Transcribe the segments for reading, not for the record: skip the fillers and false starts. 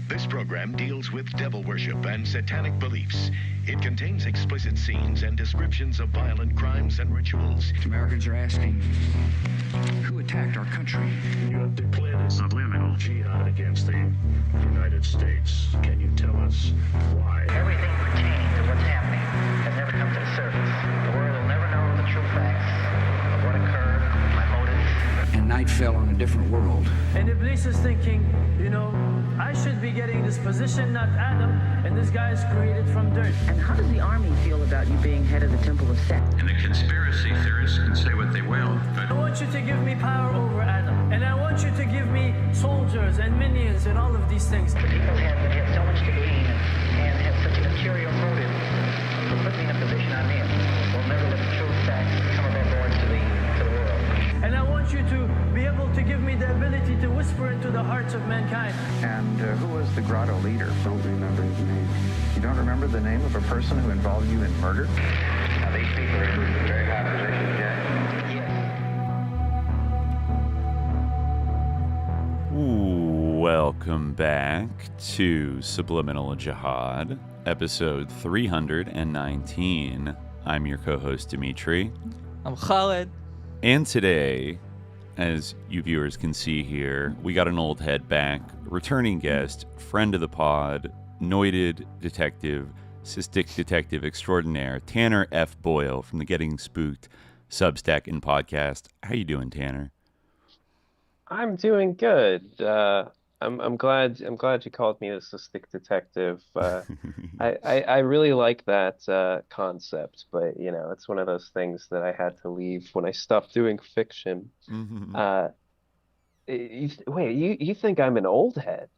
This program deals with devil worship and satanic beliefs. It contains explicit scenes and descriptions of violent crimes and rituals. Americans are asking, who attacked our country? You have declared a subliminal jihad against the United States. Can you tell us why? Everything pertaining to what's happening has never come to the surface. The world will never know the true facts of what occurred, my motives. And night fell on a different world. And Iblis is thinking, I should be getting this position, not Adam, and this guy is created from dirt. And how does the army feel about you being head of the Temple of Set? And the conspiracy theorists can say what they will, but I want you to give me power over Adam, and I want you to give me soldiers and minions and all of these things. The people have so much to glean and have such an ulterior motive for putting me in a position I'm in. We'll never let the true facts come above board to the world. And I want want you to be able to give me the ability to whisper into the hearts of mankind. And who was the grotto leader? Don't remember his name. You don't remember the name of a person who involved you in murder? Now, these people are in very high positions, Jack. Yes. Welcome back to Subliminal Jihad, episode 319. I'm your co-host, Dimitri. I'm Khalid. And today, as you viewers can see here, we got an old head back, returning guest, friend of the pod, noted detective, cystic detective extraordinaire, Tanner F. Boyle from the Getting Spooked Substack and podcast. How you doing, Tanner? I'm doing good. I'm glad you called me a cystic detective. I really like that concept, but it's one of those things that I had to leave when I stopped doing fiction. Mm-hmm. You think I'm an old head?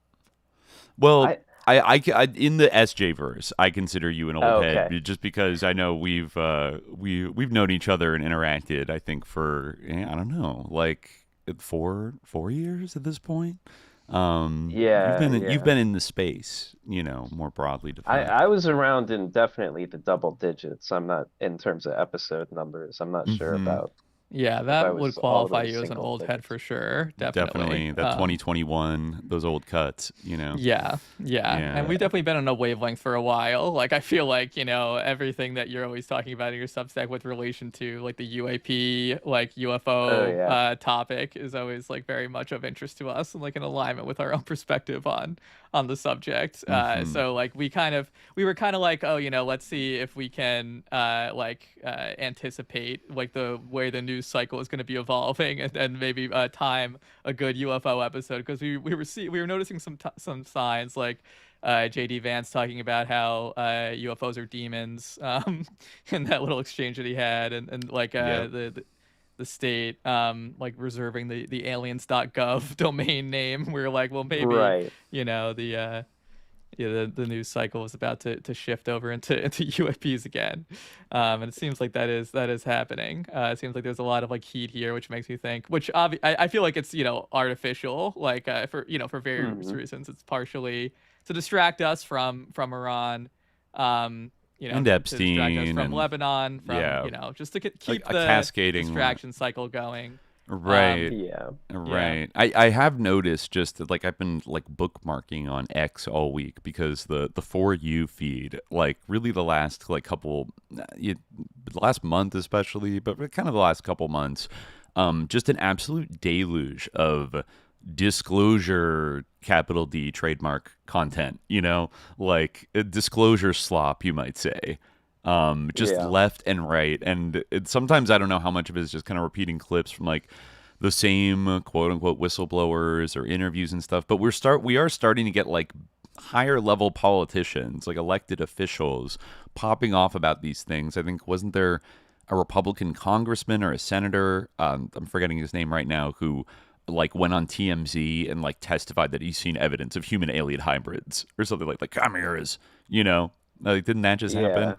Well, I in the SJ verse, I consider you an old head, okay. just because I know we've known each other and interacted. I think for I don't know, like 4 years at this point. You've been in the space, more broadly defined. I was around in definitely the double digits. I'm not in terms of episode numbers. I'm not sure about. Yeah, that would qualify you as an old head for sure. Definitely. That 2021, those old cuts, Yeah. And we've definitely been on a wavelength for a while. Like, I feel like, everything that you're always talking about in your Substack with relation to, like, the UAP, like, UFO topic is always, like, very much of interest to us and, like, in alignment with our own perspective on the subject. So, like, we were kind of like, let's see if we can, anticipate, like, the way the news cycle is going to be evolving and maybe time a good UFO episode, because we were noticing some signs, like JD Vance talking about how UFOs are demons in that little exchange that he had, and the state like reserving the aliens.gov domain name. We were like, well, maybe right. The news cycle is about to shift over into UAPs again, and it seems like that is happening. It seems like there's a lot of like heat here, which makes me think. Which I feel like it's artificial, like for various reasons. It's partially to distract us from Iran, and Epstein, to distract us from and Lebanon, from just to keep like the cascading distraction cycle going. Right. Right. I have noticed just that, like, I've been like bookmarking on X all week because the For You feed, like, really the last like the last month especially, but kind of the last couple months, just an absolute deluge of disclosure, capital D, trademark content, like a disclosure slop, you might say. Left and right, and sometimes I don't know how much of it is just kind of repeating clips from like the same quote unquote whistleblowers or interviews and stuff, but we are starting to get like higher level politicians, like elected officials, popping off about these things. I think, wasn't there a Republican congressman or a senator, I'm forgetting his name right now, who like went on TMZ and like testified that he's seen evidence of human alien hybrids or something like chimeras, like, didn't that just happen?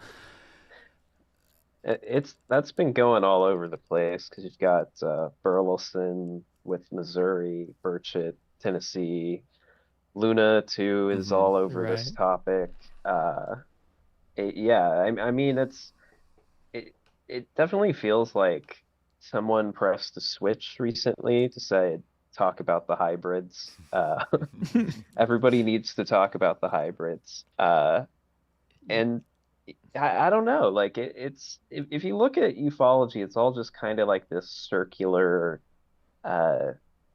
That's been going all over the place, because you've got Burleson with Missouri, Burchett, Tennessee, Luna too is all over this topic. I mean, it definitely feels like someone pressed a switch recently to say talk about the hybrids. Everybody needs to talk about the hybrids, and I don't know, like it's if you look at ufology, it's all just kind of like this circular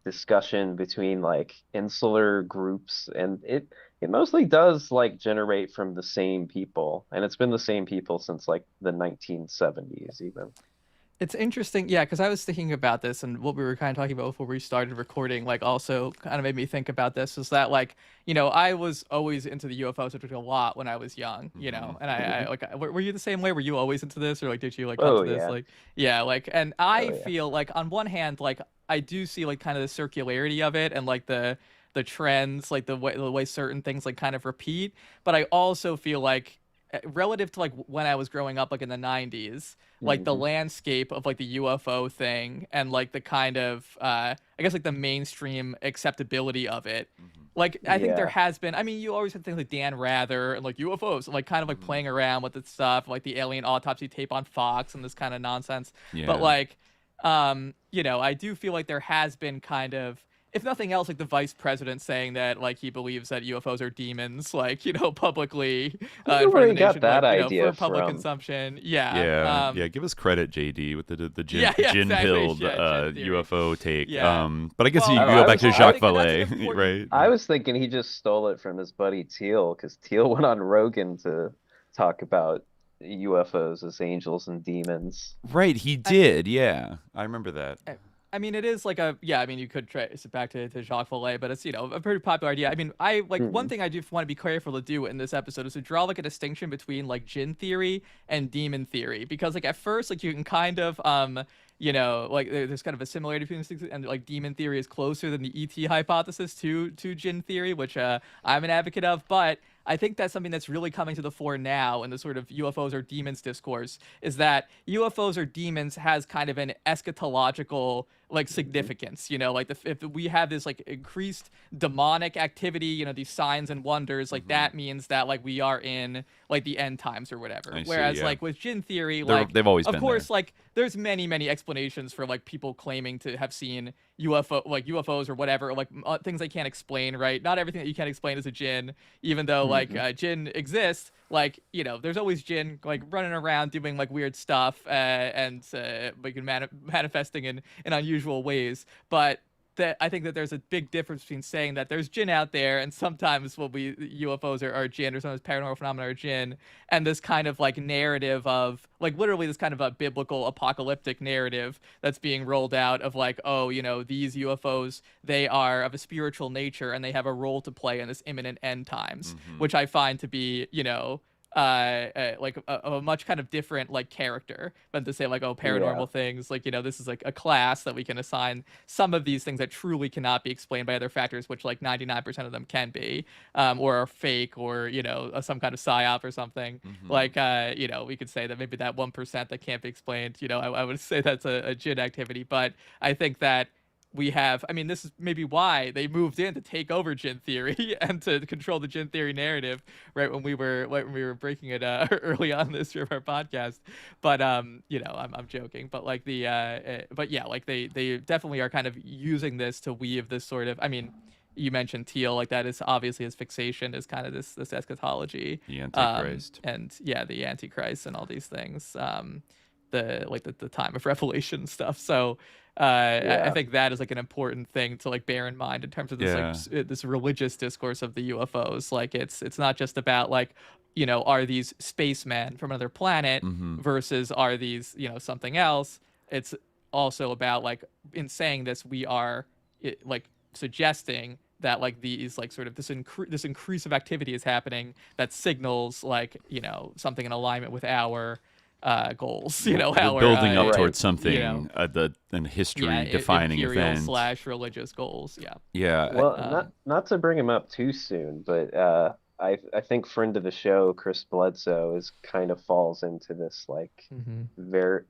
discussion between like insular groups, and it mostly does like generate from the same people, and it's been the same people since like the 1970s even. It's interesting, yeah, because I was thinking about this, and what we were kind of talking about before we started recording, like, also kind of made me think about this, is that, like, I was always into the UFO subject a lot when I was young, and I like, were you the same way? Were you always into this, or like, did you like come to this? Yeah. Like, yeah, like, and I feel like on one hand, like, I do see like kind of the circularity of it, and like the trends, like the way certain things like kind of repeat, but I also feel like relative to like when I was growing up, like in the 90s, like the landscape of like the UFO thing and like the kind of, I guess like the mainstream acceptability of it. Like, I think there has been, I mean, you always have things like Dan Rather and like UFOs, and, like kind of like playing around with this stuff, like the alien autopsy tape on Fox and this kind of nonsense. But like, you know, I do feel like there has been kind of, if nothing else, like the vice president saying that like he believes that UFOs are demons, like, you know, publicly in front of the nation, that like, you know, idea for public from? consumption. Yeah. Give us credit, JD, with the gin exactly. pilled Gin theory. UFO take. Yeah. But I guess you Well, go back to Jacques I think Vallée, that's an important- right? I was thinking he just stole it from his buddy Thiel, because Thiel went on Rogan to talk about UFOs as angels and demons. Right, he did. I remember that. I mean, it is like a, I mean, you could trace it back to Jacques Vallée, but it's, you know, a pretty popular idea. I mean, I like one thing I do want to be careful to do in this episode is to draw like a distinction between like gin theory and demon theory, because like at first, like you can kind of, you know, like there's kind of a similarity between these things, and like demon theory is closer than the ET hypothesis to gin theory, which I'm an advocate of, but I think that's something that's really coming to the fore now in the sort of UFOs or demons discourse, is that UFOs or demons has kind of an eschatological like significance, you know, like if we have this like increased demonic activity, you know, these signs and wonders, like that means that like we are in like the end times or whatever. Whereas like with gin theory, like they've always of been course there. like there's many explanations for like people claiming to have seen UFOs or whatever, like things they can't explain, right? Not everything that you can't explain is a jinn, even though like jinn exists. Like, you know, there's always jinn like running around doing like weird stuff and like manifesting in unusual ways. But I think that there's a big difference between saying that there's jinn out there and sometimes UFOs are jinn, or sometimes paranormal phenomena are jinn, and this kind of like narrative of like literally this kind of a biblical apocalyptic narrative that's being rolled out of like, oh, you know, these UFOs, they are of a spiritual nature and they have a role to play in this imminent end times, which I find to be, you know, like a much kind of different like character than to say like, oh, paranormal things, like, you know, this is like a class that we can assign some of these things that truly cannot be explained by other factors, which like 99% of them can be, or are fake, or, you know, some kind of psyop or something. Like, you know, we could say that maybe that 1% that can't be explained, you know, I would say that's a jinn activity. But I think that we have, I mean, this is maybe why they moved in to take over gin theory and to control the gin theory narrative, right when we were breaking it early on this year of our podcast. But you know, I'm joking, but like but yeah, like they definitely are kind of using this to weave this sort of, I mean, you mentioned Thiel, like that is obviously his fixation is kind of this eschatology, the Antichrist, and the Antichrist and all these things, the time of revelation stuff. So I think that is like an important thing to like bear in mind in terms of this like this religious discourse of the UFOs. Like it's not just about like, you know, are these spacemen from another planet versus are these, you know, something else. It's also about like, in saying this, we are like suggesting that like these like sort of this increase of activity is happening that signals like, you know, something in alignment with our goals, you know, we're building up towards something, you know, an history defining event / religious goals. Well, not to bring him up too soon, but I think friend of the show Chris Bledsoe kind of falls into this like very.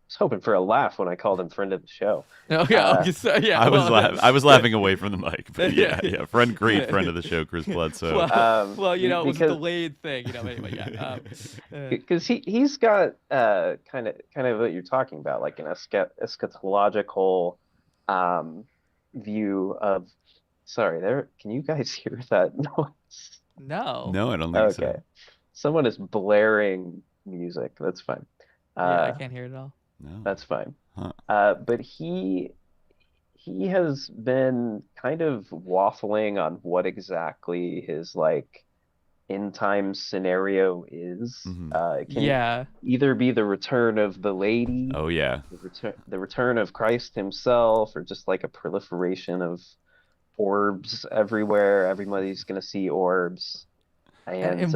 I was hoping for a laugh when I called him friend of the show. I was laughing away from the mic, but great friend of the show, Chris Bledsoe. Well, you know, it was a delayed thing, you know. Anyway, because he's got kind of what you're talking about, like an eschatological view of. Sorry, can you guys hear that noise? No, I don't think so. Okay, someone is blaring music. That's fine. I can't hear it at all. No. That's fine. Huh. But he has been kind of waffling on what exactly his like end time scenario is. It can either be the return of the lady. Oh yeah. The return of Christ himself, or just like a proliferation of orbs everywhere. Everybody's gonna see orbs. And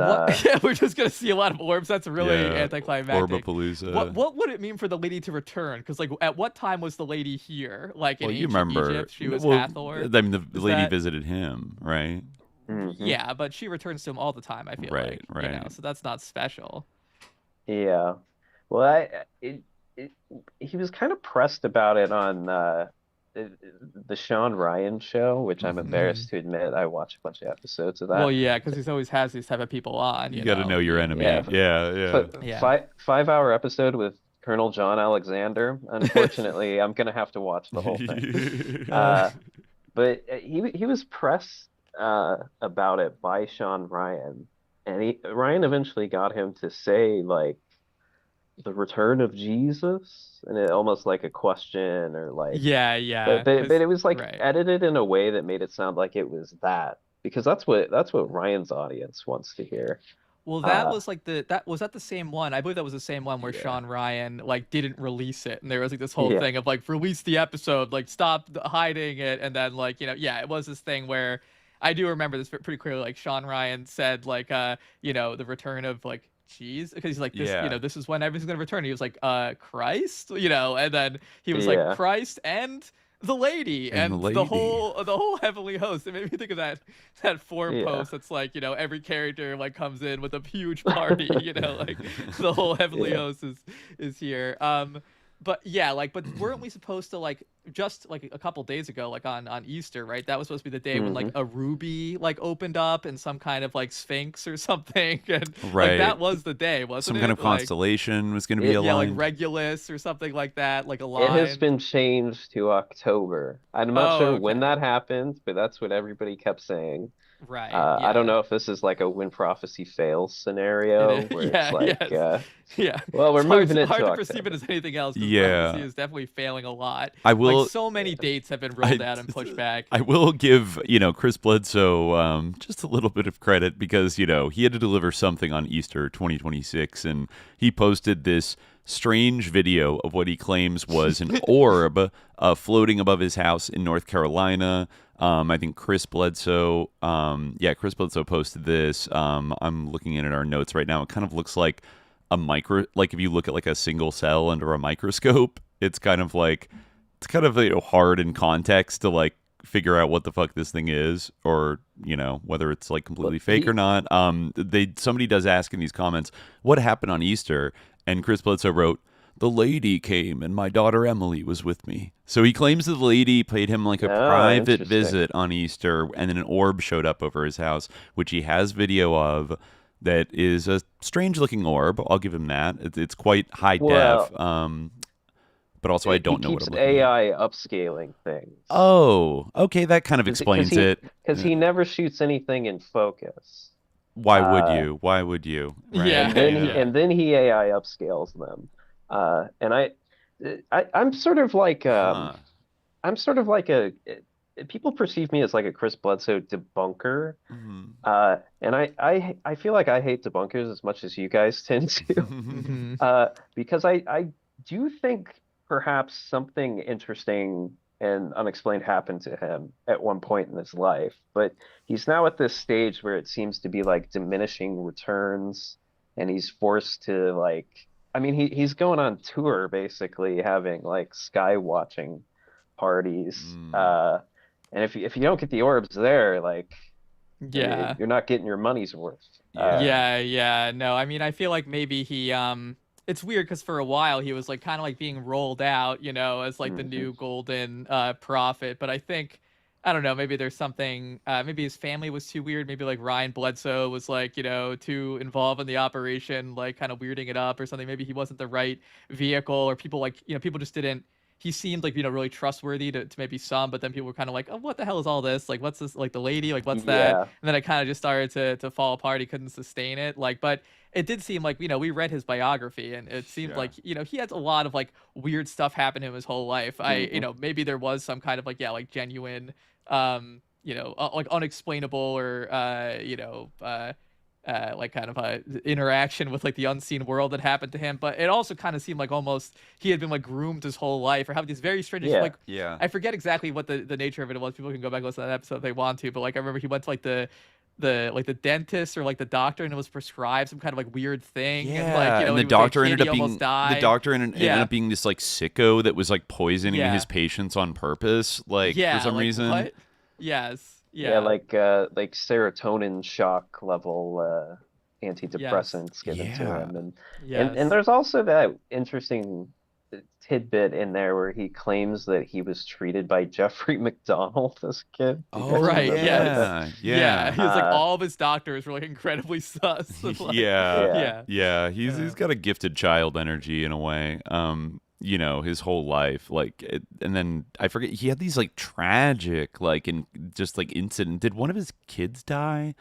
we're just gonna see a lot of orbs. That's really anticlimactic. Orbapalooza. What would it mean for the lady to return? Because like, at what time was the lady here? Like in ancient you remember, Egypt, she was Hathor. I mean, the lady visited him, right? Yeah, but she returns to him all the time, I feel like. Right. You know, so that's not special. Yeah. Well, he was kind of pressed about it on the Sean Ryan show, which I'm embarrassed to admit. I watch a bunch of episodes of that. Well, yeah, because he's always has these type of people on. You got to know your enemy. Yeah. So 5-hour episode with Colonel John Alexander. Unfortunately, I'm gonna have to watch the whole thing. But he was pressed about it by Sean Ryan, and Ryan eventually got him to say like the return of Jesus, and it almost like a question or like but it was like edited in a way that made it sound like it was that, because that's what Ryan's audience wants to hear. Well, that was like was that the same one? I believe that was the same one where Sean Ryan like didn't release it, and there was like this whole thing of like release the episode, like stop hiding it, and then like it was this thing where I do remember this pretty clearly. Like Sean Ryan said like the return of like Jesus, because he's like this this is when everything's gonna return. He was like Christ, and then he was like Christ and the lady and the whole heavenly host. It made me think of that forum post that's like every character like comes in with a huge party, like the whole heavenly host is here. But weren't we supposed to like just like a couple days ago, like on Easter, right? That was supposed to be the day when like a ruby like opened up in some kind of like sphinx or something, and like that was the day, wasn't it? Some kind of constellation was going to be aligned. Yeah, like Regulus or something like that, like aligned. It has been changed to October. I'm not sure when that happened, but that's what everybody kept saying. Right. I don't know if this is like a when prophecy fails scenario where it's like, well, we're moving it to hard to October. perceive it as anything else. Prophecy is definitely failing a lot. I will. Like, so many dates have been rolled out and pushed back. I will give Chris Bledsoe just a little bit of credit, because he had to deliver something on Easter 2026, and he posted this strange video of what he claims was an orb floating above his house in North Carolina. I think Chris Bledsoe posted this. I'm looking at our notes right now. It kind of looks like like if you look at like a single cell under a microscope, it's kind of hard in context to like figure out what the fuck this thing is, or whether it's like completely fake or not. Somebody does ask in these comments, what happened on Easter? And Chris Bledsoe wrote, "The lady came and my daughter Emily was with me." So he claims that the lady paid him like a private visit on Easter, and then an orb showed up over his house, which he has video of. That is a strange looking orb. I'll give him that. It's quite high def. But also I don't know what I'm looking AI upscaling things. Oh, okay. That kind of explains it. Because he never shoots anything in focus. Why would you? Right? Yeah. And then he AI upscales them. And I'm sort of like people perceive me as like a Chris Bledsoe debunker. And I feel like I hate debunkers as much as you guys tend to. Because I do think perhaps something interesting and unexplained happened to him at one point in his life, but he's now at this stage where it seems to be like diminishing returns, and he's forced to like, I mean, he's going on tour basically, having like sky watching parties. And if you don't get the orbs there, like, you're not getting your money's worth. No, I mean, I feel like maybe he it's weird because for a while he was like kind of like being rolled out, as like the new golden prophet. But I think, I don't know, maybe there's something, maybe his family was too weird. Maybe like Ryan Bledsoe was like, too involved in the operation, like kind of weirding it up or something. Maybe he wasn't the right vehicle, or people like, people just didn't, he seemed like, really trustworthy to maybe some, but then people were kind of like, oh, what the hell is all this? Like, what's this? Like the lady, like, what's that? And then it kind of just started to fall apart. He couldn't sustain it. Like, but it did seem like, we read his biography, and it seemed like, he had a lot of like weird stuff happen to him his whole life. Maybe there was some kind of like, like genuine, like unexplainable or, like kind of a interaction with like the unseen world that happened to him. But it also kind of seemed like almost he had been like groomed his whole life, or having these very strange I forget exactly what the nature of it was. People can go back and listen to that episode if they want to, but like I remember he went to like the dentist or like the doctor, and it was prescribed some kind of like weird thing. And the doctor ended up being this like sicko that was like poisoning his patients on purpose, like for some reason. What? Yes. Yeah, like serotonin shock level antidepressants given to him, and there's also that interesting tidbit in there where he claims that he was treated by Jeffrey McDonald as a kid. Oh, right, yeah. He was like, all of his doctors were like incredibly sus. Like, yeah. He's got a gifted child energy in a way. You know, his whole life, and then I forget, he had these like tragic, incident. Did one of his kids die?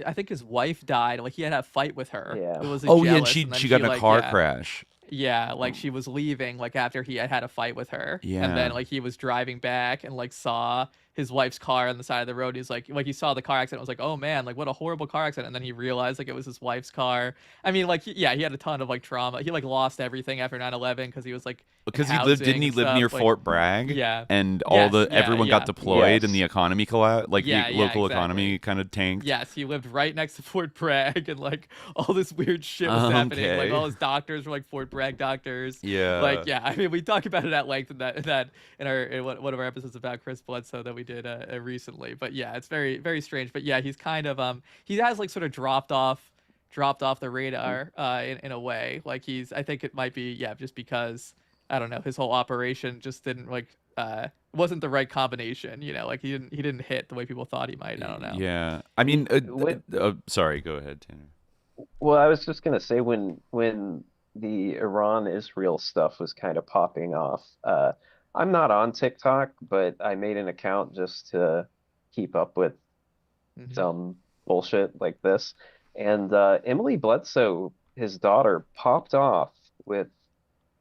I think his wife died. Like, he had a fight with her. Yeah. It was and she got in a car crash. Yeah, like she was leaving, like after he had a fight with her. Yeah. And then like he was driving back and like saw his wife's car on the side of the road. He's like he saw the car accident. Was like, oh man, like what a horrible car accident. And then he realized like it was his wife's car. I mean, like he had a ton of like trauma. He like lost everything after 9/11 because he was like didn't he live near Fort Bragg? Yeah. And everyone got deployed and the economy collapsed. Like the local economy kind of tanked. Yes, he lived right next to Fort Bragg, and like all this weird shit was happening. Like all his doctors were like Fort Bragg doctors. Yeah. I mean, we talk about it at length in one of our episodes about Chris Bledsoe that we did recently. But yeah, it's very, very strange. But yeah, he's kind of he has like sort of dropped off the radar in a way. Like I think it might be just because I don't know, his whole operation just didn't wasn't the right combination. You know, like he didn't hit the way people thought he might. I don't know. Yeah, I mean, sorry, go ahead, Tanner. Well, I was just gonna say when the Iran-Israel stuff was kind of popping off. I'm not on TikTok, but I made an account just to keep up with some bullshit like this. And Emily Bledsoe, his daughter, popped off with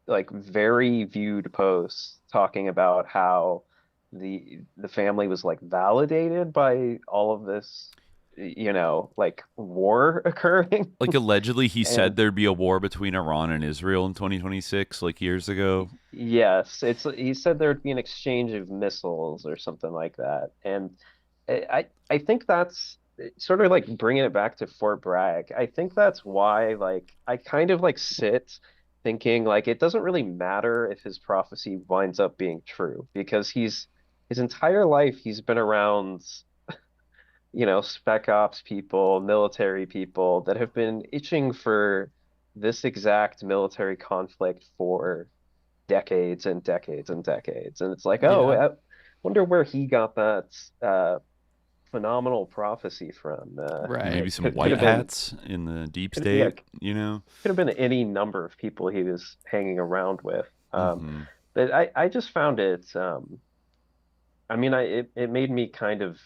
like very viewed posts talking about how the family was like validated by all of this, you know, like war occurring. Like allegedly he said there'd be a war between Iran and Israel in 2026, like years ago. Yes, he said there'd be an exchange of missiles or something like that. And I think that's sort of like bringing it back to Fort Bragg. I think that's why like I kind of like sit thinking like it doesn't really matter if his prophecy winds up being true, because his entire life he's been around, you know, spec ops people, military people that have been itching for this exact military conflict for decades and decades and decades. And it's like, I wonder where he got that phenomenal prophecy from. Maybe some white hats in the deep state, you know? Could have been any number of people he was hanging around with. But I just found it, I mean, it made me kind of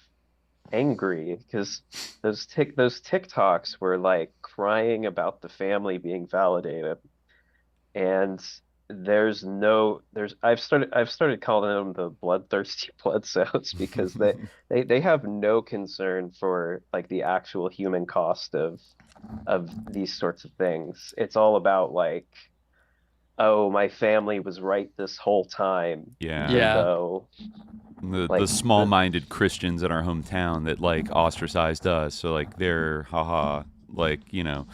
angry because those TikToks were like crying about the family being validated, and I've started calling them the bloodthirsty Bledsoes because they have no concern for like the actual human cost of these sorts of things. It's all about like, oh, my family was right this whole time. So, the small-minded Christians in our hometown that like ostracized us, so like they're haha, like, you know.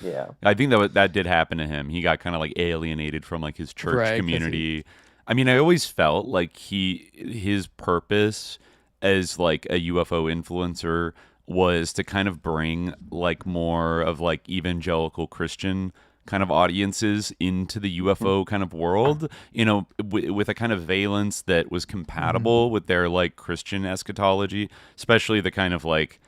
I think that did happen to him. He got kind of like alienated from like his church community. I mean, I always felt like his purpose as like a UFO influencer was to kind of bring like more of like evangelical Christian kind of audiences into the UFO kind of world, you know, with a kind of valence that was compatible with their like Christian eschatology, especially the kind of like,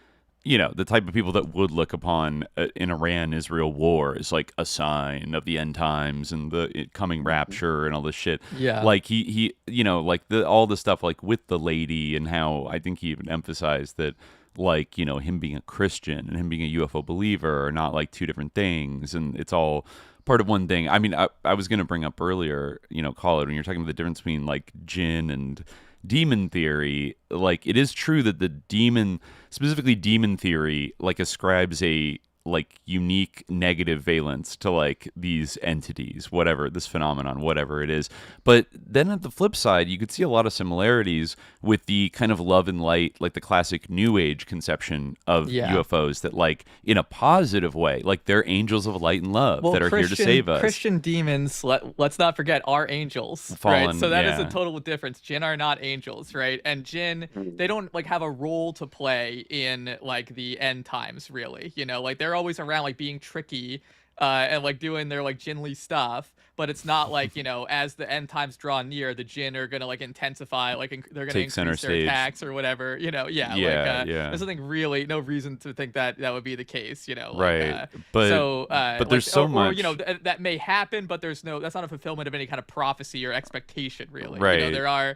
you know, the type of people that would look upon an Iran-Israel war as like a sign of the end times and the coming rapture and all this shit. Like he you know, like all the stuff like with the lady, and how I think he even emphasized that, like, you know, him being a Christian and him being a UFO believer are not like two different things, and it's all part of one thing. I mean, I was going to bring up earlier, you know, Khalid, when you're talking about the difference between like jinn and demon theory, like it is true that the specifically demon theory, like ascribes a like unique negative valence to like these entities, whatever this phenomenon, whatever it is. But then at the flip side, you could see a lot of similarities with the kind of love and light, like the classic New Age conception of UFOs, that like in a positive way, like they're angels of light and love that are here to save us. Christian demons, let's not forget, are angels, fallen, right? So that is a total difference. Jinn are not angels, right? And Jinn, they don't like have a role to play in like the end times, really. You know, like they're always around like being tricky and like doing their like Jinnly stuff, but it's not like, you know, as the end times draw near, the Jinn are gonna like intensify, like they're gonna increase their attacks or whatever, you know. There's nothing really, no reason to think that that would be the case, you know, like, but there's so much, or, you know, that may happen, but that's not a fulfillment of any kind of prophecy or expectation, really. Right. You know,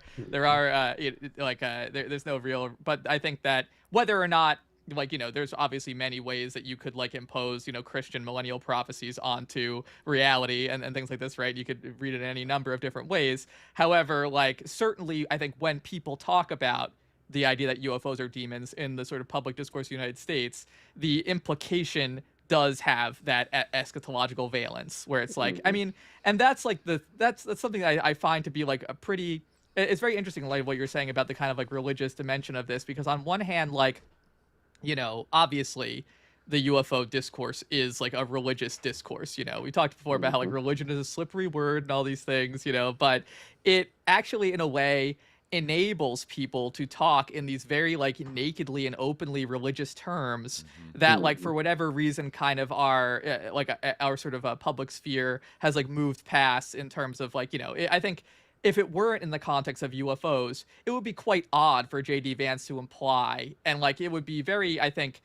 there's no real, but I think that whether or not, like, you know, there's obviously many ways that you could like impose, you know, Christian millennial prophecies onto reality and things like this, right? You could read it in any number of different ways. However, like, certainly I think when people talk about the idea that UFOs are demons in the sort of public discourse of the United States, the implication does have that eschatological valence, where it's like, I mean, and that's like that's something that I find to be like a pretty, it's very interesting in light of what you're saying about the kind of like religious dimension of this, because on one hand, like, you know, obviously the UFO discourse is like a religious discourse. You know, we talked before about how like religion is a slippery word and all these things, you know, but it actually in a way enables people to talk in these very like nakedly and openly religious terms that like for whatever reason kind of our our sort of public sphere has like moved past in terms of like, you know, I think if it weren't in the context of UFOs, it would be quite odd for J.D. Vance to imply, and like it would be very, I think,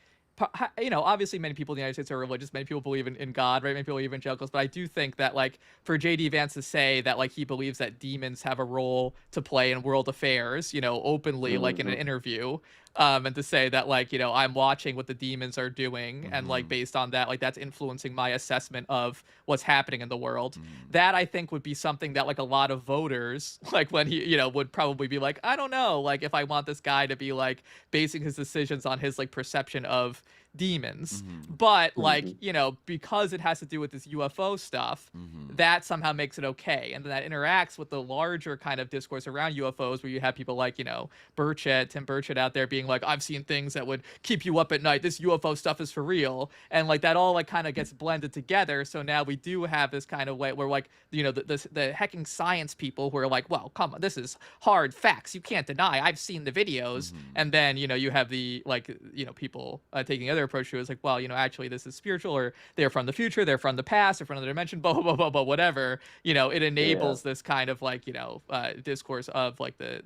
you know, obviously many people in the United States are religious, many people believe in God, right? Many people are evangelicals, but I do think that like for J.D. Vance to say that like he believes that demons have a role to play in world affairs, you know, openly, like in an interview, and to say that like, you know, I'm watching what the demons are doing and like based on that, like that's influencing my assessment of what's happening in the world. That I think would be something that like a lot of voters, like when he, you know, would probably be like, I don't know, like if I want this guy to be like basing his decisions on his like perception of demons, but like, you know, because it has to do with this UFO stuff, that somehow makes it okay, and then that interacts with the larger kind of discourse around UFOs, where you have people like, you know, Tim Burchett out there being like, I've seen things that would keep you up at night, this UFO stuff is for real, and like that all like kind of gets blended together. So now we do have this kind of way where like, you know, the hecking science people who are like, well, come on, this is hard facts, you can't deny, I've seen the videos, and then, you know, you have the like, you know, people taking the other approach to it is like, well, you know, actually this is spiritual, or they're from the future, they're from the past, they're from another dimension, blah blah blah blah, whatever. You know, it enables this kind of like, you know, discourse of like the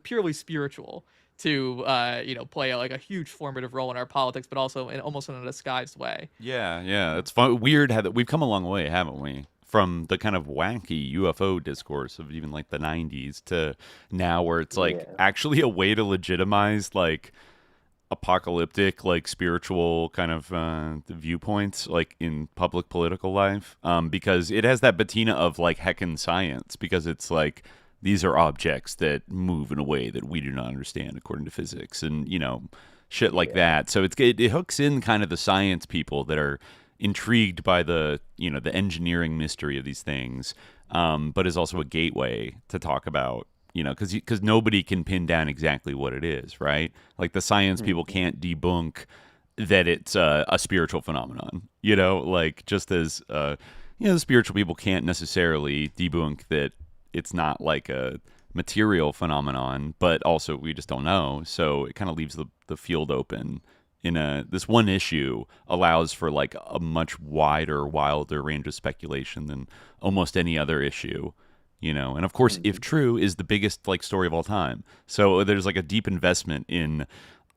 purely spiritual to you know, play like a huge formative role in our politics, but also in almost in a disguised way. Yeah, it's fun. Weird how we've come a long way, haven't we? From the kind of wacky UFO discourse of even like the 90s to now, where it's like actually a way to legitimize like apocalyptic, like spiritual kind of viewpoints, like in public political life, because it has that patina of like heckin' science, because it's like these are objects that move in a way that we do not understand according to physics, and you know, shit like that. So it hooks in kind of the science people that are intrigued by the, you know, the engineering mystery of these things, but is also a gateway to talk about, you know, because nobody can pin down exactly what it is, right? Like the science people can't debunk that it's a spiritual phenomenon, you know, like just as, you know, the spiritual people can't necessarily debunk that it's not like a material phenomenon, but also we just don't know. So it kind of leaves the field open in this one issue allows for like a much wider, wilder range of speculation than almost any other issue. You know, and of course, if true is the biggest like story of all time. So there's like a deep investment in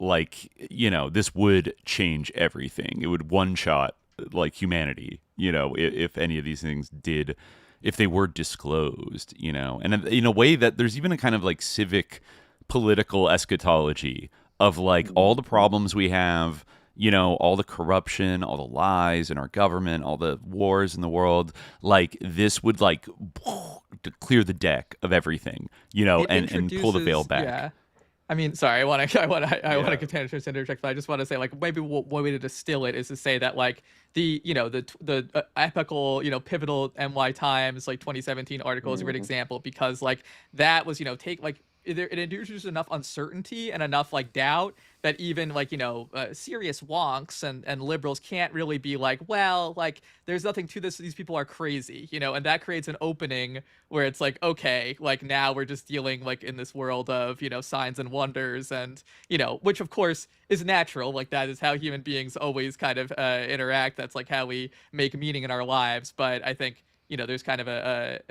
like, you know, this would change everything. It would one shot like humanity, you know, if any of these things did, if they were disclosed, you know, and in a way that there's even a kind of like civic political eschatology of like all the problems we have, you know, all the corruption, all the lies in our government, all the wars in the world, like this would like to clear the deck of everything, you know, and pull the veil back. Yeah. I mean, sorry, I want to continue to interject, but I just want to say, like, maybe one way to distill it is to say that, like, the epical, pivotal NY Times, like, 2017 article is a great example, because, like, that was, it introduces enough uncertainty and enough, like, doubt that even, like, serious wonks and liberals can't really be like, well, like, there's nothing to this, these people are crazy, and that creates an opening where it's like, okay, like, now we're just dealing, like, in this world of, signs and wonders, and, which of course is natural, like, that is how human beings always kind of interact, that's, like, how we make meaning in our lives. But I think, there's kind of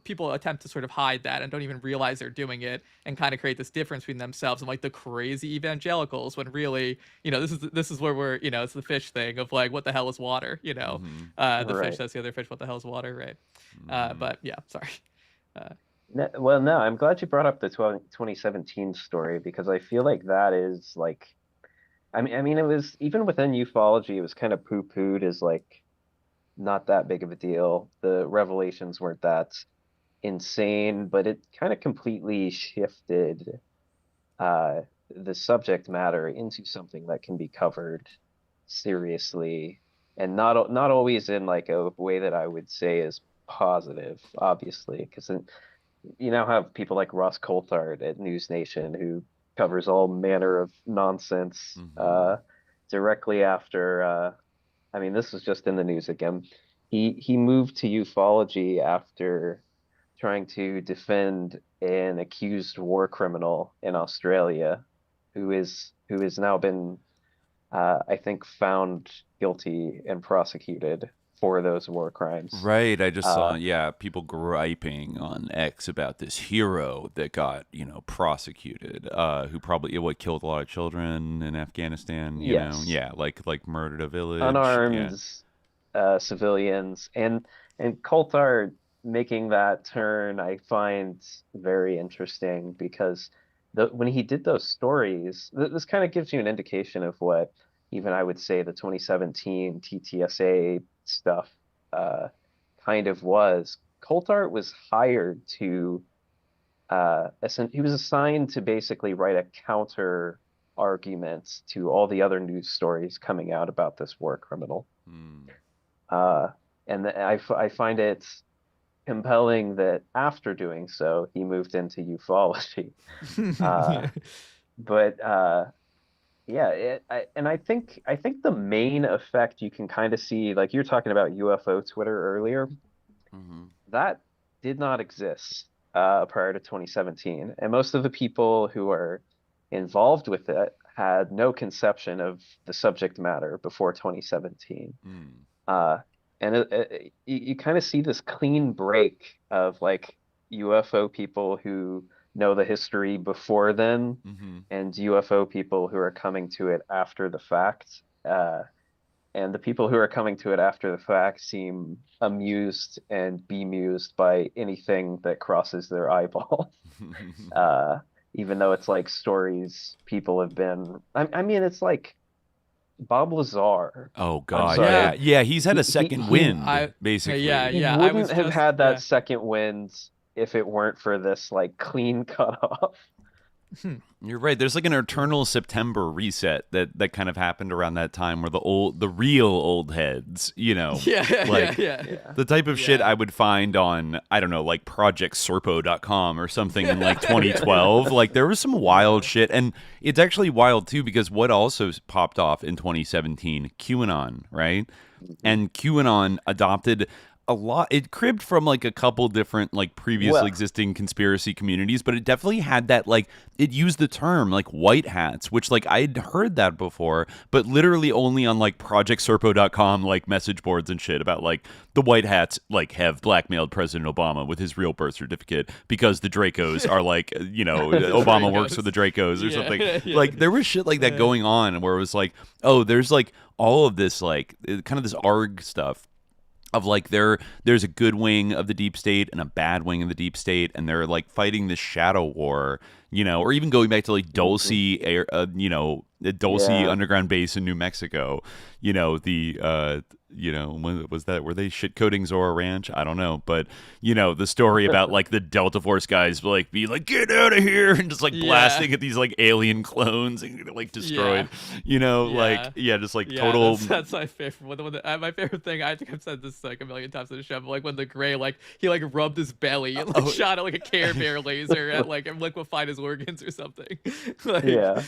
people attempt to sort of hide that and don't even realize they're doing it, and kind of create this difference between themselves and, like, the crazy evangelicals, when really, this is where we're, it's the fish thing of, like, what the hell is water, the fish says the other fish, what the hell is water, right? But yeah, sorry. Well, no, I'm glad you brought up the 2017 story, because I feel like that is, like, I mean, it was, even within ufology, it was kind of poo-pooed as, like, not that big of a deal. The revelations weren't that insane, but it kind of completely shifted the subject matter into something that can be covered seriously, and not always in, like, a way that I would say is positive, obviously, because you now have people like Ross Coulthard at Newsnation, who covers all manner of nonsense directly after I mean, this was just in the news again. He moved to ufology after trying to defend an accused war criminal in Australia, who has now been, I think, found guilty and prosecuted for those war crimes. Right. I just saw, people griping on X about this hero that got, prosecuted, who probably killed a lot of children in Afghanistan. You know, like murdered a village, unarmed civilians, and Coulthard making that turn, I find very interesting, because when he did those stories, this kind of gives you an indication of what even I would say the 2017 TTSA stuff kind of was. Coulthard was hired to he was assigned to basically write a counter argument to all the other news stories coming out about this war criminal. And I find it compelling that after doing so, he moved into ufology. But I think the main effect you can kind of see, like you're talking about UFO Twitter earlier, that did not exist prior to 2017, and most of the people who are involved with it had no conception of the subject matter before 2017. And you kind of see this clean break of, like, UFO people who know the history before then, and UFO people who are coming to it after the fact. And the people who are coming to it after the fact seem amused and bemused by anything that crosses their eyeball. Even though it's, like, stories people have been... I mean, it's like Bob Lazar. Oh, God. Yeah, he's had a second wind, basically. He wouldn't have had that second wind if it weren't for this, like, clean cutoff. You're right. There's, like, an eternal September reset that kind of happened around that time, where the real old heads, the type of shit I would find on, I don't know, like projectserpo.com or something in, like, 2012. Like, there was some wild shit, and it's actually wild too, because what also popped off in 2017, QAnon, right? And QAnon adopted a lot. It cribbed from, like, a couple different, like, previously existing conspiracy communities, but it definitely had that, like, it used the term, like, white hats, which, like, I'd heard that before, but literally only on, like, projectserpo.com, like, message boards and shit about, like, the white hats, like, have blackmailed President Obama with his real birth certificate because the Dracos are, like, Obama works for the Dracos or something. Like, there was shit like that going on, where it was like, oh, there's, like, all of this, like, kind of this ARG stuff of, like, there's a good wing of the deep state and a bad wing of the deep state, and they're, like, fighting this shadow war, or even going back to, like, Dulce, the Dulce underground base in New Mexico, the when was that? Were they shitcoating Zora Ranch? I don't know, but the story about like the Delta Force guys like be like, get out of here, and just like blasting at these like alien clones and like destroyed. Just like total. That's my favorite. My favorite thing. I think I've said this like a million times in the show. But like when the Gray he like rubbed his belly and like shot it like a Care Bear laser at like and liquefied his organs or something. But that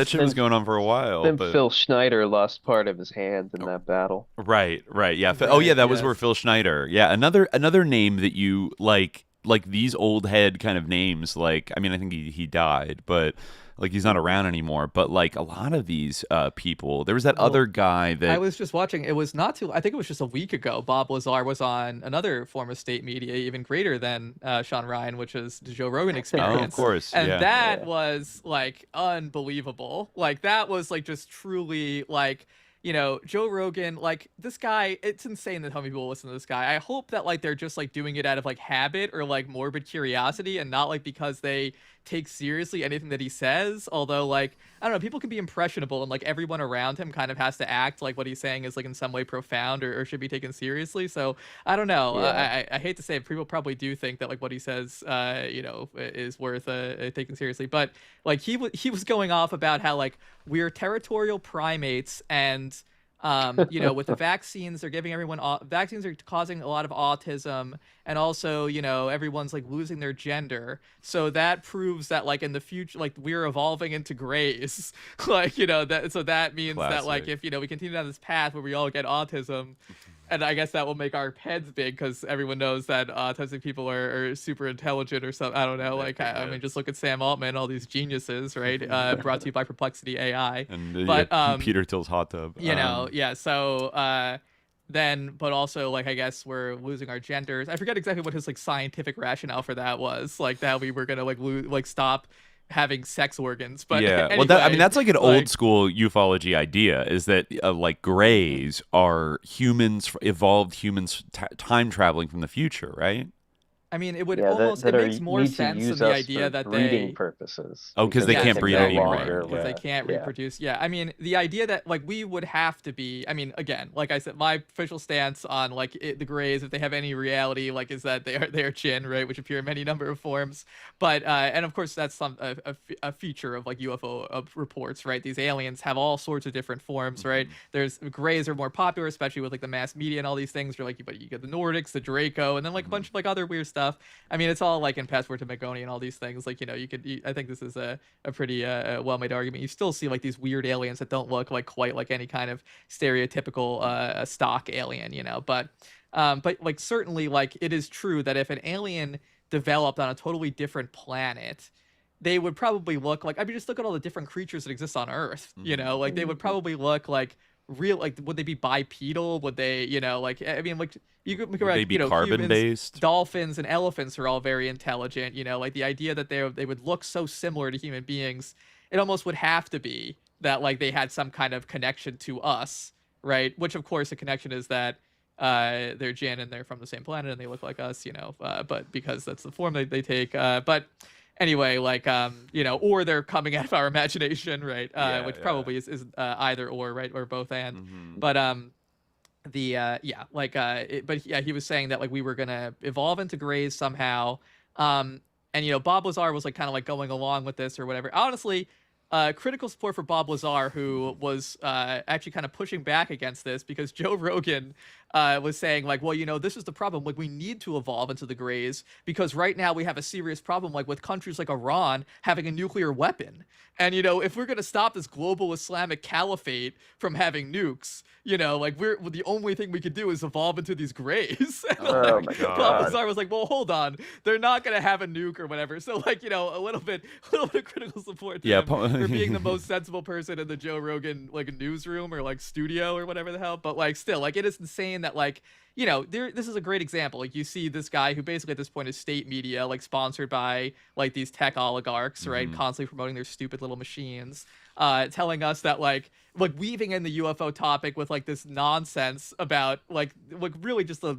shit was going on for a while. Then Phil Schneider lost part of his hand in that battle. Right. Yeah. That was where Phil Schneider. Yeah. Another name that you like these old head kind of names. Like, I mean, I think he died, but like he's not around anymore. But like a lot of these people, there was that other guy that I was just watching. It was not too. I think it was just a week ago. Bob Lazar was on another form of state media, even greater than Sean Ryan, which is the Joe Rogan Experience. Oh, of course. And that was like unbelievable. Like that was like just truly like. Joe Rogan, like this guy, it's insane that how many people listen to this guy. I hope that like they're just like doing it out of like habit or like morbid curiosity and not like because they take seriously anything that he says. Although like, I don't know, people can be impressionable and like everyone around him kind of has to act like what he's saying is like in some way profound or should be taken seriously. So I don't know. I hate to say it, people probably do think that like what he says, is worth taking seriously. But like he was going off about how like we're territorial primates and with the vaccines, they're giving everyone vaccines are causing a lot of autism, and also everyone's like losing their gender, so that proves that like in the future like we're evolving into grays. Like that means Classic. That like if we continue down this path where we all get autism. And I guess that will make our heads big because everyone knows that autistic people are super intelligent or something. I don't know. Like, I mean, just look at Sam Altman, all these geniuses, right? Brought to you by Perplexity AI. And Peter Thiel's hot tub. So but also, like, I guess we're losing our genders. I forget exactly what his, like, scientific rationale for that was. Like, that we were going to, like, stop having sex organs, but anyway, that's like an old school ufology idea, is that like grays are evolved humans time traveling from the future, right? I mean, it would it makes more sense in the idea that breeding purposes. Oh, because they can't breed anymore. Because they can't reproduce. Yeah, I mean, the idea that like we would have to be. I mean, again, like I said, my official stance on like the Greys, if they have any reality, like is that they are Jinn, right, which appear in many number of forms. But and of course that's a feature of like UFO reports, right? These aliens have all sorts of different forms, right? There's Greys are more popular, especially with like the mass media and all these things. You're like, but you get the Nordics, the Draco, and then like a bunch of like other weird stuff. I mean, it's all like in Passport to Magoni and all these things. Like, I think this is a pretty well-made argument. You still see like these weird aliens that don't look like quite like any kind of stereotypical stock alien, but like certainly like it is true that if an alien developed on a totally different planet, they would probably look like, I mean, just look at all the different creatures that exist on Earth, like they would probably look like real, like would they be bipedal? Would they, like, I mean, like you could they be carbon humans, based? Dolphins and elephants are all very intelligent, like the idea that they would look so similar to human beings, it almost would have to be that like they had some kind of connection to us, right? Which of course the connection is that they're Jinn and they're from the same planet and they look like us, but because that's the form they take, but anyway, like or they're coming out of our imagination, right? Which probably is either or, right, or both and. But he was saying that like we were gonna evolve into Greys somehow, and Bob Lazar was like kind of like going along with this or whatever. Honestly, critical support for Bob Lazar, who was actually kind of pushing back against this because Joe Rogan was saying like, well, this is the problem. Like, we need to evolve into the Greys because right now we have a serious problem, like with countries like Iran having a nuclear weapon. And, if we're going to stop this global Islamic caliphate from having nukes, like the only thing we could do is evolve into these Greys. Oh my God. Bob Lazar was like, well, hold on. They're not going to have a nuke or whatever. So like, a little bit of critical support to him for being the most sensible person in the Joe Rogan like newsroom or like studio or whatever the hell. But like still, like it is insane that like, this is a great example. Like you see this guy who basically at this point is state media, like sponsored by like these tech oligarchs, right? Constantly promoting their stupid little machines, telling us that like weaving in the UFO topic with like this nonsense about like really just the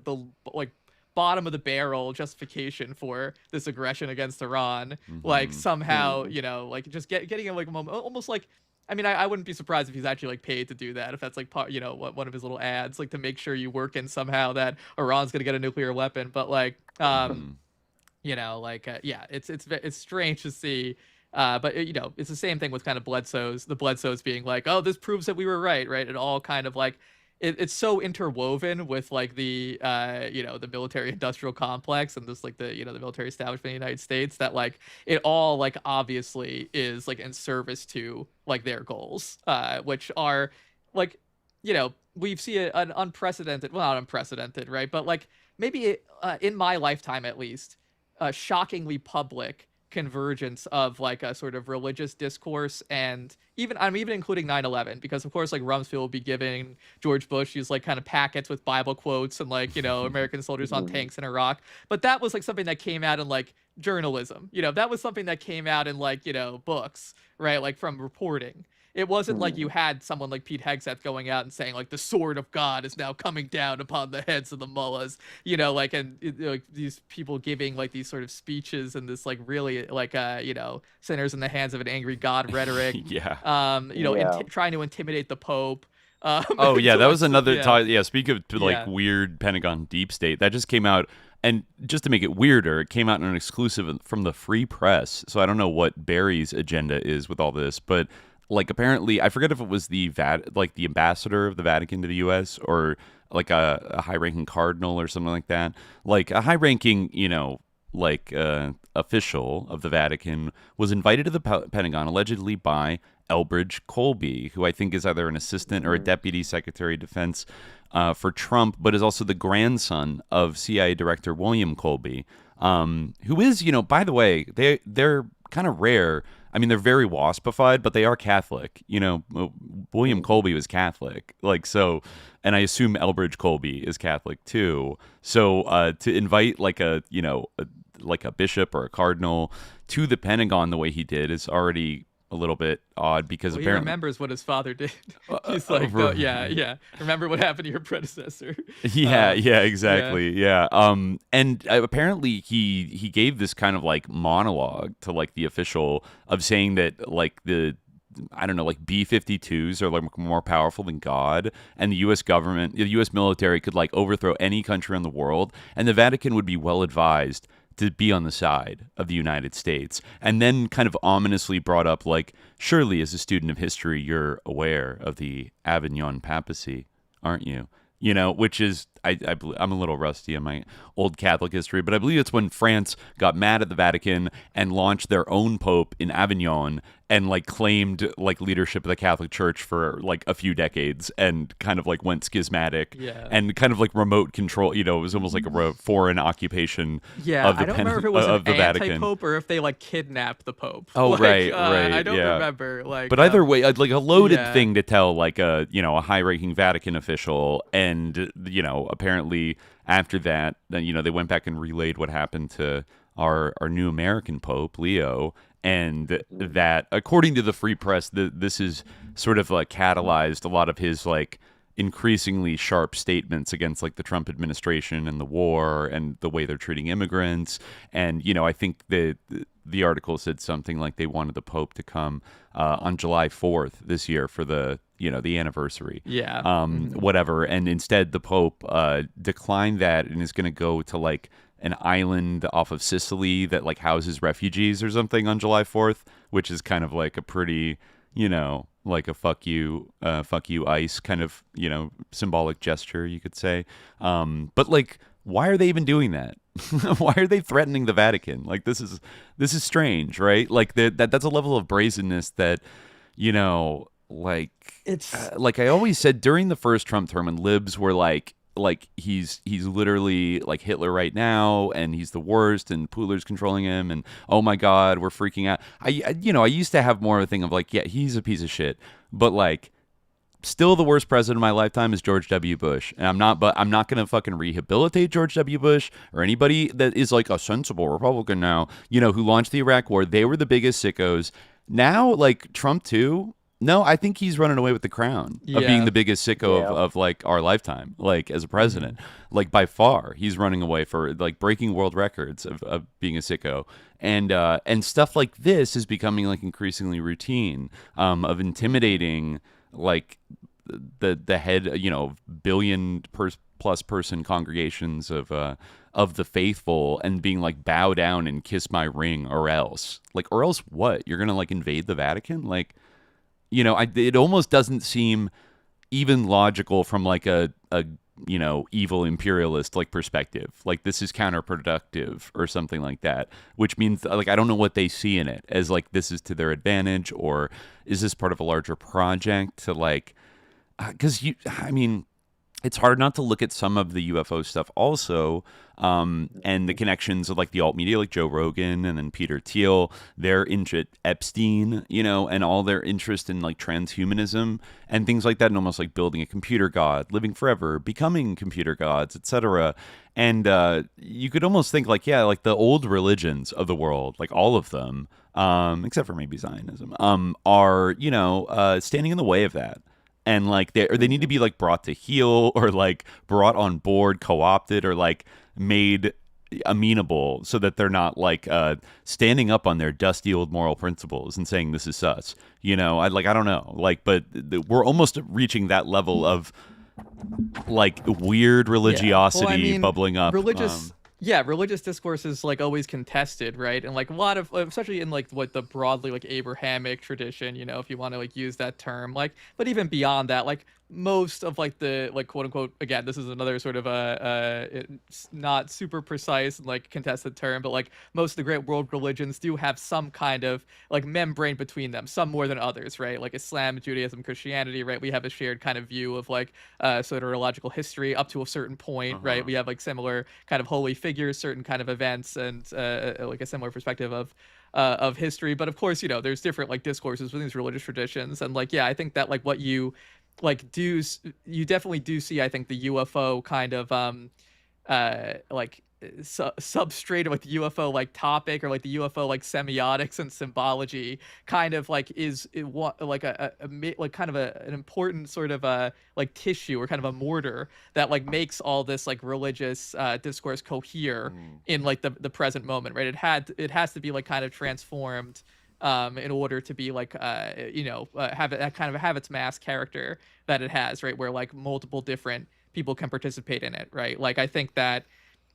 like bottom of the barrel justification for this aggression against Iran. Like somehow, like just getting like almost like I mean, I wouldn't be surprised if he's actually like paid to do that. If that's like part, one of his little ads, like to make sure you work in somehow that Iran's gonna get a nuclear weapon. But like, yeah, it's strange to see. But it's the same thing with kind of the Bledsoes being like, oh, this proves that we were right. It all kind of like, it's so interwoven with like the the military industrial complex and this like the the military establishment in the United States that like it all like obviously is like in service to like their goals, which are like we see an unprecedented, well, not unprecedented, right, but like maybe in my lifetime at least, shockingly public convergence of like a sort of religious discourse, and I'm even including 9/11, because of course like Rumsfeld will be giving George Bush these like kind of packets with Bible quotes and like American soldiers on tanks in Iraq, but that was like something that came out in like journalism, that was something that came out in like books, right, like from reporting. It wasn't like you had someone like Pete Hegseth going out and saying like the sword of God is now coming down upon the heads of the mullahs, and these people giving like these sort of speeches and this like really like sinners in the hands of an angry God rhetoric. Trying to intimidate the Pope. Oh yeah, that was another time. Yeah, speak of like weird Pentagon deep state that just came out. And just to make it weirder, it came out in an exclusive from the Free Press. So I don't know what Barry's agenda is with all this, but like apparently, I forget if it was the ambassador of the Vatican to the U.S. or like a high-ranking cardinal or something like that. Like a high-ranking, official of the Vatican was invited to the Pentagon allegedly by Elbridge Colby, who I think is either an assistant or a deputy secretary of defense for Trump, but is also the grandson of CIA Director William Colby, who is, by the way, they're kind of rare. I mean, they're very waspified, but they are Catholic. William Colby was Catholic, and I assume Elbridge Colby is Catholic too. So to invite like a bishop or a cardinal to the Pentagon the way he did is already a little bit odd, because he apparently remembers what his father did. He's like, remember what happened to your predecessor. Exactly. And apparently he gave this kind of like monologue to like the official of saying that like the like B-52s are like more powerful than God, and the U.S. government, the U.S. military could like overthrow any country in the world, and the Vatican would be well advised to be on the side of the United States. And then kind of ominously brought up like, surely as a student of history, you're aware of the Avignon papacy, aren't you? Which is, I'm a little rusty on my old Catholic history, but I believe it's when France got mad at the Vatican and launched their own pope in Avignon and like claimed like leadership of the Catholic Church for like a few decades and kind of like went schismatic and kind of like remote control. It was almost like a foreign occupation. Of the I don't remember if it was an anti-pope or if they like kidnapped the Pope. Oh, like, right. I don't remember. Like, but either way, like a loaded thing to tell like a high-ranking Vatican official, and apparently after that, they went back and relayed what happened to our new American Pope, Leo, and that, according to the Free Press, this is sort of like catalyzed a lot of his like increasingly sharp statements against like the Trump administration and the war and the way they're treating immigrants. And, I think the article said something like they wanted the Pope to come on July 4th this year for the anniversary. Whatever. And instead the Pope declined that and is going to go to like an island off of Sicily that like houses refugees or something on July 4th, which is kind of like a pretty, like a fuck you ICE kind of, symbolic gesture, you could say. But like, why are they even doing that? Why are they threatening the Vatican? Like, this is strange, right? Like that's a level of brazenness that, like it's like I always said during the first Trump term, when libs were like he's literally like Hitler right now, and he's the worst, and Pooler's controlling him, and oh my God, we're freaking out. I used to have more of a thing of like, yeah, he's a piece of shit, but like still the worst president of my lifetime is George W. Bush, and I'm not going to fucking rehabilitate George W. Bush or anybody that is like a sensible Republican now, who launched the Iraq War. They were the biggest sickos. Now, like Trump too, No, I think he's running away with the crown of being the biggest sicko of like our lifetime, like as a president, like by far. He's running away for like breaking world records of being a sicko. And stuff like this is becoming like increasingly routine, of intimidating like the head, plus person congregations of the faithful, and being like, bow down and kiss my ring or else what? You're gonna like invade the Vatican? Like, it almost doesn't seem even logical from like a evil imperialist like perspective. Like, this is counterproductive or something like that, which means like I don't know what they see in it as like this is to their advantage, or is this part of a larger project to like, because it's hard not to look at some of the UFO stuff also, and the connections of like the alt media, like Joe Rogan and then Peter Thiel, their interest, Epstein, and all their interest in like transhumanism and things like that, and almost like building a computer god, living forever, becoming computer gods, etc. And you could almost think like, yeah, like the old religions of the world, like all of them, except for maybe Zionism, are standing in the way of that. And like they need to be like brought to heel, or like brought on board, co-opted, or like made amenable, so that they're not like standing up on their dusty old moral principles and saying this is sus. I don't know, like, but we're almost reaching that level of like weird religiosity bubbling up. Religious discourse is like always contested, right? And like a lot of, especially in like what the broadly like Abrahamic tradition, if you want to like use that term, like, but even beyond that, like most of like the like quote unquote, again, this is another sort of it's not super precise and like contested term, but like most of the great world religions do have some kind of like membrane between them, some more than others, right? Like Islam, Judaism, Christianity, right? We have a shared kind of view of like soteriological history up to a certain point, right? We have like similar kind of holy figures, certain kind of events, and like a similar perspective of history. But of course, there's different like discourses within these religious traditions, and like, I think that like what you you definitely do see, I think, the UFO kind of like substrate of like the UFO like topic, or like the UFO like semiotics and symbology kind of like is like like kind of an important sort of like tissue, or kind of a mortar that like makes all this like religious discourse cohere in like the present moment, right? It has to be like kind of transformed in order to be like have it kind of have its mass character that it has, right? Where like multiple different people can participate in it, right? Like I think that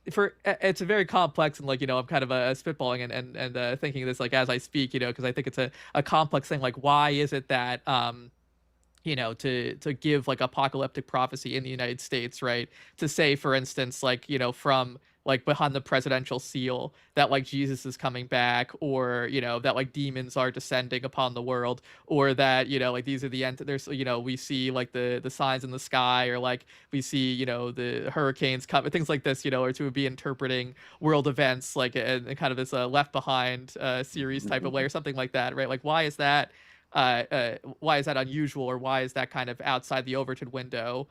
it's a very complex, and like I'm kind of spitballing and thinking this like as I speak, because I think it's a complex thing. Like, why is it that to give like apocalyptic prophecy in the United States, right? To say, for instance, like from like behind the presidential seal that like Jesus is coming back, or that like demons are descending upon the world, or that like these are the end, there's we see like the signs in the sky, or like we see the hurricanes come, things like this, or to be interpreting world events like in kind of this Left Behind series type of way, or something like that, right? Like, why is that unusual, or why is that kind of outside the Overton window?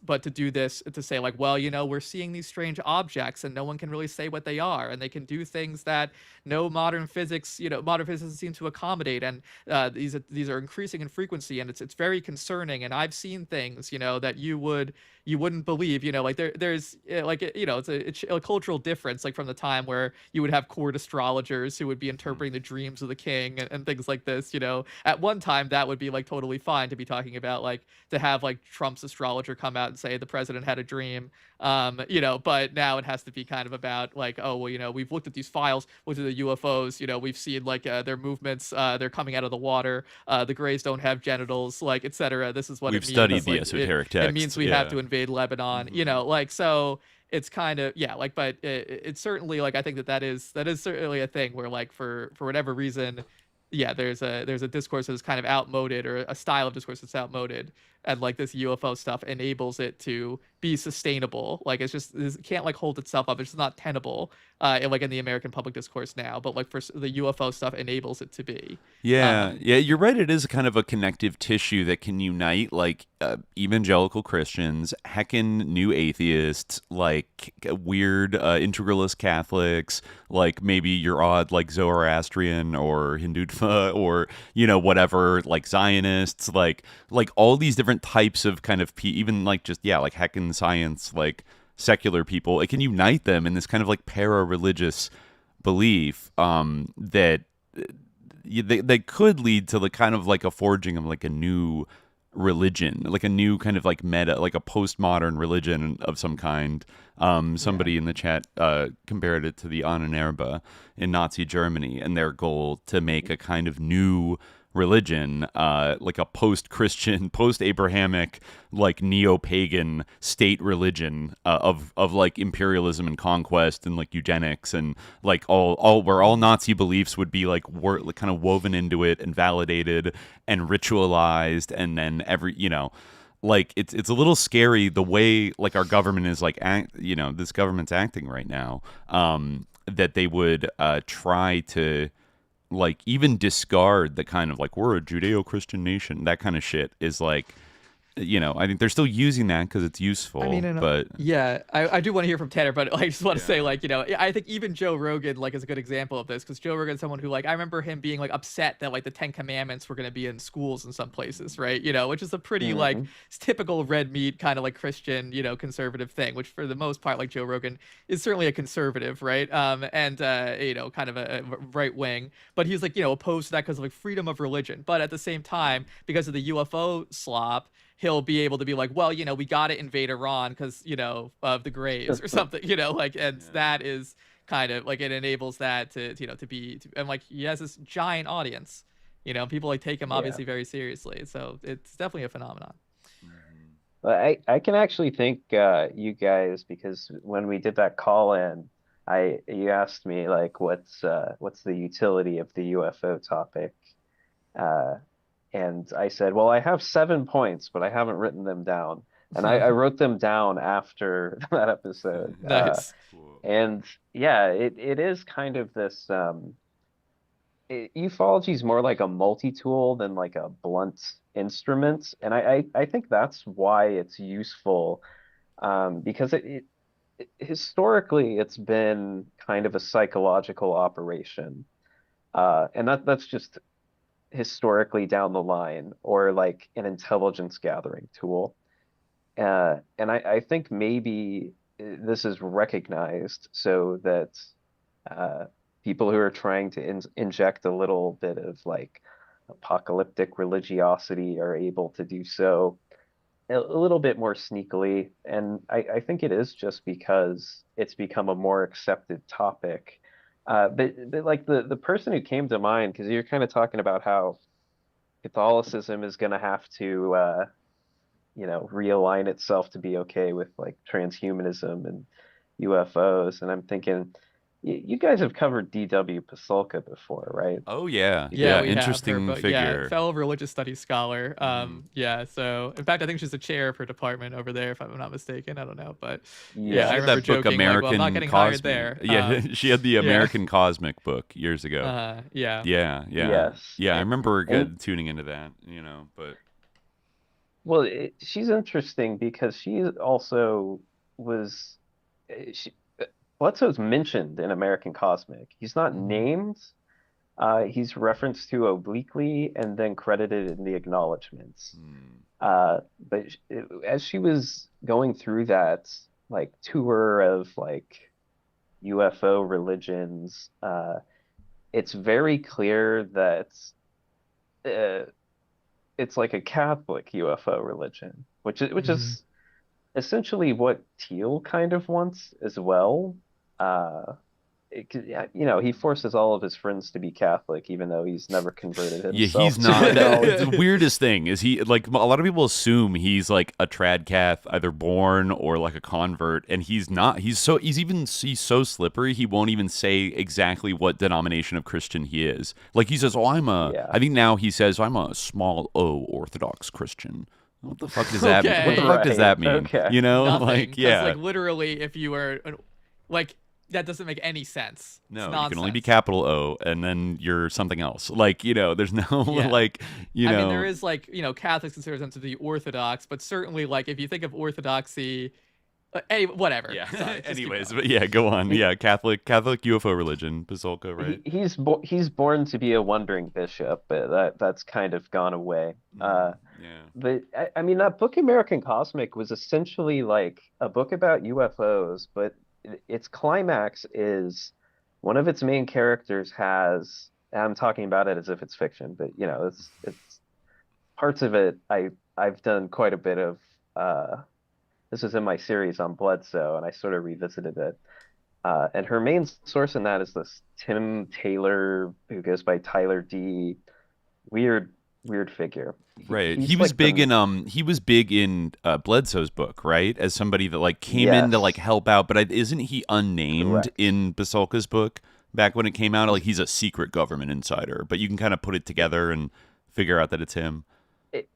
But to do this, to say like, well, we're seeing these strange objects and no one can really say what they are, and they can do things that no modern physics seem to accommodate, and these are increasing in frequency, and it's very concerning. And I've seen things that you wouldn't believe, like there's like it's a cultural difference, like from the time where you would have court astrologers who would be interpreting the dreams of the king and things like this. At one time that would be like totally fine to be talking about, like to have like Trump's astrologer come out and say the president had a dream, but now it has to be kind of about like, oh well, we've looked at these files, looked at the UFOs, we've seen like their movements, they're coming out of the water, the Greys don't have genitals, like etc. This is what we've it means. Studied the esoteric text. It means we have to invade Lebanon, like, so it's kind of like, but it's certainly like, I think that is certainly a thing where like for whatever reason, there's a discourse that's kind of outmoded, or a style of discourse that's outmoded, and like this UFO stuff enables it to be sustainable. Like it can't like hold itself up. It's just not tenable like in the American public discourse now, but like for the UFO stuff enables it to be. Yeah, you're right. It is kind of a connective tissue that can unite like evangelical Christians, heckin' new atheists, like weird integralist Catholics, like maybe your odd like Zoroastrian or Hindutva or whatever, like Zionists, like all these different types of kind of even like just like heckin' science, like secular people. It can unite them in this kind of like para-religious belief that they could lead to the kind of like a forging of like a new religion, like a new kind of like meta, like a postmodern religion of some kind. Somebody in the chat compared it to the Ahnenerbe in Nazi Germany and their goal to make a kind of new religion, like a post-Christian, post-Abrahamic, like neo-pagan state religion of like imperialism and conquest and like eugenics and like all where all Nazi beliefs would be like kind of woven into it and validated and ritualized, and then like it's a little scary the way like our government is like this government's acting right now, that they would try to like even discard the kind of like we're a Judeo-Christian nation, that kind of shit is like, I think they're still using that because it's useful. I mean, but yeah, I do want to hear from Tanner, but I just want to say like, I think even Joe Rogan like is a good example of this, because Joe Rogan is someone who like, I remember him being like upset that like the 10 Commandments were going to be in schools in some places, right? Which is a pretty like typical red meat kind of like Christian, conservative thing, which for the most part like Joe Rogan is certainly a conservative, right? And kind of a right wing, but he's like opposed to that because of like freedom of religion. But at the same time, because of the UFO slop, he'll be able to be like, well, we got to invade Iran because, of the Greys or something, that is kind of like, it enables that to be, and like, he has this giant audience, people like take him obviously very seriously. So it's definitely a phenomenon. I can actually thank you guys, because when we did that call in, you asked me like, what's the utility of the UFO topic? And I said, well, I have 7 points, but I haven't written them down. And I wrote them down after that episode. Nice. And yeah, it is kind of this, ufology is more like a multi-tool than like a blunt instrument. And I think that's why it's useful, because it historically, it's been kind of a psychological operation. And that's just historically down the line, or like an intelligence gathering tool. And I think maybe this is recognized so that people who are trying to inject a little bit of like apocalyptic religiosity are able to do so a little bit more sneakily. And I think it is just because it's become a more accepted topic. But like the person who came to mind, because you're kind of talking about how Catholicism is going to have to, realign itself to be okay with like transhumanism and UFOs. And I'm thinking, you guys have covered D.W. Pasulka before, right? Oh yeah, interesting figure. Yeah, fellow religious studies scholar. Yeah, so in fact, I think she's the chair of her department over there, if I'm not mistaken. I don't know, but I remember that book, joking, American like, well, I'm not getting hired there. Yeah, she had the American Cosmic book years ago. Yeah. Yes. Yeah, I remember tuning into that. But well, she's interesting because she also was. Bledsoe's mentioned in American Cosmic. He's not named. He's referenced to obliquely and then credited in the acknowledgments. But as she was going through that like tour of like UFO religions, it's very clear that it's like a Catholic UFO religion, which is essentially what Thiel kind of wants as well. He forces all of his friends to be Catholic, even though he's never converted himself. Yeah, he's not. The weirdest thing is he, like, a lot of people assume he's like a trad cath, either born or like a convert, and he's not. He's so slippery. He won't even say exactly what denomination of Christian he is. Like he says, I think now he says I'm a small O Orthodox Christian. What the fuck does that mean? What the Okay. fuck does that mean? Okay. You know, Nothing. like 'Cause, yeah, like literally, if you were like, that doesn't make any sense. no, It's you can only be nonsense. capital O, and then you're something else. Like there's no Yeah. like I mean, there is like Catholics consider them to be orthodox, but certainly like if you think of orthodoxy, whatever. Yeah. Sorry, just keep Anyways, going. but yeah, go on. Yeah, Catholic UFO religion, Pasulka, right? He's born to be a wandering bishop, but that's kind of gone away. Yeah. But I mean, that book American Cosmic was essentially like a book about UFOs, but its climax is one of its main characters has, and I'm talking about it as if it's fiction, but it's parts of it I've done quite a bit of. This was in my series on Bledsoe, and I sort of revisited it. And her main source in that is this Tim Taylor, who goes by Tyler D. Weird figure. Right. He's He was like big the- in Bledsoe's book, right? As somebody that like came in to Yes. like help out, but isn't he unnamed Correct. in Pasulka's book back when it came out? Like he's a secret government insider, but you can kind of put it together and figure out that it's him.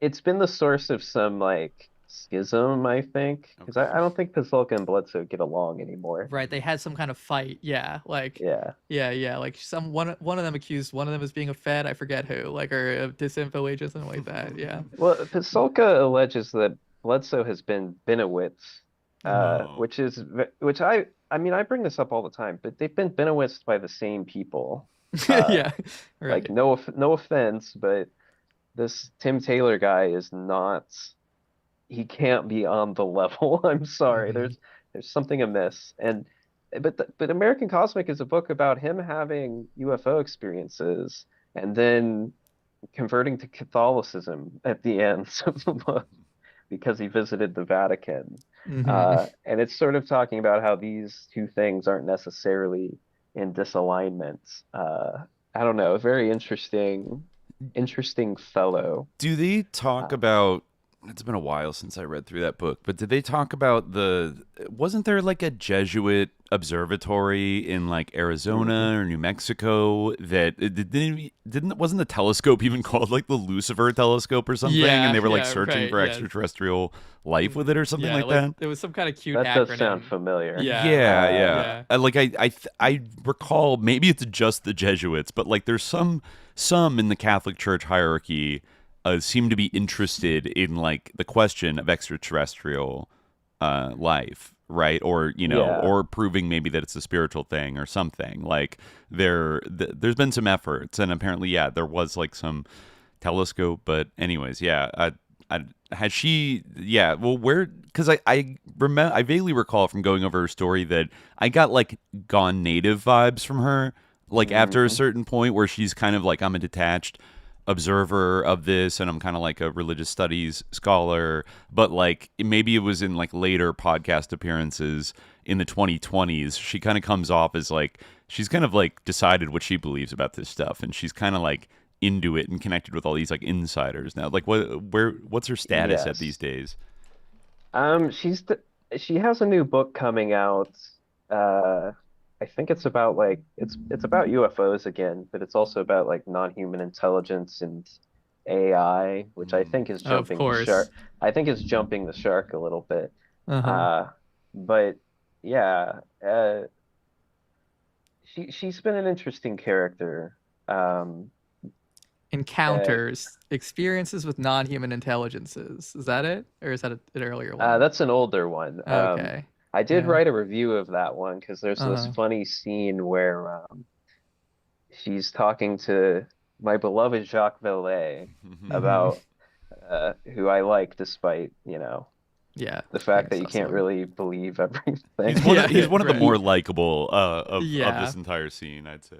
It's been the source of some like schism, I think, because I don't think Pasulka and Bledsoe get along anymore. Right, they had some kind of fight. Yeah, like Yeah. like one of them accused one of them as being a Fed. I forget who, like, or a disinfo agent, something like that. Yeah. Well, Pasulka alleges that Bledsoe has been Benowitz, which I mean, I bring this up all the time, but they've been Benowitzed by the same people. Yeah. Right. Like no offense, but this Tim Taylor guy is not. He can't be on the level. I'm sorry. Mhm. There's something amiss. But American Cosmic is a book about him having UFO experiences and then converting to Catholicism at the end of the book because he visited the Vatican. Mhm. And it's sort of talking about how these two things aren't necessarily in disalignment. I don't know, a very interesting fellow. Do they talk about it's been a while since I read through that book, but did they talk about wasn't there like a Jesuit observatory in like Arizona or New Mexico that wasn't the telescope even called like the Lucifer telescope or something? Yeah, and they were like yeah, searching right, for yeah. extraterrestrial life with it or something Yeah, like that? There was some kind of cute That acronym. does sound familiar. Yeah. Yeah. I recall maybe it's just the Jesuits, but like there's some in the Catholic Church hierarchy seem to be interested in like the question of extraterrestrial life, right? Or or proving maybe that it's a spiritual thing or something. Like there's been some efforts, and apparently, there was like some telescope. But anyways, has she? Yeah, well, where? Because I remember, I vaguely recall from going over her story that I got like Gone Native vibes from her. Like after a certain point where she's kind of like, I'm a detached observer of this and I'm kind of like a religious studies scholar, but like maybe it was in like later podcast appearances in the 2020s, she kind of comes off as like she's kind of like decided what she believes about this stuff, and she's kind of like into it and connected with all these like insiders now. Like what's her status at these days? She has a new book coming out. I think it's about like it's about UFOs again, but it's also about like non-human intelligence and AI, which I think is jumping the shark. I think it's jumping the shark a little bit. But yeah, she's been an interesting character. Encounters, experiences with non-human intelligences. Is that it, or is that an earlier one? That's an older one. Okay. I did write a review of that one because there's this funny scene where she's talking to my beloved Jacques Vallée about who I like despite, the fact that you can't really believe everything. He's one of the more likable of this entire scene, I'd say.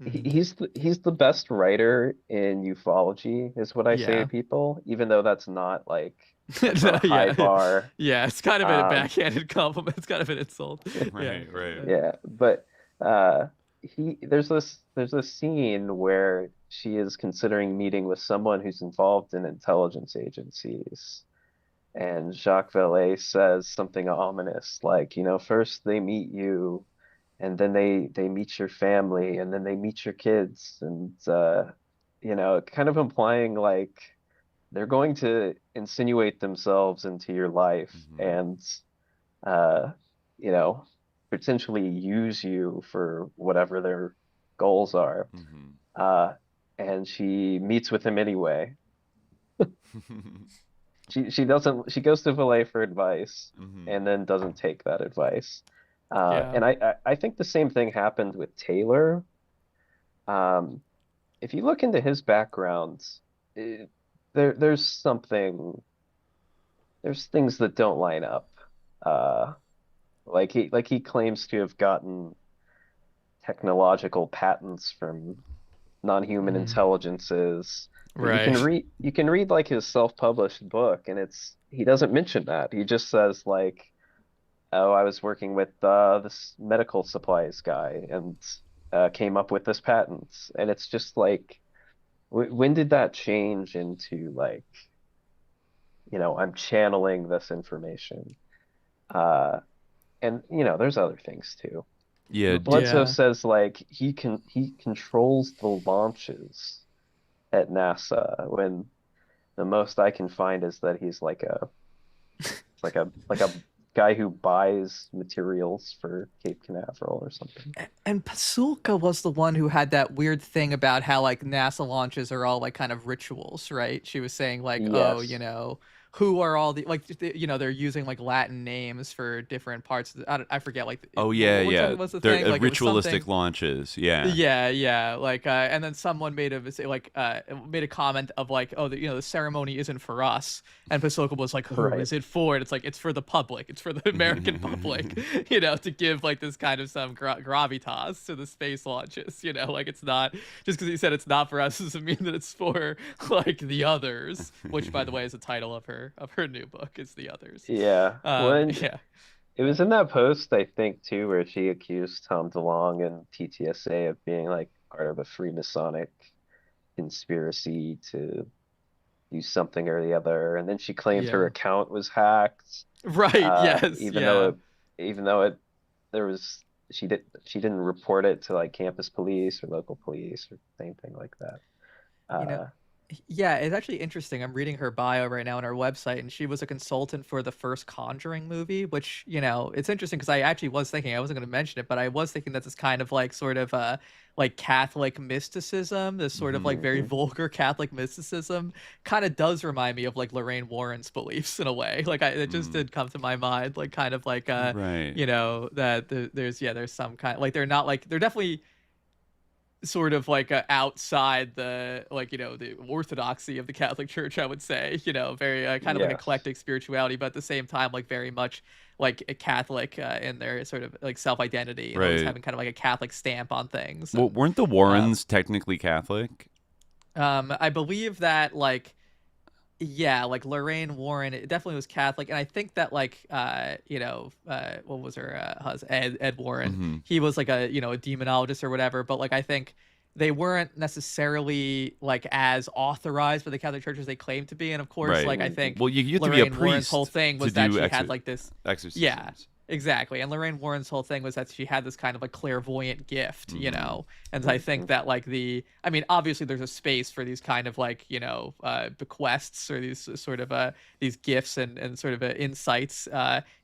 He's the best writer in ufology, is what I say to people, even though that's not like a high bar. Yeah, it's kind of a backhanded compliment. It's kind of an insult. Right. Yeah, but there's this scene where she is considering meeting with someone who's involved in intelligence agencies, and Jacques Vallée says something ominous like, first they meet you, and then they meet your family, and then they meet your kids, and kind of implying like they're going to insinuate themselves into your life and, you know, potentially use you for whatever their goals are. And she meets with him anyway. She goes to Valet for advice and then doesn't take that advice. And I think the same thing happened with Taylor. If you look into his background, there's things that don't line up. Like he claims to have gotten technological patents from non-human intelligences. Right. You can read like his self-published book, and he doesn't mention that. He just says like, "Oh, I was working with this medical supplies guy and came up with this patent." And it's just like, when did that change into like, you know, I'm channeling this information? And you know, there's other things too. Yeah, Bledsoe says like he controls the launches at NASA, when the most I can find is that he's like a guy who buys materials for Cape Canaveral or something. And Pasulka was the one who had that weird thing about how like NASA launches are all like kind of rituals, right? She was saying like, oh, you know, who are all the, like, you know, they're using like Latin names for different parts. I forget, like, oh yeah, yeah, was the they're thing? Like, ritualistic launches. Yeah, like, and then someone made a comment of like, oh, you know, the ceremony isn't for us, and Pasulka was like, who is it for? And it's like, it's for the public, it's for the American public, you know, to give like this kind of some gravitas to the space launches, you know, like, it's not just because he said it's not for us doesn't mean that it's for like the others, which by the way is the title of her new book, is The Others. It was in that post, I think, too, where she accused Tom DeLonge and TTSA of being like part of a Freemasonic conspiracy to do something or the other, and then she claimed her account was hacked. Right. Yes. Even though she didn't report it to like campus police or local police or anything like that. You know, yeah, it's actually interesting. I'm reading her bio right now on our website, and she was a consultant for the first Conjuring movie, which, you know, it's interesting because I actually was thinking, I wasn't going to mention it, but I was thinking that this kind of like sort of like Catholic mysticism, this sort of like very vulgar Catholic mysticism, kind of does remind me of like Lorraine Warren's beliefs in a way. Like it just did come to my mind, like kind of like you know, that there's some kind, like they're definitely sort of like outside the, like, you know, the orthodoxy of the Catholic Church, I would say, you know, very kind of like eclectic spirituality, but at the same time like very much like a Catholic in their sort of like self-identity, and always having kind of like a Catholic stamp on things. Well, weren't the Warrens technically Catholic? I believe that like, yeah, like Lorraine Warren, it definitely was Catholic, and I think that like you know, what was her husband, Ed Warren, he was like a, you know, a demonologist or whatever, but like I think they weren't necessarily like as authorized by the Catholic Church as they claimed to be, and of course, like I think, well, you used Lorraine to be a Warren's priest whole thing was that she had like this exorcisms. Exactly. And Lorraine Warren's whole thing was that she had this kind of like clairvoyant gift, you know? And so I think that like I mean, obviously there's a space for these kind of like, you know, bequests or these sort of these gifts and sort of insights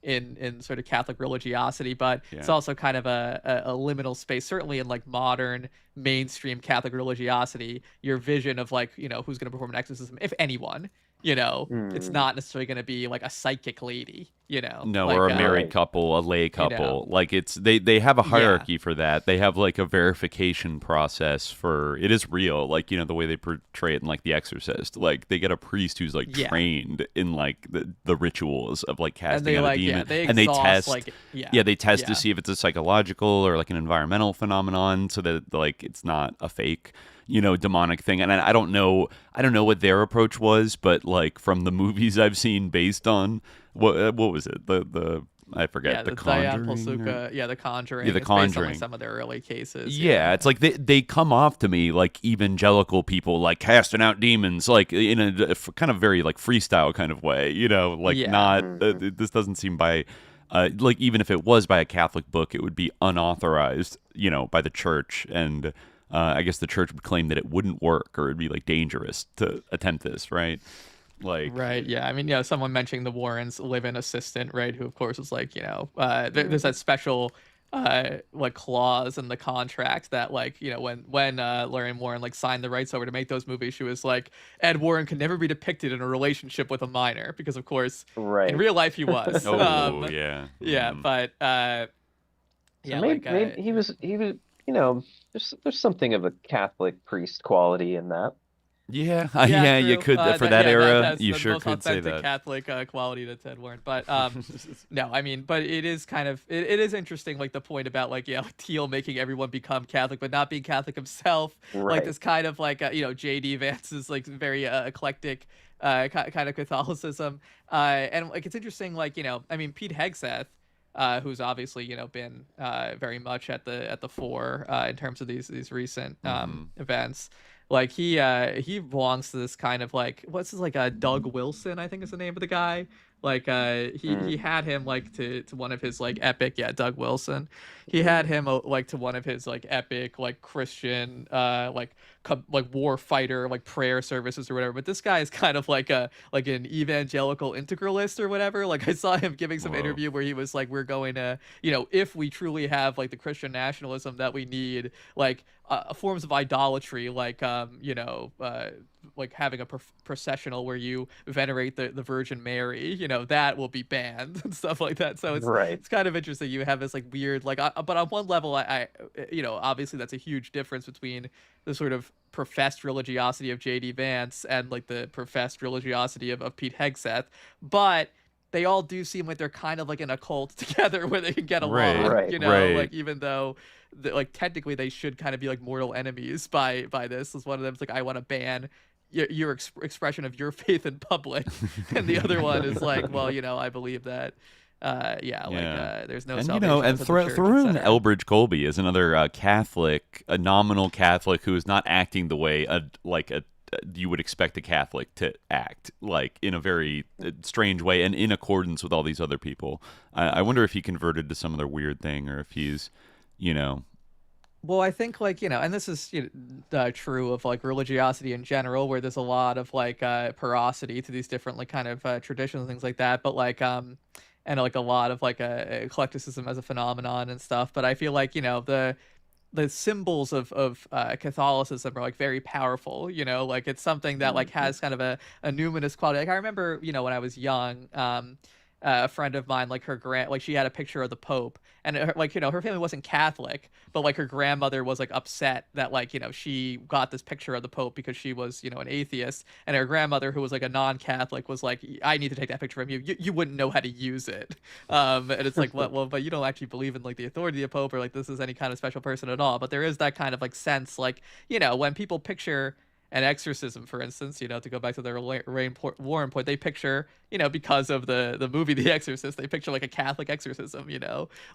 in sort of Catholic religiosity, but it's also kind of a liminal space, certainly in like modern mainstream Catholic religiosity. Your vision of like, you know, who's going to perform an exorcism, if anyone, you know, it's not necessarily going to be like a psychic lady, you know. No, like, or a married couple, a lay couple. You know. Like it's they have a hierarchy for that. They have like a verification process for it is real. Like, you know, the way they portray it in like The Exorcist. Like they get a priest who's like trained in like the rituals of like casting out a demon. And they test they test to see if it's a psychological or like an environmental phenomenon, so that like it's not a fake, you know, demonic thing. And I don't know what their approach was, but like from the movies I've seen based on what was it, the I forget, the Conjuring, Pasulka, the Conjuring, the Conjuring, based on, like, some of their early cases. It's like they come off to me like evangelical people, like casting out demons, like in a kind of very like freestyle kind of way, you know, like not this doesn't seem by like, even if it was by a Catholic book, it would be unauthorized, you know, by the church. And I guess the church would claim that it wouldn't work or it'd be like dangerous to attempt this, right? Like, right, yeah. I mean, someone mentioning the Warrens' live-in assistant, right? Who, of course, is like, there's that special like clause in the contract that, like, when Lorraine Warren like signed the rights over to make those movies, she was like, Ed Warren could never be depicted in a relationship with a minor, because of course, in real life he was. Oh, yeah. Yeah, but so maybe he was, there's something of a Catholic priest quality in that. Yeah, yeah, you could for that era. You sure could say that. Catholic quality to Ted Warren, but no, I mean, but it is kind of it is interesting, like the point about like Thiel making everyone become Catholic, but not being Catholic himself. Right. Like this kind of like J.D. Vance's like very eclectic kind of Catholicism, and like it's interesting, like I mean Pete Hegseth. Who's obviously been very much at the fore in terms of these recent events. Like he belongs to this kind of like what's his like Doug Wilson, I think is the name of the guy. Like he had him like to one of his like epic Doug Wilson. He had him like to one of his like epic like Christian like war fighter like prayer services or whatever. But this guy is kind of like an evangelical integralist or whatever. Like I saw him giving some interview where he was like, we're going to if we truly have like the Christian nationalism that we need, like forms of idolatry like like having a processional where you venerate the Virgin Mary, that will be banned and stuff like that. So it's kind of interesting. You have this like weird like but on one level I obviously that's a huge difference between the sort of professed religiosity of J.D. Vance and like the professed religiosity of Pete Hegseth, but they all do seem like they're kind of like an occult together where they can get along, like even though like technically they should kind of be like mortal enemies by this. Is one of them is like, I want to ban your expression of your faith in public, and the other one is like, well, I believe that there's no salvation. And throw in Elbridge Colby is another Catholic, a nominal Catholic who is not acting the way you would expect a Catholic to act, like in a very strange way and in accordance with all these other people. I wonder if he converted to some other weird thing, or if he's, Well, I think like, and this is true of like religiosity in general, where there's a lot of like porosity to these different like kind of traditions and things like that. But like, and like a lot of like eclecticism as a phenomenon and stuff. But I feel like, the symbols of Catholicism are like very powerful, like it's something that like has kind of a numinous quality. Like I remember, when I was young, a friend of mine, like she had a picture of the Pope, and her family wasn't Catholic, but like her grandmother was like upset that like, she got this picture of the Pope because she was, an atheist, and her grandmother, who was like a non-Catholic, was like, I need to take that picture from you. You wouldn't know how to use it. And it's like, well, but you don't actually believe in like the authority of the Pope, or like this is any kind of special person at all. But there is that kind of like sense, like, when people picture an exorcism, for instance, to go back to the Warren point, they picture, because of the movie The Exorcist, they picture like a Catholic exorcism,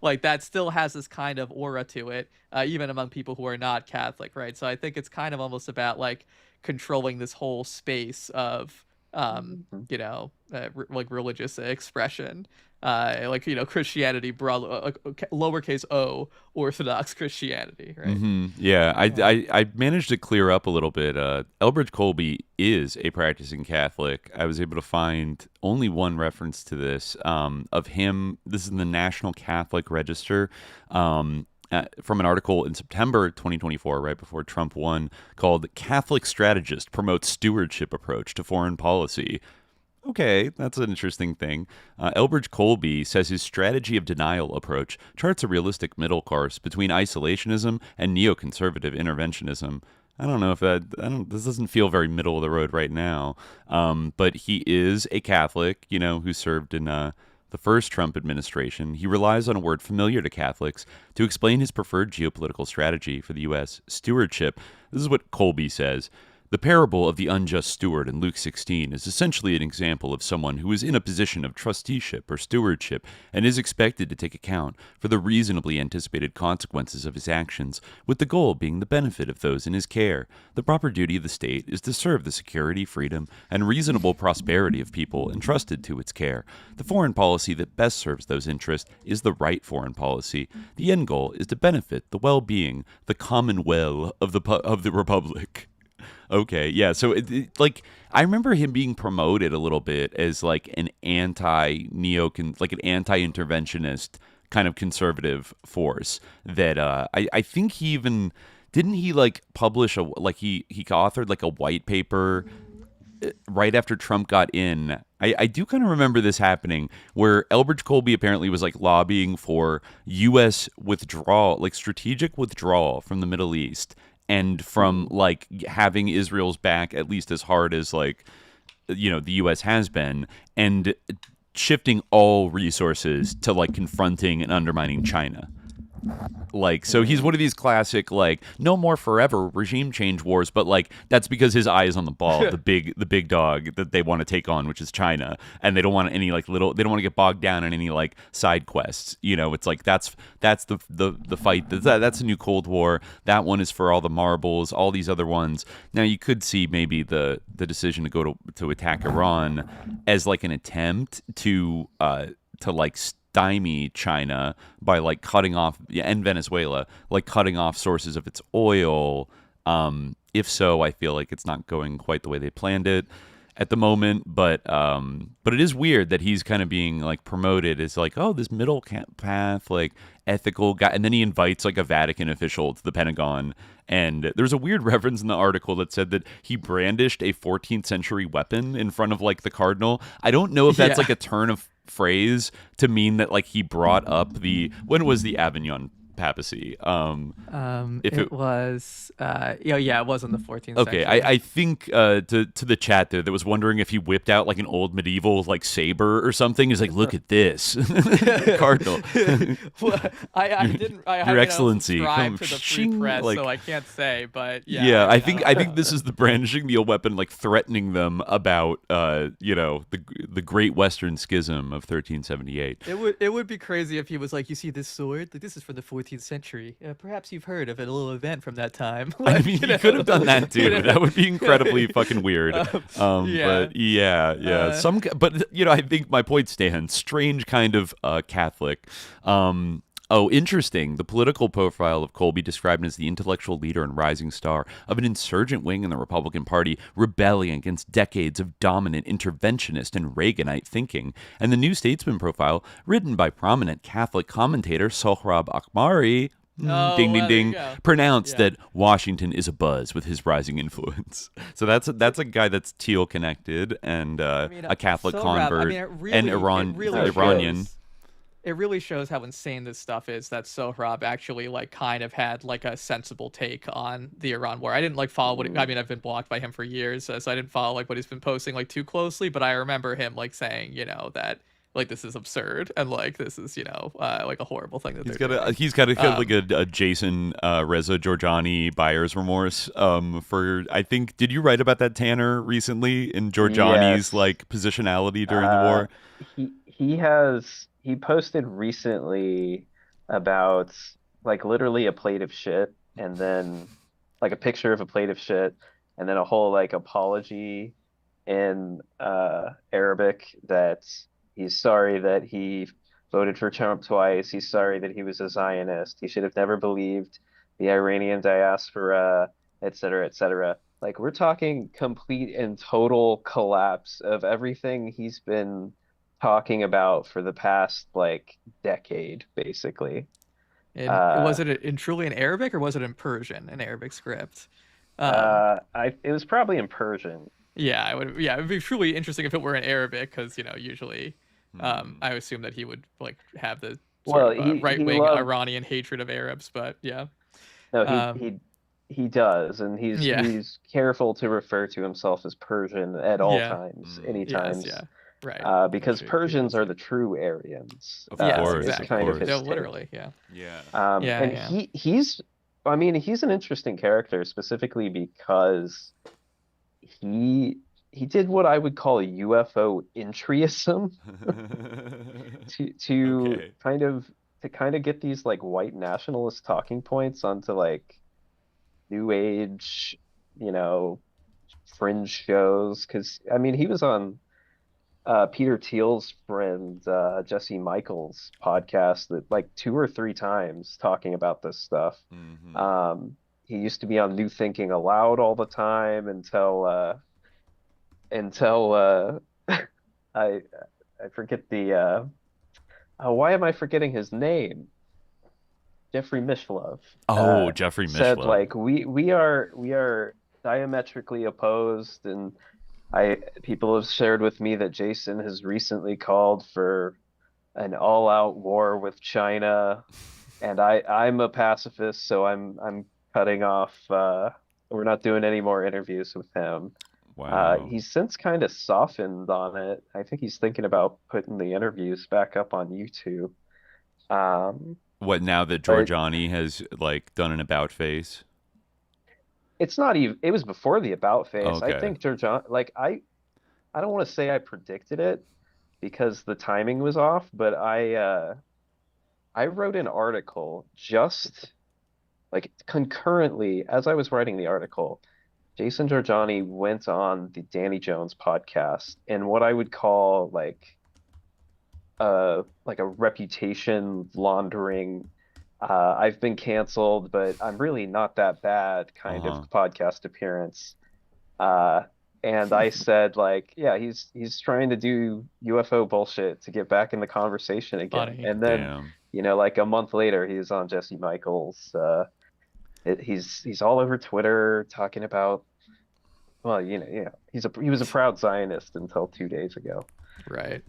like that still has this kind of aura to it, even among people who are not Catholic, right? So I think it's kind of almost about like controlling this whole space of, like religious expression. Like Christianity, lowercase o, Orthodox Christianity, right? Yeah, I managed to clear up a little bit. Elbridge Colby is a practicing Catholic. I was able to find only one reference to this of him. This is in the National Catholic Register. From an article in September 2024, right before Trump won, called "Catholic Strategist Promotes Stewardship Approach to Foreign Policy." Okay, that's an interesting thing. Elbridge Colby says his strategy of denial approach charts a realistic middle course between isolationism and neoconservative interventionism. I don't know if this doesn't feel very middle of the road right now. But he is a Catholic, who served in the first Trump administration. He relies on a word familiar to Catholics to explain his preferred geopolitical strategy for the U.S. stewardship. This is what Colby says. The parable of the unjust steward in Luke 16 is essentially an example of someone who is in a position of trusteeship or stewardship and is expected to take account for the reasonably anticipated consequences of his actions, with the goal being the benefit of those in his care. The proper duty of the state is to serve the security, freedom, and reasonable prosperity of people entrusted to its care. The foreign policy that best serves those interests is the right foreign policy. The end goal is to benefit the well-being, the common well of the Republic. Okay, yeah. So like I remember him being promoted a little bit as like an like an anti-interventionist kind of conservative force that I think he even didn't he like publish he authored like a white paper right after Trump got in. I do kind of remember this happening where Elbridge Colby apparently was like lobbying for U.S. withdrawal, like strategic withdrawal from the Middle East and from like having Israel's back at least as hard as like, you know, the U.S. has been, and shifting all resources to like confronting and undermining China. Like, so he's one of these classic, like, no more forever regime change wars, but like that's because his eye is on the ball, the big dog that they want to take on, which is China, and they don't want any like they don't want to get bogged down in any like side quests. You know, it's like that's the fight. That's a new Cold War. That one is for all the marbles, all these other ones. Now you could see maybe the decision to go to attack Iran as like an attempt to like stymie China by like cutting off, and Venezuela, like cutting off sources of its oil. If so, I feel like it's not going quite the way they planned it at the moment, but it is weird that he's kind of being like promoted as like, oh, this middle path, like ethical guy, and then he invites like a Vatican official to the Pentagon, and there's a weird reference in the article that said that he brandished a 14th century weapon in front of like the cardinal. I don't know if that's like a turn of phrase to mean that like he brought up when was the Avignon papacy? It was it was in the 14th century. Okay, I think to the chat there that was wondering if he whipped out like an old medieval like saber or something. He's like, look at this, Cardinal. Well, I didn't. Your Excellency, come to the free press, like, so I can't say. But I think this is the brandishing the old weapon, like threatening them about the Great Western Schism of 1378. It would be crazy if he was like, you see this sword? Like, this is for the 14th century. Perhaps you've heard of a little event from that time. Like, I mean, you could have done that too. That would be incredibly fucking weird. But I think my point stands. Strange kind of Catholic. Interesting. The political profile of Colby described him as the intellectual leader and rising star of an insurgent wing in the Republican Party, rebelling against decades of dominant interventionist and Reaganite thinking. And the New Statesman profile, written by prominent Catholic commentator Sohrab Ahmari, ding, ding, ding, pronounced that Washington is abuzz with his rising influence. So that's a guy that's Thiel connected and a Catholic convert and Iranian. It really shows how insane this stuff is that Sohrab actually like kind of had like a sensible take on the Iran war. I didn't like follow I've been blocked by him for years, so I didn't follow like what he's been posting like too closely, but I remember him like saying, that like this is absurd and like this is, like a horrible thing that he's got like a Jason Reza Georgiani buyer's remorse for, I think, did you write about that, Tanner, recently in Georgiani's like positionality during the war? He posted recently about like literally a plate of shit, and then like a picture of a plate of shit, and then a whole like apology in Arabic that he's sorry that he voted for Trump twice. He's sorry that he was a Zionist. He should have never believed the Iranian diaspora, et cetera, et cetera. Like, we're talking complete and total collapse of everything he's been talking about for the past like decade, basically. And was it truly in Arabic, or was it in Persian, an Arabic script? It was probably in Persian. Yeah, it would be truly interesting if it were in Arabic, because usually I assume that he would like have the right-wing Iranian hatred of Arabs, but yeah. No, he does, and he's careful to refer to himself as Persian at all times, anytime. Yes, right. Because Persians are the true Aryans. Of course, exactly. Kind of his literally, he's an interesting character, specifically because he did what I would call a UFO entryism to kind of get these like white nationalist talking points onto like new age, fringe shows. Because he was on Peter Thiel's friend Jesse Michels' podcast that like 2 or 3 times talking about this stuff. he used to be on New Thinking Aloud all the time until I forget the why am I forgetting his name? Jeffrey Mishlove. Jeffrey Mishlove said like we are diametrically opposed, and people have shared with me that Jason has recently called for an all-out war with China, and I'm a pacifist, so I'm cutting off. We're not doing any more interviews with him. Wow. He's since kind of softened on it. I think he's thinking about putting the interviews back up on YouTube. What, now that Georgiani has like done an about face? It's not even. It was before the about face. Okay. I think Georgiani. Like I don't want to say I predicted it because the timing was off, but I wrote an article just like concurrently as I was writing the article. Jason Georgiani went on the Danny Jones podcast, and what I would call like a reputation laundering, I've been canceled, but I'm really not that bad kind of podcast appearance. And I said like, yeah, he's trying to do UFO bullshit to get back in the conversation again. Funny. And then, like a month later, he was on Jesse Michels. He's all over Twitter talking about, well, he was a proud Zionist until 2 days ago. Right.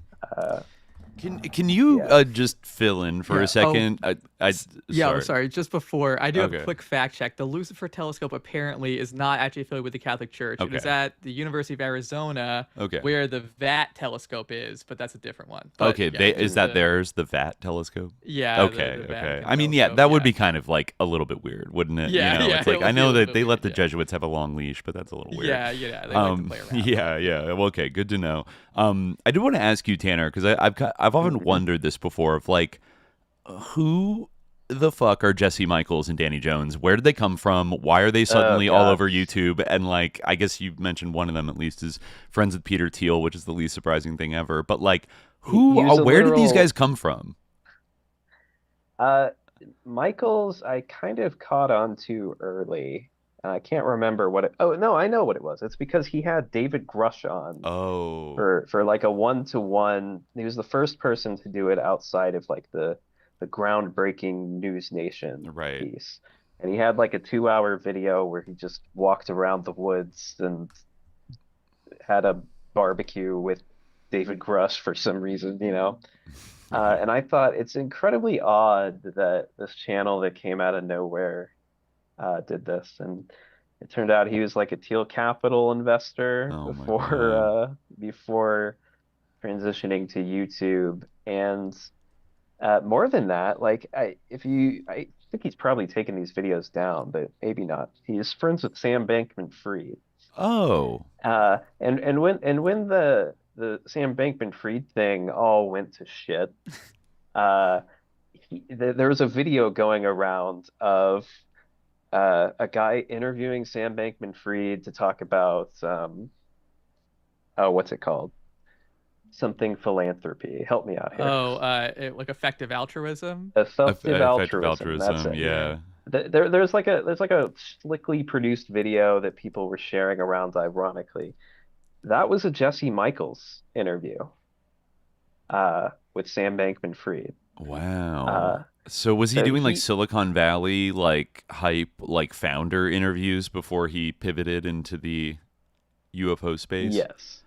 Can you just fill in for a second? I'm sorry. Just before, I do have a quick fact check. The Lucifer telescope apparently is not actually affiliated with the Catholic Church. It is at the University of Arizona, where the VAT telescope is, but that's a different one. But, is that theirs, the VAT telescope? Yeah. Okay. I mean, that would be kind of like a little bit weird, wouldn't it? It's like, I know that they let the Jesuits have a long leash, but that's a little weird. Yeah. They like to play around. Well, okay, good to know. I do want to ask you, Tanner, because I've often wondered this before of like, who the fuck are Jesse Michels and Danny Jones? Where did they come from? Why are they suddenly all over YouTube? And like, I guess you mentioned one of them at least is friends with Peter Thiel, which is the least surprising thing ever. But like, where did these guys come from? Michels, I kind of caught on to early. I can't remember what it. Oh no, I know what it was. It's because he had David Grush on. For like a 1-to-1. He was the first person to do it outside of like the groundbreaking Newsnation piece, and he had like a 2-hour video where he just walked around the woods and had a barbecue with David Grush for some reason, and I thought it's incredibly odd that this channel that came out of nowhere did this, and it turned out he was like a Thiel Capital investor before transitioning to YouTube. And more than that, like I think he's probably taken these videos down, but maybe not. He is friends with Sam Bankman-Fried. And when the Sam Bankman-Fried thing all went to shit, there was a video going around of a guy interviewing Sam Bankman-Fried to talk about what's it called? Something philanthropy. Help me out here. Like effective altruism. Effective altruism. That's it. Yeah. There's like a slickly produced video that people were sharing around. Ironically, that was a Jesse Michels interview with Sam Bankman-Fried. Wow. So was he doing like Silicon Valley like hype like founder interviews before he pivoted into the UFO space? Yes.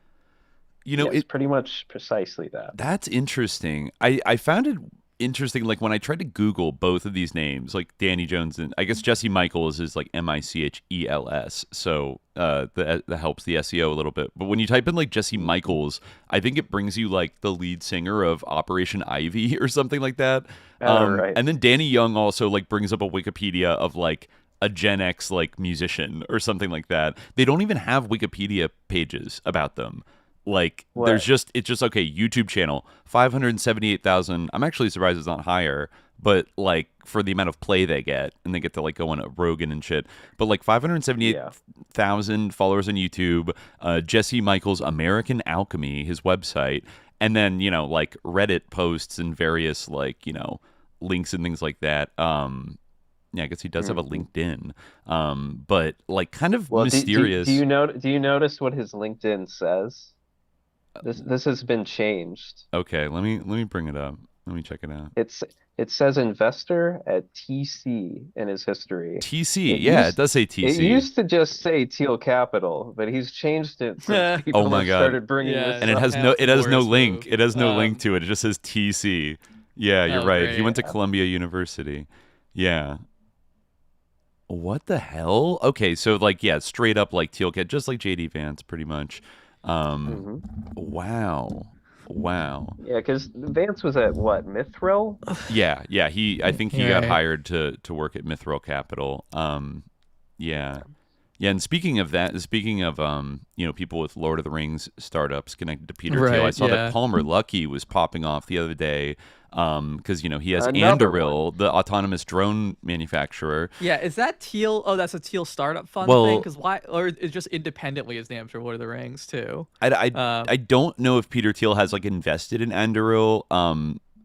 It's pretty much precisely that. That's interesting. I found it interesting, like when I tried to Google both of these names, like Danny Jones and I guess Jesse Michels is like Michels, so that helps the SEO a little bit. But when you type in like Jesse Michels, I think it brings you like the lead singer of Operation Ivy or something like that. Right. And then Danny Young also like brings up a Wikipedia of like a Gen X like musician or something like that. They don't even have Wikipedia pages about them. Like it's just okay, YouTube channel 578,000. I'm actually surprised it's not higher, but like for the amount of play they get, and they get to like go on a Rogan and shit. But like 578,000 followers on YouTube. Jesse Michels American Alchemy, his website, and then like Reddit posts and various like links and things like that. Yeah, I guess he does have a LinkedIn. But like kind of Well, mysterious. do you notice what his LinkedIn says? This has been changed. Okay, let me bring it up. Let me check it out. It says investor at TC in his history. TC, it does say TC. It used to just say Thiel Capital, but he's changed it since people have started bringing this and up. it has no link. It has no link to it. It just says TC. Yeah, you're right. Great. He went to Columbia University. Yeah. What the hell? Okay, so like straight up like Thiel, just like JD Vance, pretty much. Wow. Yeah, because Vance was at what, Mithril? Yeah. I think he got hired to work at Mithril Capital. Yeah, and speaking of people with Lord of the Rings startups connected to Peter Thiel, I saw that Palmer Luckey was popping off the other day. Because he has Anduril, the autonomous drone manufacturer. Yeah, is that Thiel? Oh, that's a Thiel startup fund thing. Because why? Or it's just independently his name for Lord of the Rings too. I don't know if Peter Thiel has like invested in Anduril.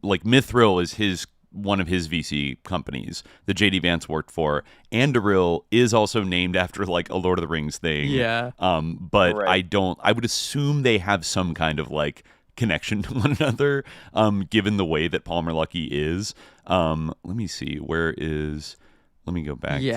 Like Mithril is one of his VC companies that JD Vance worked for. Anduril is also named after like a Lord of the Rings thing. Yeah. But right. I would assume they have some kind of like connection to one another, given the way that Palmer Luckey is. Let me see, let me go back. He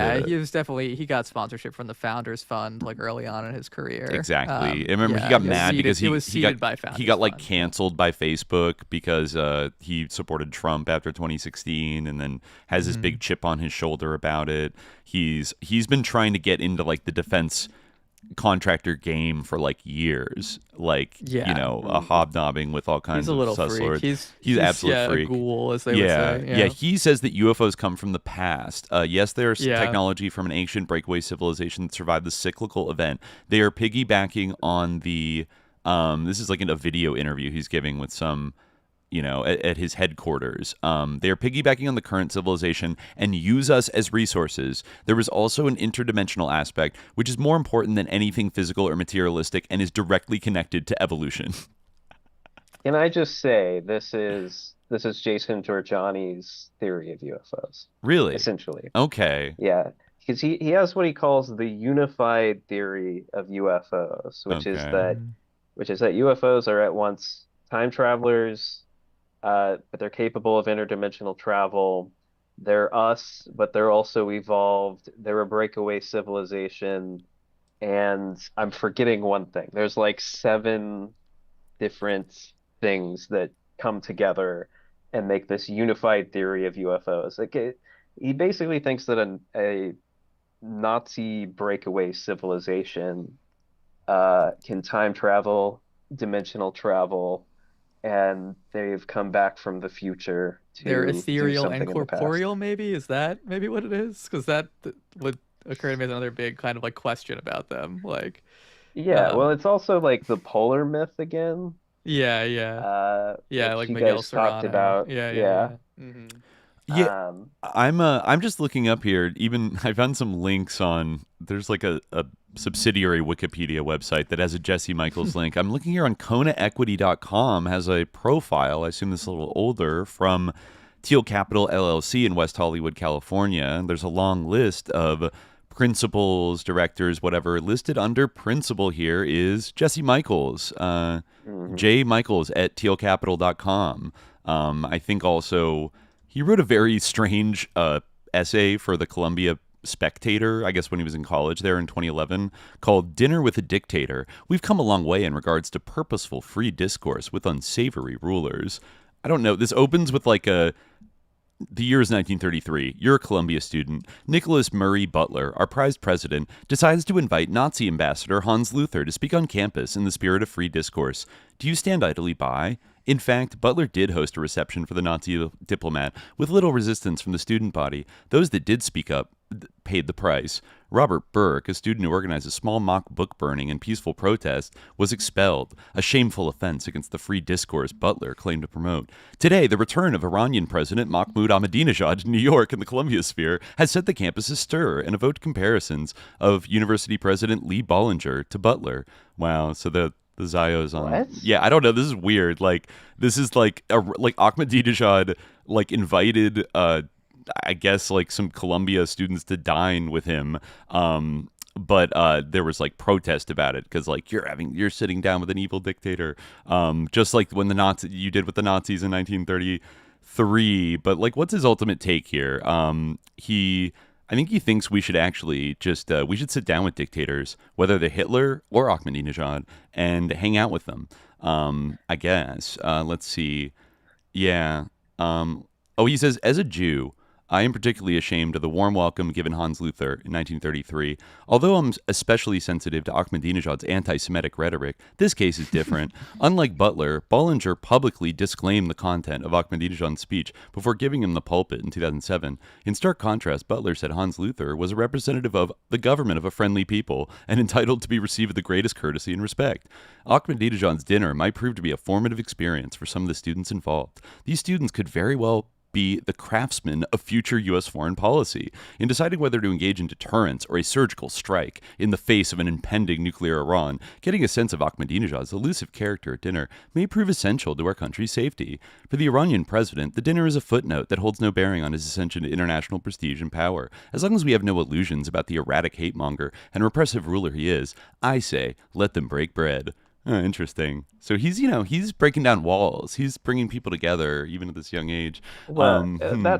got sponsorship from the Founders Fund like early on in his career. Exactly. I remember he got mad because he was seeded by Founders he got like Fund. canceled by Facebook because he supported Trump after 2016 and then has this big chip on his shoulder about it. He's been trying to get into like the defense contractor game for like years, like hobnobbing with all kinds of sus lords. He's absolute freak. A ghoul, as they would say. Yeah, he says that UFOs come from the past. Yes, they're technology from an ancient breakaway civilization that survived the cyclical event. They are piggybacking on the this is like in a video interview he's giving with some at his headquarters. They are piggybacking on the current civilization and use us as resources. There is also an interdimensional aspect, which is more important than anything physical or materialistic and is directly connected to evolution. Can I just say, this is Jason Georgiani's theory of UFOs. Really? Essentially. Okay. Yeah. Because he has what he calls the unified theory of UFOs, which is that UFOs are at once time travelers, but they're capable of interdimensional travel. They're us, but they're also evolved. They're a breakaway civilization. And I'm forgetting one thing. There's like 7 different things that come together and make this unified theory of UFOs. Like he basically thinks that a Nazi breakaway civilization can time travel, dimensional travel, and they've come back from the future to they're ethereal and in corporeal, maybe? Is that maybe what it is? Because that would occur to me as another big kind of like question about them. Like, well, it's also like the polar myth again. Like Michels talked about. Mm-hmm. Yeah, I'm just looking up here. Even I found some links on. There's like a subsidiary Wikipedia website that has a Jesse Michels link. I'm looking here on KonaEquity.com has a profile. I assume this is a little older from Thiel Capital LLC in West Hollywood, California. And there's a long list of principals, directors, whatever. Listed under principal here is Jesse Michels, J. Michels at thielcapital.com. I think also he wrote a very strange essay for the Columbia Spectator, I guess when he was in college there in 2011, called Dinner with a Dictator. We've come a long way in regards to purposeful free discourse with unsavory rulers. I don't know. This opens with like the year is 1933. You're a Columbia student. Nicholas Murray Butler, our prized president, decides to invite Nazi ambassador Hans Luther to speak on campus in the spirit of free discourse. Do you stand idly by? In fact, Butler did host a reception for the Nazi diplomat with little resistance from the student body. Those that did speak up paid the price. Robert Burke, a student who organized a small mock book burning and peaceful protest, was expelled, a shameful offense against the free discourse Butler claimed to promote. Today, the return of Iranian President Mahmoud Ahmadinejad to New York and the Columbia sphere has set the campus astir and evoked comparisons of University President Lee Bollinger to Butler. Wow, so the Zios on. What? Yeah, I don't know. This is weird. Like, this is like Ahmadinejad like invited I guess like some Columbia students to dine with him. But there was like protest about it because like you're sitting down with an evil dictator, just like when you did with the Nazis in 1933. But like, what's his ultimate take here? I think he thinks we should actually we should sit down with dictators, whether they're Hitler or Ahmadinejad, and hang out with them. I guess. Let's see. Yeah. He says, as a Jew, I am particularly ashamed of the warm welcome given Hans Luther in 1933. Although I'm especially sensitive to Ahmadinejad's anti-Semitic rhetoric, this case is different. Unlike Butler, Bollinger publicly disclaimed the content of Ahmadinejad's speech before giving him the pulpit in 2007. In stark contrast, Butler said Hans Luther was a representative of the government of a friendly people and entitled to be received with the greatest courtesy and respect. Ahmadinejad's dinner might prove to be a formative experience for some of the students involved. These students could very well be the craftsmen of future U.S. foreign policy. In deciding whether to engage in deterrence or a surgical strike in the face of an impending nuclear Iran, getting a sense of Ahmadinejad's elusive character at dinner may prove essential to our country's safety. For the Iranian president, the dinner is a footnote that holds no bearing on his ascension to international prestige and power. As long as we have no illusions about the erratic hate-monger and repressive ruler he is, I say, let them break bread. Interesting. So he's breaking down walls. He's bringing people together, even at this young age. Well,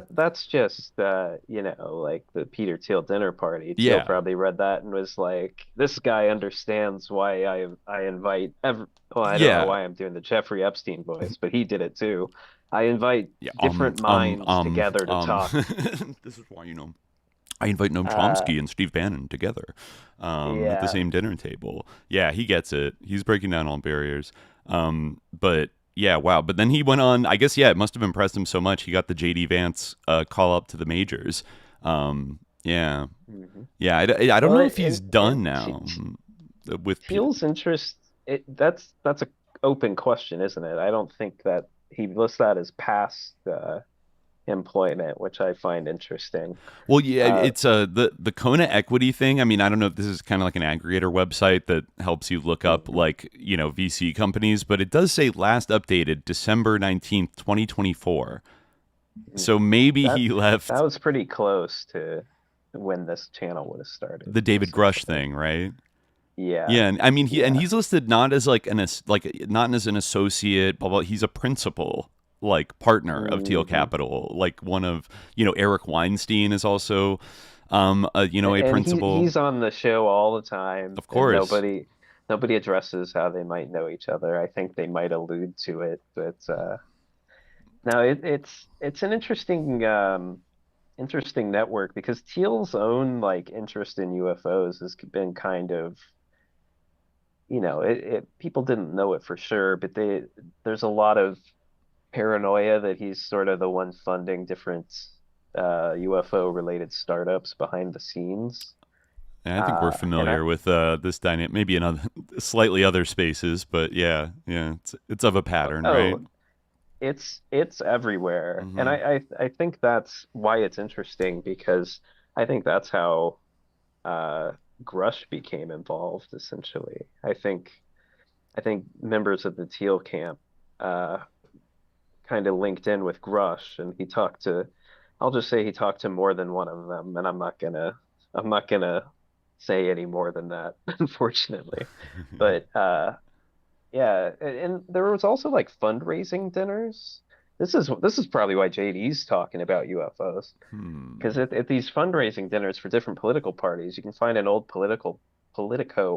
that's just like the Peter Thiel dinner party. Thiel probably read that and was like, "This guy understands why I invite I don't know why I'm doing the Jeffrey Epstein voice, but he did it too. I invite different minds together to talk." This is why I invite Noam Chomsky and Steve Bannon together at the same dinner table. Yeah, he gets it. He's breaking down all barriers. But yeah, wow. But then he went on, I guess, it must have impressed him so much. He got the J.D. Vance call up to the majors. Yeah. I don't know if he's done now. With Thiel's interest, that's an open question, isn't it? I don't think that he lists that as past employment, which I find interesting. Well, it's the Kona equity thing. I mean, I don't know if this is kind of like an aggregator website that helps you look up like, VC companies, but it does say last updated December 19th, 2024. So maybe he left. That was pretty close to when this channel would have started. The David Grush thing, right? Yeah. Yeah, and I mean he's listed not as not as an associate, blah, blah. He's a principal partner of Thiel Capital, like one of, Eric Weinstein is also, a principal. He's on the show all the time. Of course. Nobody addresses how they might know each other. I think they might allude to it, but no, it's an interesting network because Thiel's own interest in UFOs has been kind of, people didn't know it for sure, but there's a lot of paranoia that he's sort of the one funding different UFO related startups behind the scenes. And I think we're familiar with this dynamic, maybe in slightly other spaces, but yeah, it's of a pattern, right? It's everywhere, and I think that's why it's interesting, because I think that's how Grush became involved. Essentially, I think members of the Thiel camp kind of linked in with Grush, and I'll just say he talked to more than one of them, and I'm not gonna say any more than that, unfortunately. But and there was also fundraising dinners. This is probably why JD's talking about UFOs, because at these fundraising dinners for different political parties, you can find an old Politico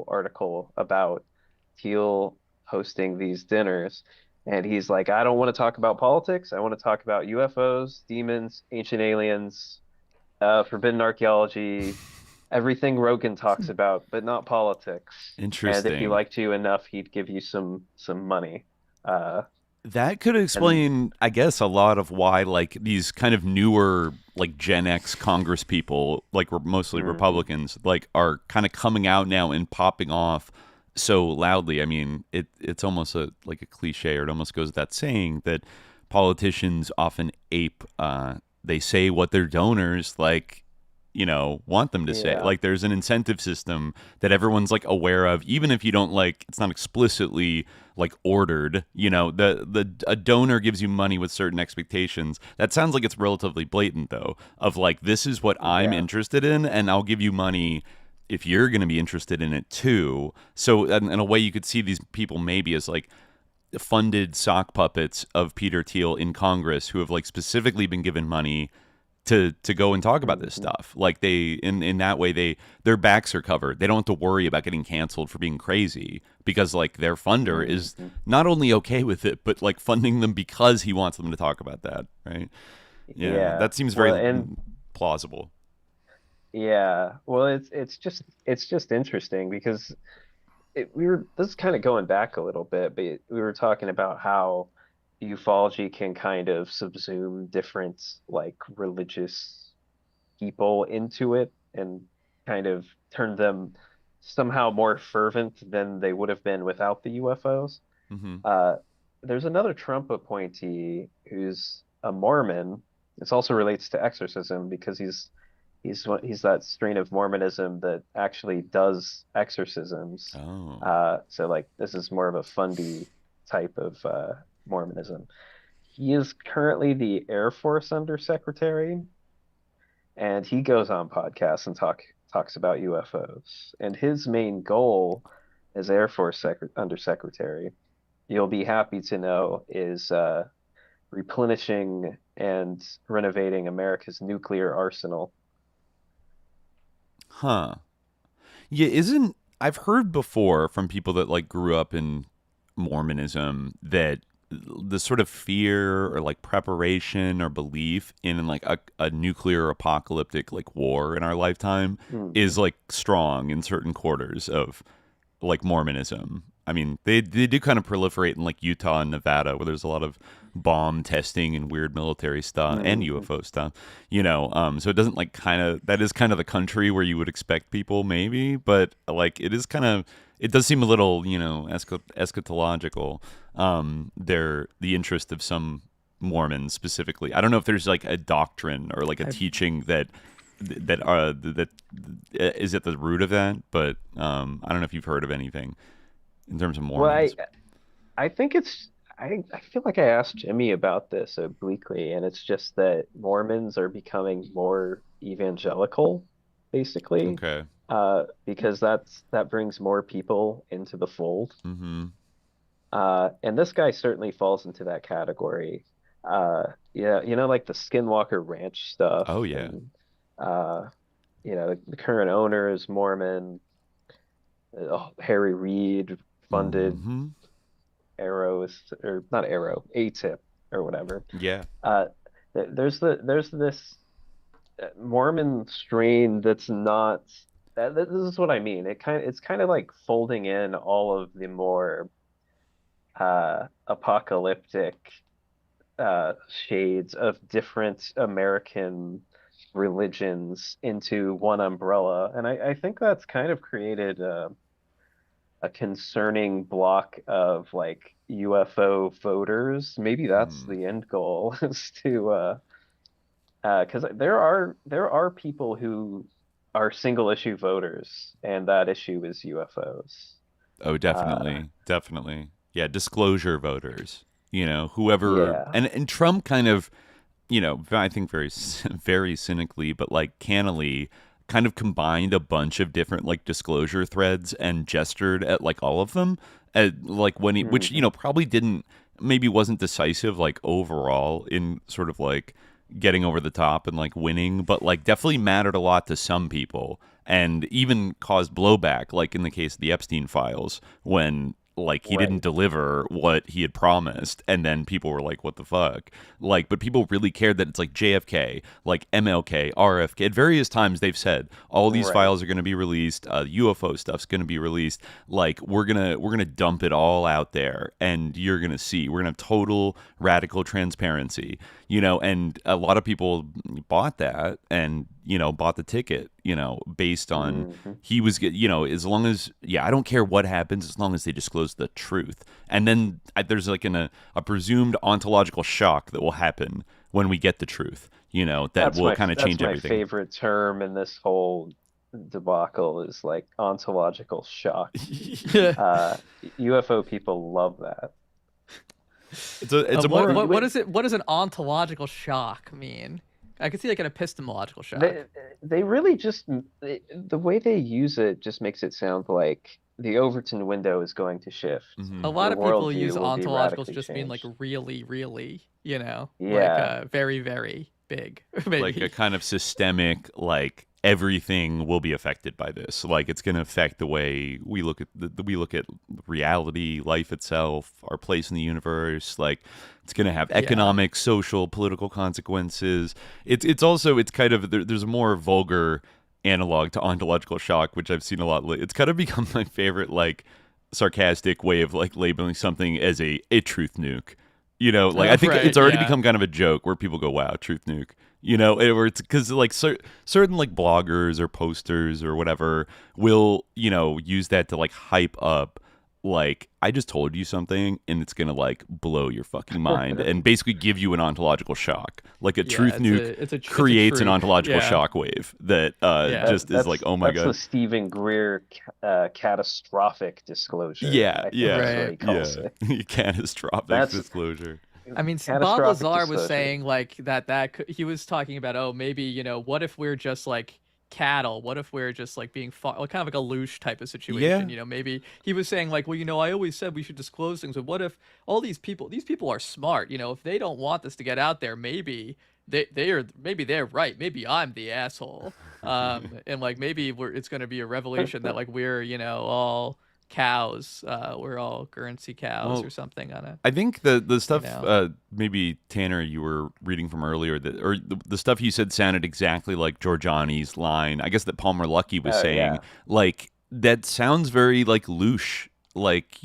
article about Thiel hosting these dinners. And he's like, I don't want to talk about politics. I want to talk about UFOs, demons, ancient aliens, forbidden archaeology, everything Rogan talks about, but not politics. Interesting. And if he liked you enough, he'd give you some money. That could explain, I guess, a lot of why these kind of newer Gen X Congress people, mostly Republicans, are kind of coming out now and popping off so loudly. I mean, it's almost a cliche, or it almost goes without saying that politicians often ape. They say what their donors want them to say. Like there's an incentive system that everyone's like aware of, even if you don't like, it's not explicitly like ordered, a donor gives you money with certain expectations. That sounds like it's relatively blatant though, of like, this is what I'm interested in and I'll give you money if you're going to be interested in it too. So in a way you could see these people maybe as like funded sock puppets of Peter Thiel in Congress who have like specifically been given money to go and talk about this stuff. Like they, in that way, their backs are covered. They don't have to worry about getting canceled for being crazy because like their funder is not only okay with it, but like funding them because he wants them to talk about that. Right. Yeah. That seems very plausible. Yeah. Well, it's just interesting because this is kind of going back a little bit, but we were talking about how ufology can kind of subsume different like religious people into it and kind of turn them somehow more fervent than they would have been without the UFOs. There's another Trump appointee who's a Mormon. This also relates to exorcism because he's that strain of Mormonism that actually does exorcisms. So like this is more of a fundy type of Mormonism. He is currently the Air Force Undersecretary, and he goes on podcasts and talks about UFOs. And his main goal as Air Force Undersecretary, you'll be happy to know, is replenishing and renovating America's nuclear arsenal. Huh. Yeah, I've heard before from people that like grew up in Mormonism that the sort of fear or like preparation or belief in like a nuclear apocalyptic like war in our lifetime is like strong in certain quarters of like Mormonism. I mean, they do kind of proliferate in like Utah and Nevada where there's a lot of bomb testing and weird military stuff and UFO stuff, so it doesn't like that is kind of the country where you would expect people maybe, but like it does seem a little, eschatological. The interest of some Mormons specifically. I don't know if there's like a doctrine or like a teaching that is at the root of that, but I don't know if you've heard of anything in terms of Mormons. Well, I think I feel like I asked Jimmy about this obliquely, and it's just that Mormons are becoming more evangelical, basically. Okay. Because that brings more people into the fold. And this guy certainly falls into that category. Like the Skinwalker Ranch stuff. Oh yeah. And, the current owner is Mormon. Harry Reid funded ATIP or whatever. Yeah. There's this Mormon strain that's not. This is what I mean. It's kind of like folding in all of the more apocalyptic shades of different American religions into one umbrella, and I think that's kind of created a concerning block of like UFO voters. Maybe that's the end goal, is to because there are people who are single issue voters, and that issue is UFOs. Oh, definitely. Definitely. Yeah, disclosure voters. Whoever and Trump kind of, I think very very cynically, but like cannily kind of combined a bunch of different like disclosure threads and gestured at like all of them, like when he, which probably maybe wasn't decisive like overall in sort of like getting over the top and like winning, but like definitely mattered a lot to some people and even caused blowback, like in the case of the Epstein files when like he didn't deliver what he had promised, and then people were like, what the fuck? Like, but people really cared that it's like JFK, like MLK, RFK. At various times they've said all these files are going to be released, UFO stuff's going to be released, like we're gonna dump it all out there, and you're gonna see we're gonna have total radical transparency, and a lot of people bought that and bought the ticket, based on he was, as long as, I don't care what happens as long as they disclose the truth. And then there's like a presumed ontological shock that will happen when we get the truth, that will kind of change everything. That's my favorite term in this whole debacle is like ontological shock. UFO people love that. It's what does an ontological shock mean? I can see like an epistemological shock. They really just the way they use it just makes it sound like the Overton window is going to shift. A lot of people use ontologicals just mean like really, really, like very, very big, maybe. Like a kind of systemic, like everything will be affected by this. Like it's going to affect the way we look at reality, life itself, our place in the universe. Like it's going to have economic, social, political consequences. It's also kind of there's a more vulgar analog to ontological shock, which I've seen a lot. It's kind of become my favorite like sarcastic way of like labeling something as a truth nuke. Like I think it's already become kind of a joke where people go, "Wow, truth nuke." Where it's because like certain like bloggers or posters or whatever will use that to like hype up like I just told you something and it's gonna like blow your fucking mind and basically give you an ontological shock. Like a truth nuke creates an ontological shockwave that just is like, oh my god. That's the Stephen Greer catastrophic disclosure. Catastrophic disclosure. I mean, Bob Lazar was saying like that he was talking about, maybe, what if we're just like cattle? What if we're just like being kind of like a loosh type of situation? Maybe he was saying like, well, I always said we should disclose things, but what if all these people are smart, if they don't want this to get out there, maybe they're right, maybe I'm the asshole, and like maybe it's going to be a revelation that like we're all cows, we're all Guernsey cows or something on it. I think the stuff maybe Tanner you were reading from earlier or the stuff you said sounded exactly like Georgiani's line. I guess that Palmer Luckey was saying like that sounds very like louche, like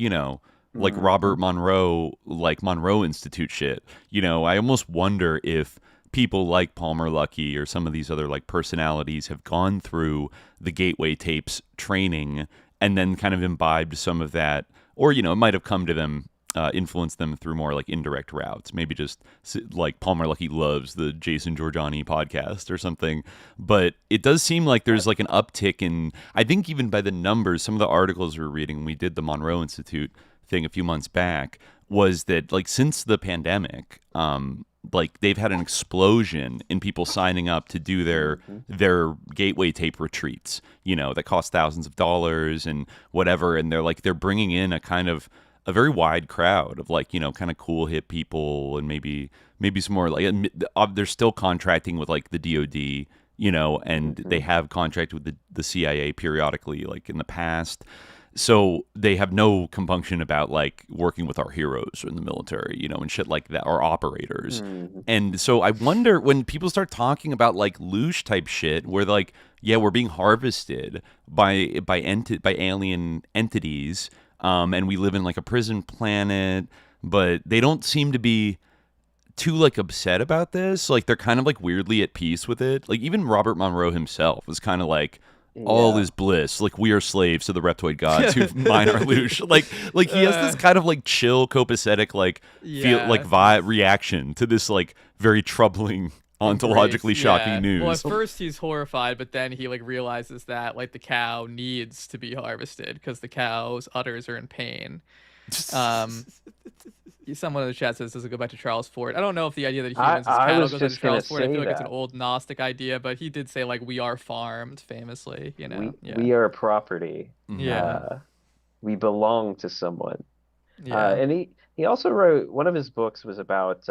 like Robert Monroe, like Monroe Institute shit. I almost wonder if people like Palmer Luckey or some of these other like personalities have gone through the Gateway Tapes training and then kind of imbibed some of that, or, it might have come to them, influenced them through more like indirect routes. Maybe just like Palmer Luckey loves the Jason Georgiani podcast or something. But it does seem like there's like an uptick in, I think even by the numbers, some of the articles we were reading, we did the Monroe Institute thing a few months back, was that like since the pandemic, like they've had an explosion in people signing up to do their Gateway Tape retreats, that cost thousands of dollars and whatever. And they're bringing in a kind of a very wide crowd of like, kind of cool hip people and maybe some more like they're still contracting with like the DOD, and they have contracted with the CIA periodically, like in the past. So they have no compunction about like working with our heroes in the military, and shit like that, our operators. And so I wonder when people start talking about like louche type shit, where like, we're being harvested by alien entities, and we live in like a prison planet, but they don't seem to be too like upset about this. Like they're kind of like weirdly at peace with it. Like even Robert Monroe himself was kind of like, all is bliss, like we are slaves to the reptoid gods who mine our louche. Like he has this kind of like chill, copacetic, like feel like reaction to this like very troubling, ontologically shocking news. Well, at first he's horrified, but then he like realizes that like the cow needs to be harvested because the cow's udders are in pain. Someone in the chat says, does it go back to Charles Fort? I don't know if the idea that humans as cattle goes back to Charles Fort. I feel like it's an old Gnostic idea, but he did say like we are farmed, famously. We are property. We belong to someone. And he also wrote, one of his books was about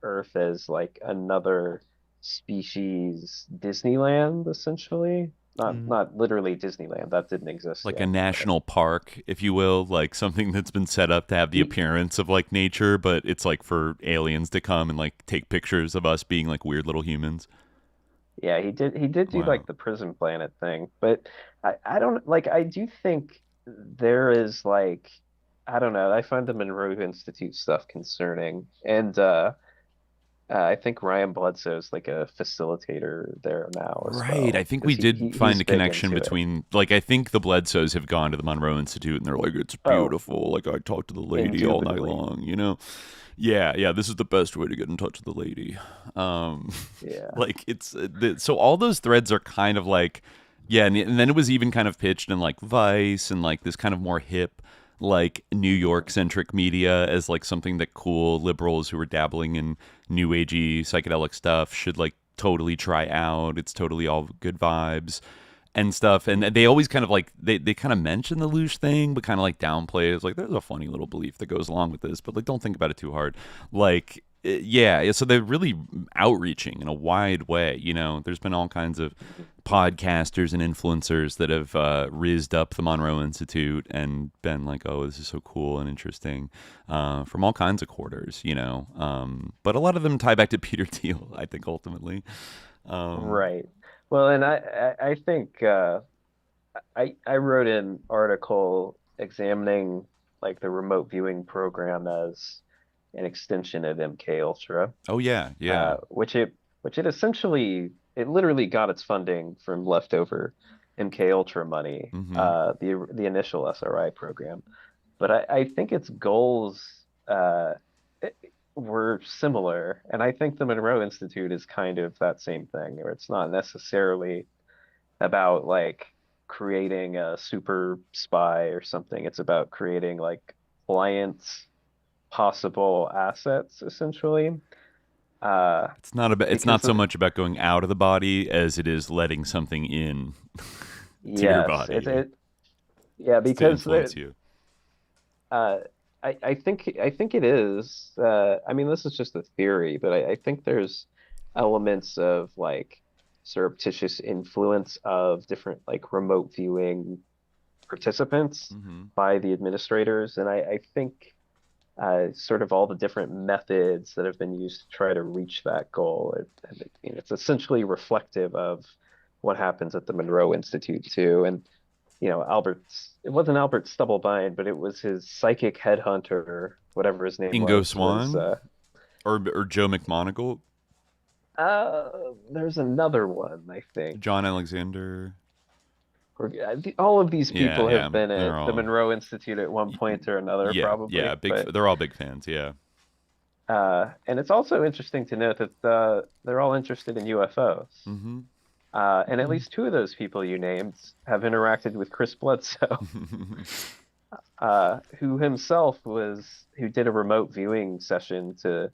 Earth as like another species Disneyland, essentially. Not literally Disneyland. That didn't exist like yet. A national park, if you will, like something that's been set up to have the appearance of like nature, but it's like for aliens to come and like take pictures of us being like weird little humans. Yeah, he did do like the prison planet thing, but I don't like, I do think there is like, I don't know, I find the Monroe Institute stuff concerning, and I think Ryan Bledsoe's like a facilitator there now as Right. well. I think we did find he's a big connection into it. between, like, I think the Bledsoes have gone to the Monroe Institute and they're like, it's beautiful. Like, I talked to the lady all night long, you know? Yeah, this is the best way to get in touch with the lady. Yeah. Like, it's, so all those threads are kind of like, yeah, and then it was even kind of pitched in, like, Vice and, like, this kind of more hip, like, New York-centric media as, like, something that cool liberals who are dabbling in new agey psychedelic stuff should, like, totally try out. It's totally all good vibes and stuff. And they always kind of, like, they kind of mention the Loosh thing, but kind of, like, downplay it. It's like, there's a funny little belief that goes along with this, but, like, don't think about it too hard. Like, yeah, so they're really outreaching in a wide way. You know, there's been all kinds of podcasters and influencers that have rizzed up the Monroe Institute and been like, oh, this is so cool and interesting, from all kinds of quarters, you know. But a lot of them tie back to Peter Thiel, I think, ultimately. Right. Well, and I think I wrote an article examining like the remote viewing program as an extension of MK Ultra. Oh yeah. Which it essentially, it literally got its funding from leftover MK Ultra money, the initial SRI program. But I think its goals were similar, and I think the Monroe Institute is kind of that same thing, where it's not necessarily about like creating a super spy or something. It's about creating like clients possible assets, essentially. It's not so much about going out of the body as it is letting something in to your body. Because influence you. I think it is. I mean, this is just a theory, but I think there's elements of like surreptitious influence of different like remote viewing participants by the administrators, and I think sort of all the different methods that have been used to try to reach that goal. It's essentially reflective of what happens at the Monroe Institute too. And you know, it wasn't Albert Stubblebine, but it was his psychic headhunter, whatever his name Ingo was. Swann? Or Joe McMoneagle? There's another one, I think. John Alexander. All of these people have been at the Monroe Institute at one point or another, probably. Yeah, they're all big fans, yeah. And it's also interesting to note that they're all interested in UFOs. And at least two of those people you named have interacted with Chris Bledsoe, who did a remote viewing session to,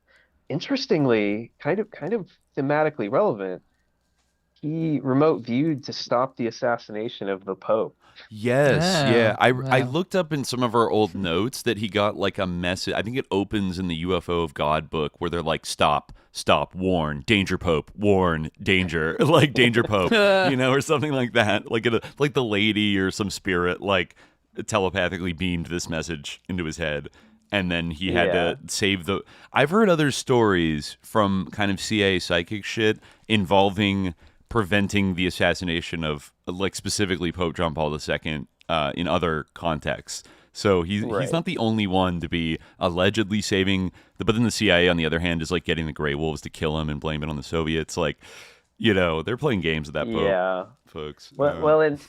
interestingly, kind of thematically relevant. He remote viewed to stop the assassination of the Pope. Yes, yeah. I looked up in some of our old notes that he got like a message. I think it opens in the UFO of God book where they're like, stop, warn, danger Pope, warn, danger, like danger Pope, you know, or something like that. Like like the lady or some spirit like telepathically beamed this message into his head. And then he had to save the... I've heard other stories from kind of CIA psychic shit involving preventing the assassination of, like, specifically Pope John Paul II in other contexts. So he's not the only one to be allegedly saving... But then the CIA, on the other hand, is, like, getting the Grey Wolves to kill him and blame it on the Soviets. Like, you know, they're playing games with that Pope, folks. Well, and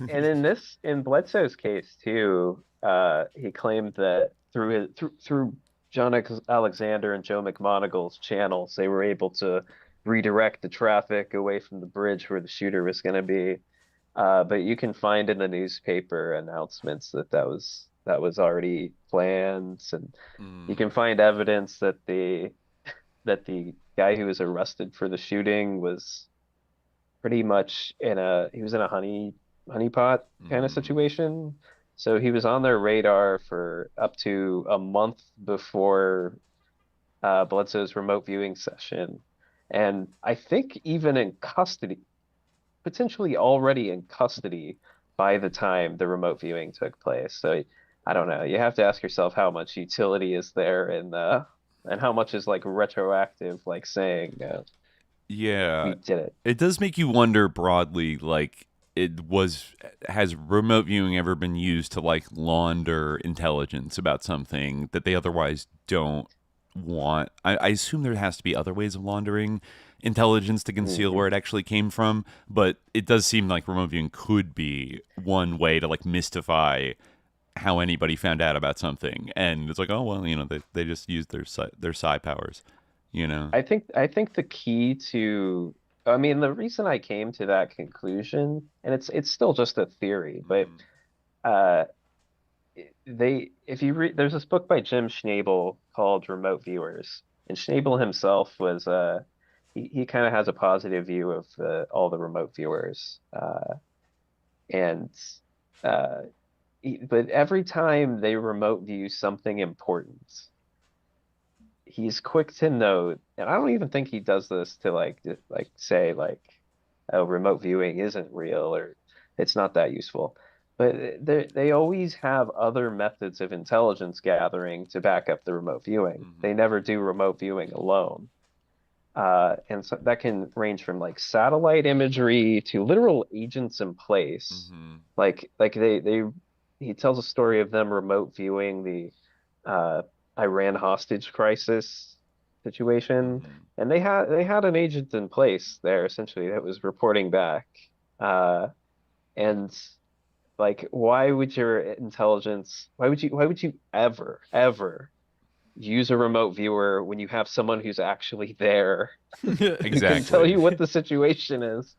in Bledsoe's case, too, he claimed that through John Alexander and Joe McMoneagle's channels, they were able to redirect the traffic away from the bridge where the shooter was going to be. But you can find in the newspaper announcements that was already planned, and you can find evidence that the guy who was arrested for the shooting was pretty much in a honeypot kind of situation. So he was on their radar for up to a month before Bledsoe's remote viewing session. And I think even in custody, potentially already in custody by the time the remote viewing took place. So I don't know. You have to ask yourself how much utility is there and how much is like retroactive, like saying, we did it. It does make you wonder broadly, like, has remote viewing ever been used to like launder intelligence about something that they otherwise don't want. I assume there has to be other ways of laundering intelligence to conceal where it actually came from, but it does seem like remote viewing could be one way to like mystify how anybody found out about something. And it's like, oh well, they just used their psi powers, I think the key to, I mean, the reason I came to that conclusion, and it's still just a theory, but if you read, there's this book by Jim Schnabel called Remote Viewers, and Schnabel himself was he kind of has a positive view of all the remote viewers, and but every time they remote view something important, he's quick to note, and I don't even think he does this to like say like, oh, remote viewing isn't real or it's not that useful. But they always have other methods of intelligence gathering to back up the remote viewing. They never do remote viewing alone. And so that can range from like satellite imagery to literal agents in place. Like he tells a story of them remote viewing the Iran hostage crisis situation, and they had an agent in place there essentially that was reporting back. And like, why would you ever use a remote viewer when you have someone who's actually there exactly who can tell you what the situation is?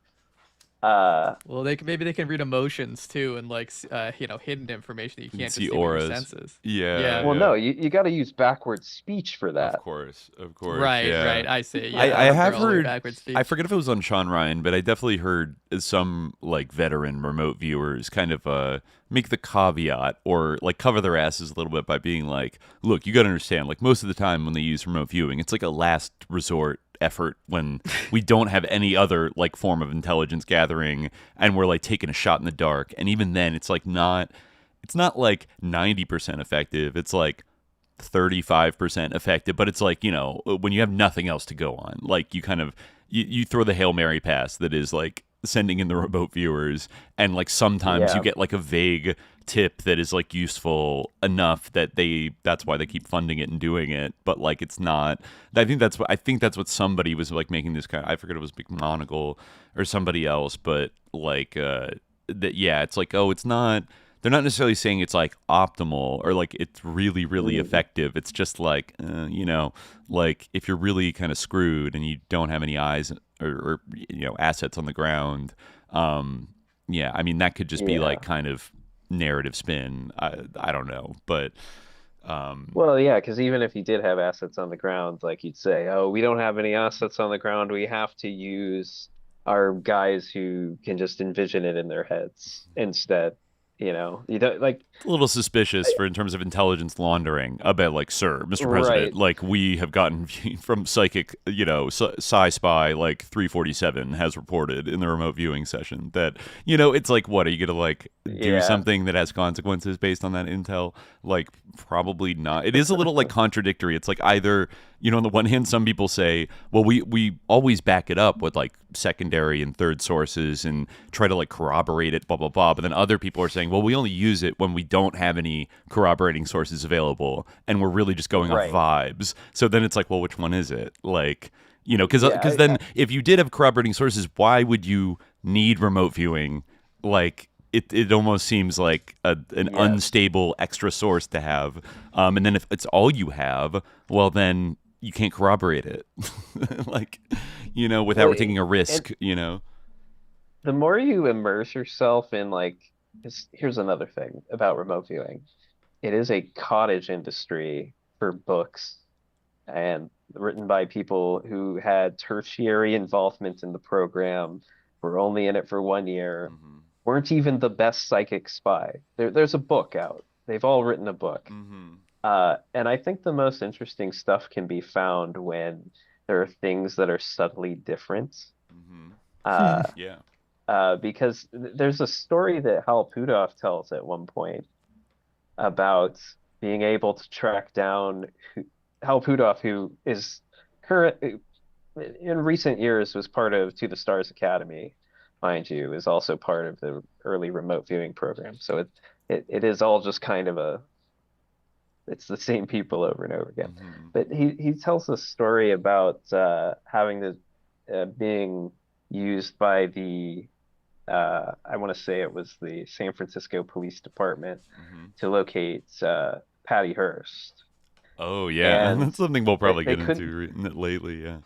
Well, maybe they can read emotions too, and like hidden information that you can't see just auras. with your senses. Yeah. Well, no, you got to use backwards speech for that. Of course. Right, yeah. right. I see. Yeah, I have heard. Backwards speech. I forget if it was on Sean Ryan, but I definitely heard some like veteran remote viewers kind of make the caveat or like cover their asses a little bit by being like, "Look, you got to understand. Like most of the time when they use remote viewing, it's like a last resort effort when we don't have any other like form of intelligence gathering and we're like taking a shot in the dark, and even then it's like it's not like 90% effective, it's like 35% effective, but it's like, when you have nothing else to go on, like you kind of you throw the Hail Mary pass that is like sending in the remote viewers, and like sometimes you get like a vague tip that is like useful enough that that's why they keep funding it and doing it, but like it's not. I think that's what somebody was like making this kind of, I forget if it was McMonagle or somebody else, but like it's like, oh, it's not, they're not necessarily saying it's like optimal or like it's really really effective. It's just like like if you're really kind of screwed and you don't have any eyes or assets on the ground, I mean that could just be like kind of narrative spin. I don't know, but well, yeah, because even if you did have assets on the ground, like you'd say, oh, we don't have any assets on the ground, we have to use our guys who can just envision it in their heads instead. You don't like, a little suspicious in terms of intelligence laundering. I bet, like, sir, Mr. President, like we have gotten from psychic, Sci-Spy, like 347 has reported in the remote viewing session that, it's like, what are you gonna like do something that has consequences based on that intel? Like, probably not. It is a little like contradictory. It's like either, on the one hand, some people say, well, we always back it up with like secondary and third sources and try to like corroborate it, blah blah blah. But then other people are saying, well, we only use it when we don't have any corroborating sources available, and we're really just going off vibes. So then it's like, well, which one is it? Like, because then if you did have corroborating sources, why would you need remote viewing? Like, it almost seems like an unstable extra source to have. And then if it's all you have, well, then you can't corroborate it. Like, without taking a risk, The more you immerse yourself in like, here's another thing about remote viewing. It is a cottage industry for books and written by people who had tertiary involvement in the program, were only in it for 1 year, weren't even the best psychic spy. There's a book out. They've all written a book. And I think the most interesting stuff can be found when there are things that are subtly different. Because there's a story that Hal Puthoff tells at one point about being able to track down Hal Puthoff, who is in recent years was part of To the Stars Academy, mind you, is also part of the early remote viewing program. So it is all just kind of it's the same people over and over again. But he tells a story about having the being used by the I want to say it was the San Francisco Police Department to locate Patty Hearst. Oh yeah, and that's something we'll probably get into lately. Yeah,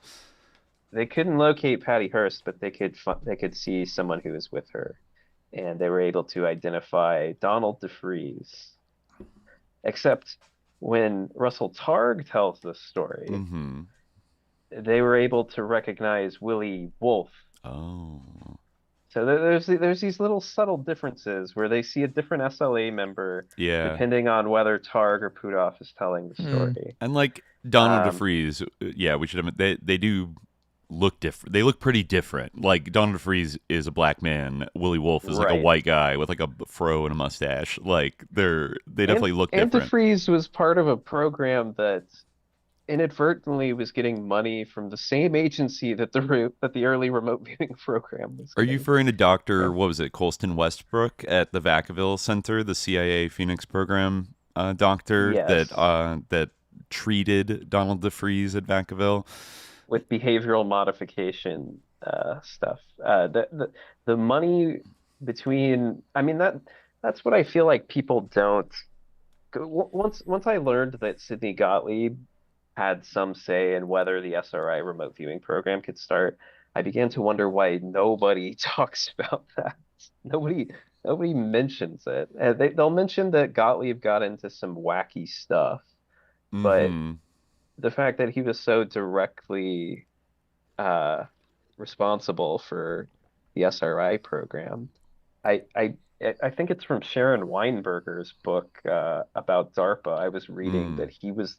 they couldn't locate Patty Hearst, but they could see someone who was with her, and they were able to identify Donald DeFreeze. Except when Russell Targ tells this story, they were able to recognize Willie Wolf. Oh. So there's these little subtle differences where they see a different SLA member, depending on whether Targ or Puthoff is telling the story. And like Donald DeFreeze, we should have. They do look different. They look pretty different. Like Donald DeFreeze is a black man. Willie Wolf is like a white guy with like a fro and a mustache. Like they definitely look different. And DeFreeze was part of a program that inadvertently was getting money from the same agency that the early remote viewing program was. Are you referring to Dr. What was it, Colston Westbrook at the Vacaville Center, the CIA Phoenix program doctor that treated Donald DeFreeze at Vacaville with behavioral modification stuff? The money between, I mean, that's what I feel like people don't. Once I learned that Sidney Gottlieb had some say in whether the SRI remote viewing program could start, I began to wonder why nobody talks about that. Nobody mentions it. They'll mention that Gottlieb got into some wacky stuff, but the fact that he was so directly responsible for the SRI program, I think it's from Sharon Weinberger's book about DARPA. I was reading that he was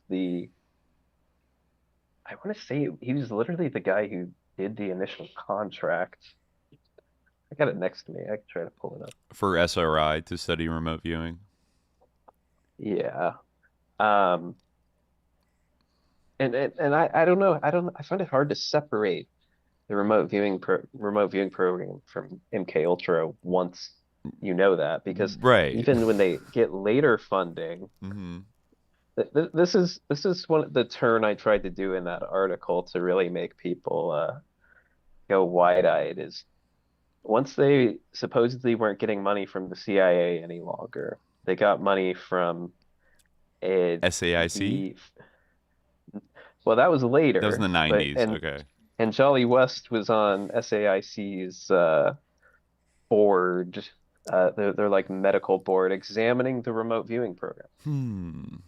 I want to say he was literally the guy who did the initial contract. I got it next to me. I can try to pull it up. For SRI to study remote viewing. Yeah. And I don't know. I find it hard to separate the remote viewing program from MK Ultra once you know that, because even when they get later funding, this is one of the turn I tried to do in that article to really make people go wide-eyed, is once they supposedly weren't getting money from the CIA any longer, they got money from SAIC. Well, that was later. That was in the 90s. Okay. And Jolly West was on SAIC's board. They're like medical board examining the remote viewing program.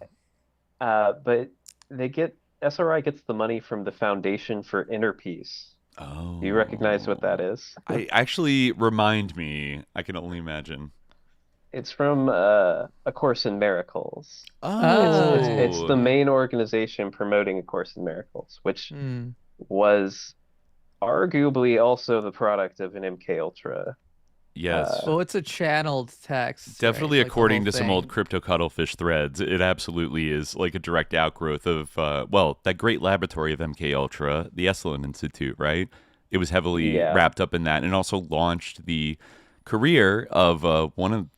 But SRI gets the money from the Foundation for Inner Peace. Oh. Do you recognize what that is? I actually, remind me. I can only imagine. It's from A Course in Miracles. Oh. It's the main organization promoting A Course in Miracles, which was arguably also the product of an MK Ultra. Yes. Well, it's a channeled text. Definitely, right? according to some old crypto cuttlefish threads, it absolutely is like a direct outgrowth of, that great laboratory of MK Ultra, the Esalen Institute, right? It was heavily wrapped up in that, and also launched the career of one of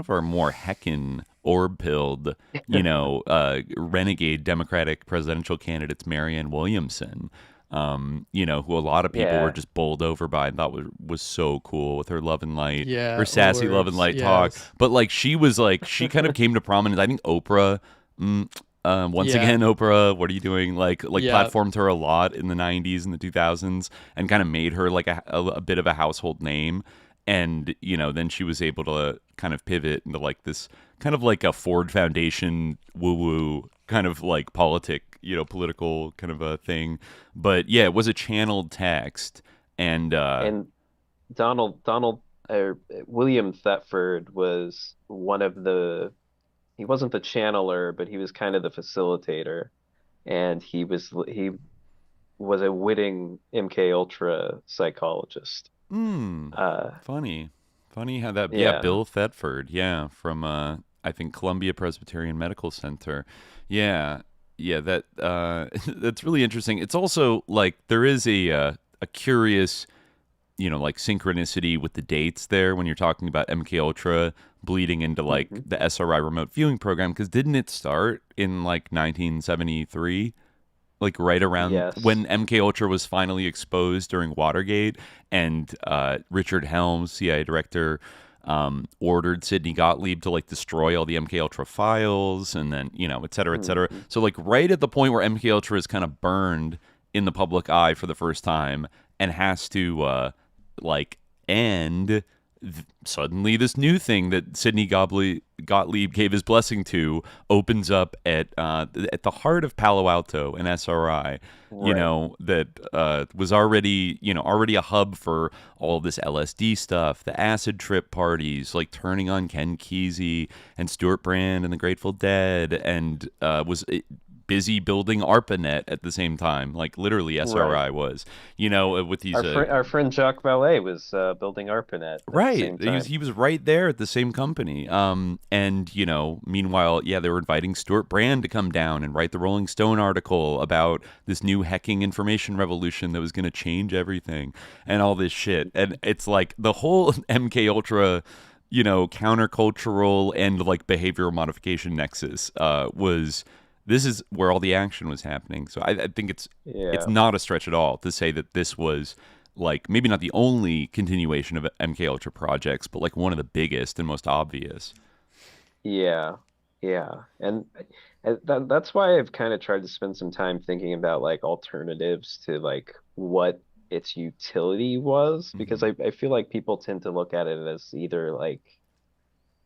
our more heckin' orb-pilled, renegade Democratic presidential candidates, Marianne Williamson. Who a lot of people were just bowled over by and thought was so cool with her love and light, her sassy love and light talk. But like she kind of came to prominence. I think Oprah, once again, Oprah, what are you doing? Like platformed her a lot in the 90s and the 2000s and kind of made her like a bit of a household name. And, then she was able to kind of pivot into like this kind of like a Ford Foundation woo-woo kind of like political kind of a thing. But yeah, it was a channeled text. And William Thetford was one of he wasn't the channeler, but he was kind of the facilitator. And he was a witting MK Ultra psychologist. Funny how that Bill Thetford, from I think Columbia Presbyterian Medical Center. That that's really interesting. It's also like there is a curious like synchronicity with the dates there when you're talking about MK Ultra bleeding into like the SRI remote viewing program, because didn't it start in like 1973? Like right around when MK Ultra was finally exposed during Watergate, and Richard Helms, CIA director, ordered Sidney Gottlieb to like destroy all the MK Ultra files, and then et cetera, et cetera. So like right at the point where MK Ultra is kind of burned in the public eye for the first time and has to like end. Suddenly this new thing that Sidney Gottlieb gave his blessing to opens up at the heart of Palo Alto and SRI, that was already a hub for all this LSD stuff, the acid trip parties, like turning on Ken Kesey and Stuart Brand and the Grateful Dead, and was busy building ARPANET at the same time, like literally SRI was, with these. Our friend Jacques Vallée was building ARPANET. Right, he was right there at the same company. And meanwhile, they were inviting Stuart Brand to come down and write the Rolling Stone article about this new hacking information revolution that was going to change everything and all this shit. And it's like the whole MK Ultra, countercultural and like behavioral modification nexus was. This is where all the action was happening. So I think it's not a stretch at all to say that this was like maybe not the only continuation of MK Ultra projects, but like one of the biggest and most obvious. Yeah. And that's why I've kind of tried to spend some time thinking about like alternatives to like what its utility was, because I feel like people tend to look at it as either like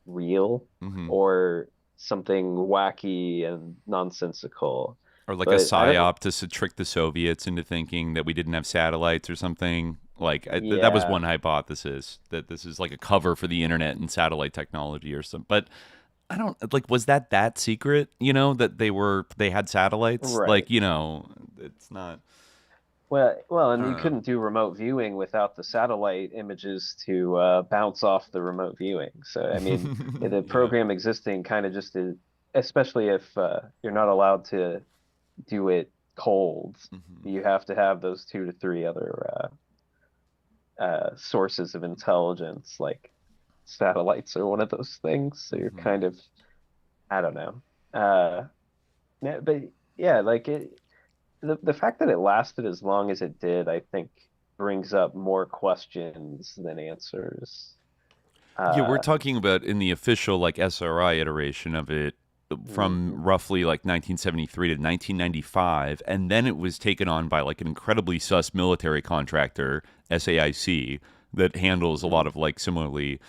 real or something wacky and nonsensical, or like a psyop to trick the Soviets into thinking that we didn't have satellites or something. Like that was one hypothesis, that this is like a cover for the internet and satellite technology or something. But I don't like, was that secret? That they had satellites, right. Like it's not. Well, and you couldn't do remote viewing without the satellite images to bounce off the remote viewing. So, I mean, the program existing kind of just is, especially if you're not allowed to do it cold, you have to have those 2 to 3 other sources of intelligence, like satellites are one of those things. So you're kind of, I don't know. But yeah, like the fact that it lasted as long as it did, I think, brings up more questions than answers. We're talking about in the official like SRI iteration of it from roughly like 1973 to 1995, and then it was taken on by like an incredibly sus military contractor, SAIC, that handles a lot of like similarly,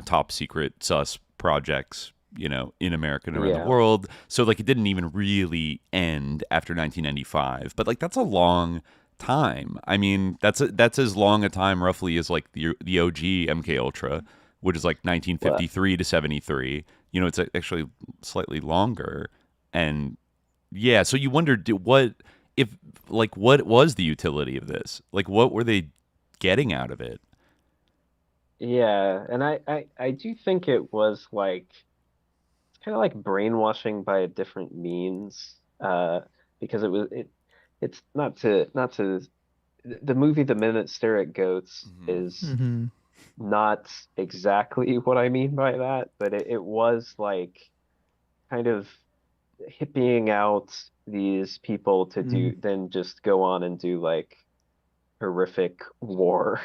top secret sus projects, in America and around the world. So like it didn't even really end after 1995, but like that's a long time. I mean, that's as long a time roughly as like the OG MK Ultra, which is like 1953 to 73. It's actually slightly longer. And so you wonder what was the utility of this? Like what were they getting out of it? Yeah, and I do think it was like kind of like brainwashing by a different means, because it's not to the movie The Men That Stare at Goats is not exactly what I mean by that, but it was like kind of hippieing out these people to do then just go on and do like horrific war,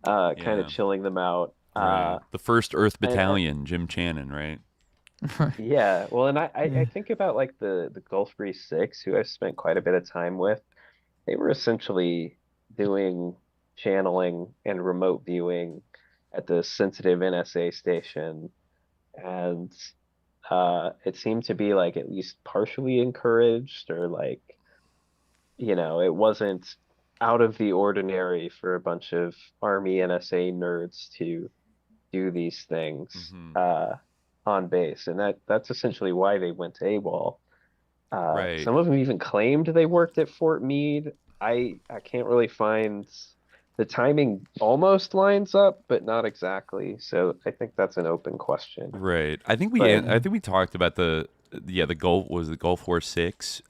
kind of chilling them out. Right. The First Earth Battalion, Jim Channon, right? Yeah, well, and I think about like the Gulf Breeze Six, who I've spent quite a bit of time with. They were essentially doing channeling and remote viewing at the sensitive NSA station, and it seemed to be like at least partially encouraged, or like, it wasn't out of the ordinary for a bunch of Army NSA nerds to do these things on base, and that's essentially why they went to AWOL. Right. Some of them even claimed they worked at Fort Meade. I can't really find the timing. Almost lines up, but not exactly. So I think that's an open question. Right. I think we talked about the the Gulf War 6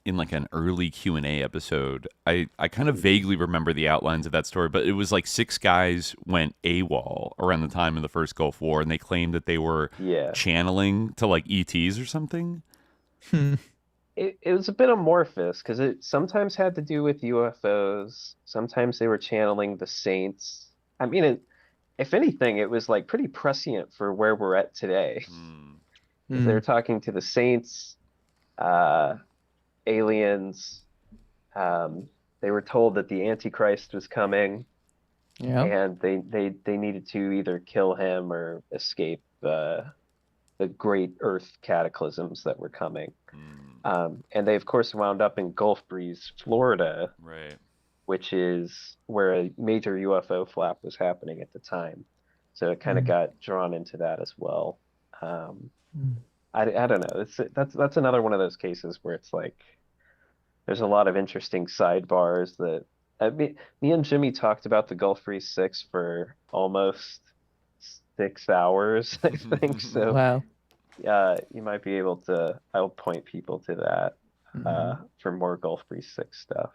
in like an early Q&A episode. I kind of vaguely remember the outlines of that story, but it was like 6 guys went AWOL around the time of the first Gulf War, and they claimed that they were channeling to like ETs or something. It was a bit amorphous because it sometimes had to do with UFOs. Sometimes they were channeling the saints. I mean, if anything, it was like pretty prescient for where we're at today. They were talking to the saints, aliens. They were told that the Antichrist was coming, and they needed to either kill him or escape the great Earth cataclysms that were coming. And they, of course, wound up in Gulf Breeze, Florida, which is where a major UFO flap was happening at the time. So it kind of got drawn into that as well. I don't know. That's another one of those cases where it's like there's a lot of interesting sidebars that me and Jimmy talked about the Gulf Breeze 6 for almost 6 hours, I think. So wow. You might be able to. I'll point people to that for more Gulf Breeze 6 stuff.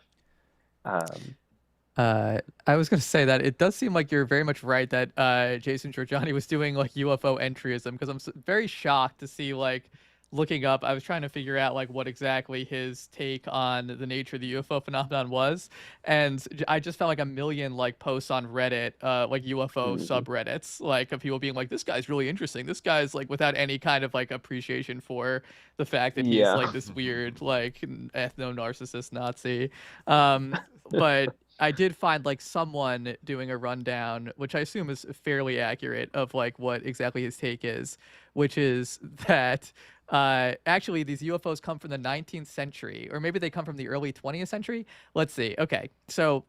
I was going to say that it does seem like you're very much right that Jason Georgiani was doing like UFO entryism, because I'm very shocked to see, like, looking up, I was trying to figure out like what exactly his take on the nature of the UFO phenomenon was, and I just found like a million like posts on Reddit, like UFO subreddits, like of people being like, this guy's really interesting, this guy's like, without any kind of like appreciation for the fact that he's like this weird like ethno-narcissist Nazi. But I did find like someone doing a rundown, which I assume is fairly accurate, of like what exactly his take is, which is that actually these UFOs come from the 19th century, or maybe they come from the early 20th century. Let's see. Okay, so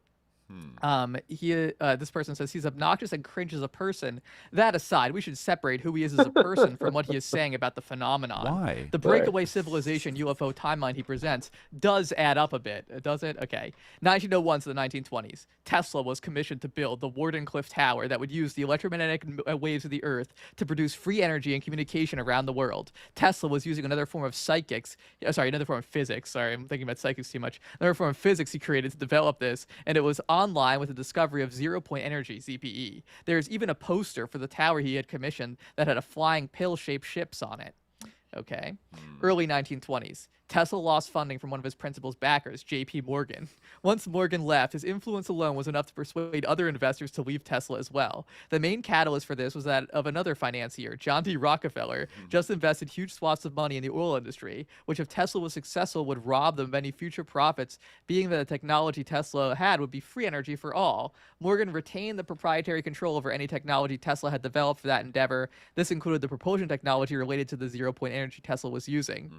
this person says he's obnoxious and cringe as a person. That aside, we should separate who he is as a person from what he is saying about the phenomenon. Why? The breakaway civilization UFO timeline he presents does add up a bit, does it? Okay. 1901 to the 1920s. Tesla was commissioned to build the Wardenclyffe Tower that would use the electromagnetic waves of the Earth to produce free energy and communication around the world. Tesla was using another form of another form of physics. Sorry, I'm thinking about psychics too much. Another form of physics he created to develop this, and it was online with the discovery of zero-point energy, ZPE. There's even a poster for the tower he had commissioned that had a flying pill-shaped ships on it. Okay. Early 1920s. Tesla lost funding from one of his principal's backers, J.P. Morgan. Once Morgan left, his influence alone was enough to persuade other investors to leave Tesla as well. The main catalyst for this was that of another financier, John D. Rockefeller, just invested huge swaths of money in the oil industry, which if Tesla was successful would rob them of any future profits, being that the technology Tesla had would be free energy for all. Morgan retained the proprietary control over any technology Tesla had developed for that endeavor. This included the propulsion technology related to the zero-point energy Tesla was using.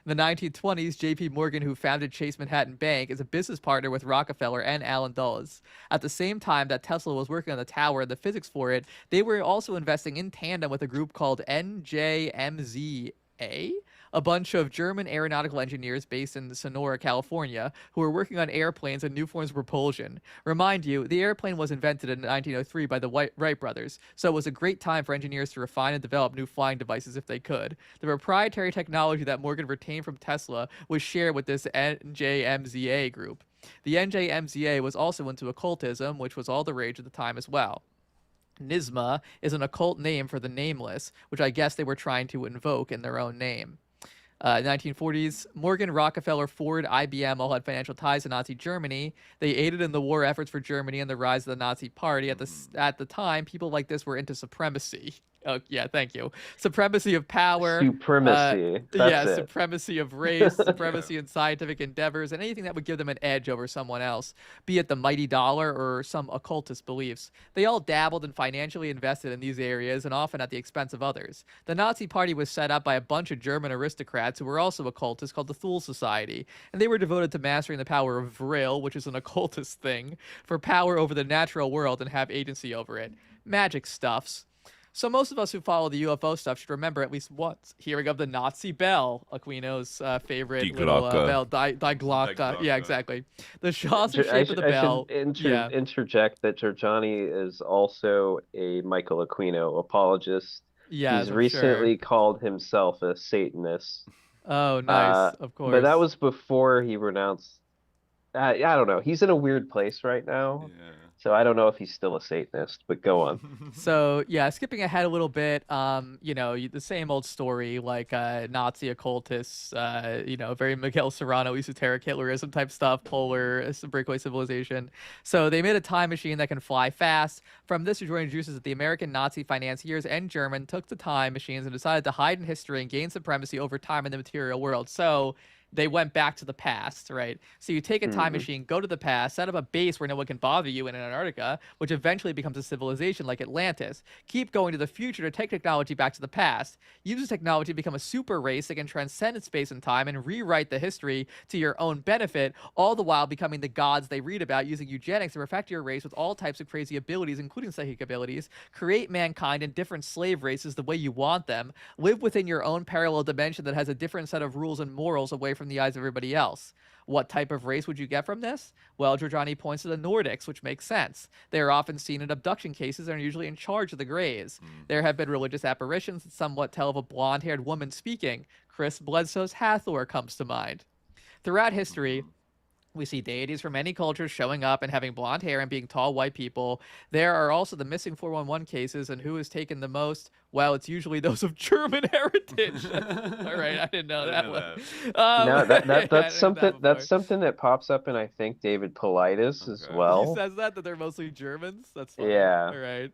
In the 1920s, J.P. Morgan, who founded Chase Manhattan Bank, is a business partner with Rockefeller and Allen Dulles. At the same time that Tesla was working on the tower and the physics for it, they were also investing in tandem with a group called NJMZA, a bunch of German aeronautical engineers based in Sonora, California, who were working on airplanes and new forms of propulsion. Remind you, the airplane was invented in 1903 by the Wright brothers, so it was a great time for engineers to refine and develop new flying devices if they could. The proprietary technology that Morgan retained from Tesla was shared with this NJMZA group. The NJMZA was also into occultism, which was all the rage at the time as well. NISMA is an occult name for the nameless, which I guess they were trying to invoke in their own name. 1940s, Morgan, Rockefeller, Ford, IBM all had financial ties to Nazi Germany. They aided in the war efforts for Germany and the rise of the Nazi Party. At the time, people like this were into supremacy. Oh, yeah, thank you. Supremacy of power. Supremacy. That's it. Supremacy of race, supremacy in scientific endeavors, and anything that would give them an edge over someone else, be it the mighty dollar or some occultist beliefs. They all dabbled and financially invested in these areas, and often at the expense of others. The Nazi Party was set up by a bunch of German aristocrats who were also occultists called the Thiel Society, and they were devoted to mastering the power of vril, which is an occultist thing, for power over the natural world and have agency over it. Magic stuffs. So most of us who follow the UFO stuff should remember at least once hearing of the Nazi bell, Aquino's favorite Die little Glocke. bell, Die Glocke. Yeah, exactly. The saucer shape of the bell. I should interject that Georgiani is also a Michael Aquino apologist. Yes, He's I'm sure. recently called himself a Satanist. Oh, nice. Of But that course. was before he renounced. I don't know. He's in a weird place right now. Yeah. So I don't know if he's still a Satanist, but go on. So yeah, skipping ahead a little bit, the same old story, like Nazi occultists, very Miguel Serrano esoteric Hitlerism type stuff, polar breakaway civilization. So they made a time machine that can fly fast. From this, Georgiani deduces that the American Nazi financiers and German took the time machines and decided to hide in history and gain supremacy over time in the material world. So they went back to the past, right? So you take a time machine, go to the past, set up a base where no one can bother you in Antarctica, which eventually becomes a civilization like Atlantis. Keep going to the future to take technology back to the past. Use this technology to become a super race that can transcend space and time and rewrite the history to your own benefit, all the while becoming the gods they read about, using eugenics to perfect your race with all types of crazy abilities, including psychic abilities. Create mankind in different slave races the way you want them. Live within your own parallel dimension that has a different set of rules and morals away from the eyes of everybody else. What type of race would you get from this? Well, Georgiani points to the Nordics, which makes sense. They are often seen in abduction cases and are usually in charge of the Greys. There have been religious apparitions that somewhat tell of a blonde-haired woman speaking. Chris Bledsoe's Hathor comes to mind. Throughout history, we see deities from many cultures showing up and having blonde hair and being tall white people. There are also the missing 411 cases, and who has taken the most? Well, it's usually those of German heritage. All right, I didn't know that one. No, that's I something before. that's something that pops up in I think David Paulides as He well. says that they're mostly Germans. That's funny. Yeah. All right.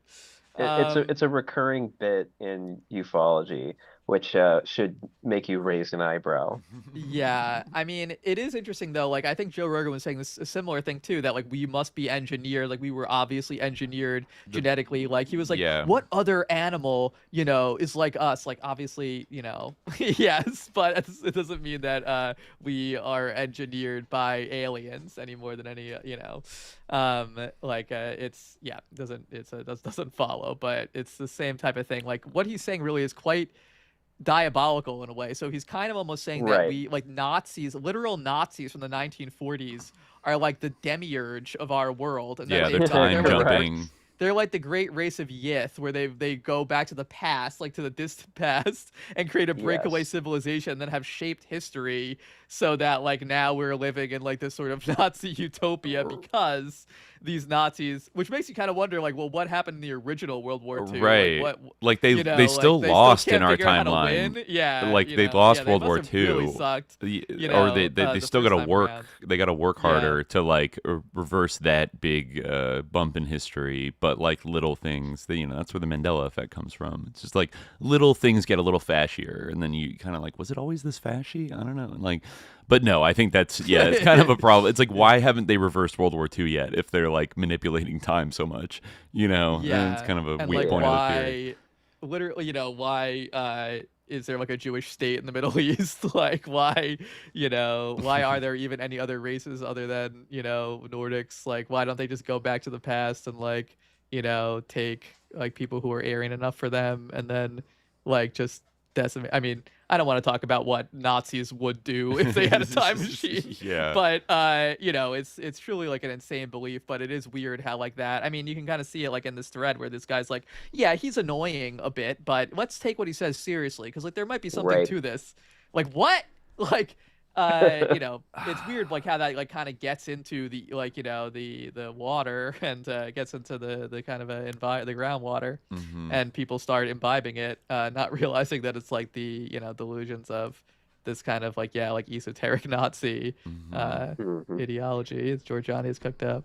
It's a recurring bit in ufology, which should make you raise an eyebrow. Yeah, I mean, it is interesting though. Like, I think Joe Rogan was saying this a similar thing too. That like we must be engineered. Like we were obviously engineered genetically. Like he was like, what other animal, is like us? Like obviously, yes, but it doesn't mean that we are engineered by aliens any more than any, doesn't follow. But it's the same type of thing. Like what he's saying really is quite diabolical in a way. So he's kind of almost saying that we, like Nazis, literal Nazis from the 1940s, are like the demiurge of our world. And they're time jumping. They're like the great race of Yith, where they go back to the past, like to the distant past, and create a breakaway civilization, and then have shaped history so that like now we're living in like this sort of Nazi utopia because these Nazis, which makes you kind of wonder, like, well, what happened in the original World War II? Right. Like they still lost in our timeline. Yeah. Like they lost World War II. Really sucked, or they still got to work. They got to work harder to like reverse that big bump in history. But like little things, that's where the Mandela effect comes from. It's just like little things get a little fascier, and then you kind of like, was it always this fashy? I don't know. Like, but no, I think that's it's kind of a problem. It's like, why haven't they reversed World War II yet if they're like manipulating time so much? And it's kind of a weak point of the theory. Literally, why is there like a Jewish state in the Middle East? Like, why are there even any other races other than Nordics? Like, why don't they just go back to the past and like take like people who are Aryan enough for them and then like just decimate? I mean, I don't want to talk about what Nazis would do if they had a time machine. But it's truly like an insane belief, but it is weird how like that. I mean, you can kind of see it like in this thread where this guy's like, yeah, he's annoying a bit, but let's take what he says seriously, because like there might be something to this. Like what? Like it's weird like how that like kind of gets into the like the water and gets into the kind of the groundwater, and people start imbibing it, not realizing that it's like the delusions of this kind of like esoteric Nazi ideology. It's Georgiani is cooked up.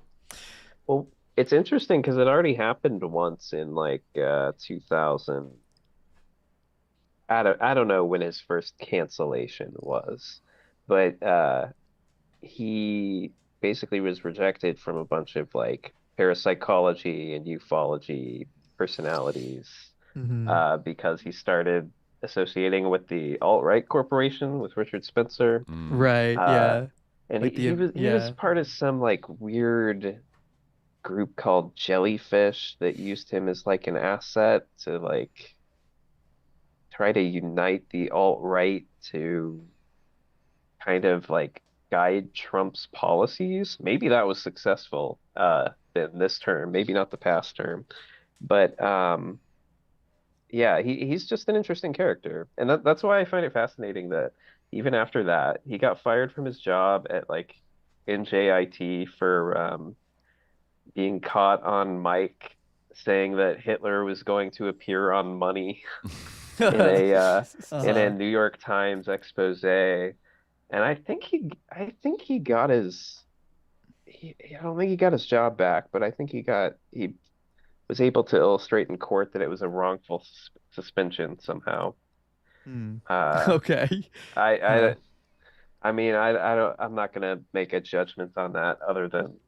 Well, it's interesting because it already happened once in like 2000. I don't know when his first cancellation was. But he basically was rejected from a bunch of like parapsychology and ufology personalities because he started associating with the alt-right corporation with Richard Spencer. Right. Yeah. And like he was part of some like weird group called Jellyfish that used him as like an asset to like try to unite the alt-right to kind of like guide Trump's policies. Maybe that was successful in this term, maybe not the past term. But yeah, he's just an interesting character, and that's why I find it fascinating that even after that, he got fired from his job at like NJIT for being caught on mic saying that Hitler was going to appear on Money in a New York Times expose, and I think he got his I don't think he got his job back, but I think he was able to illustrate in court that it was a wrongful suspension somehow. Uh, Okay. I Huh. I I mean I'm not gonna make a judgment on that other than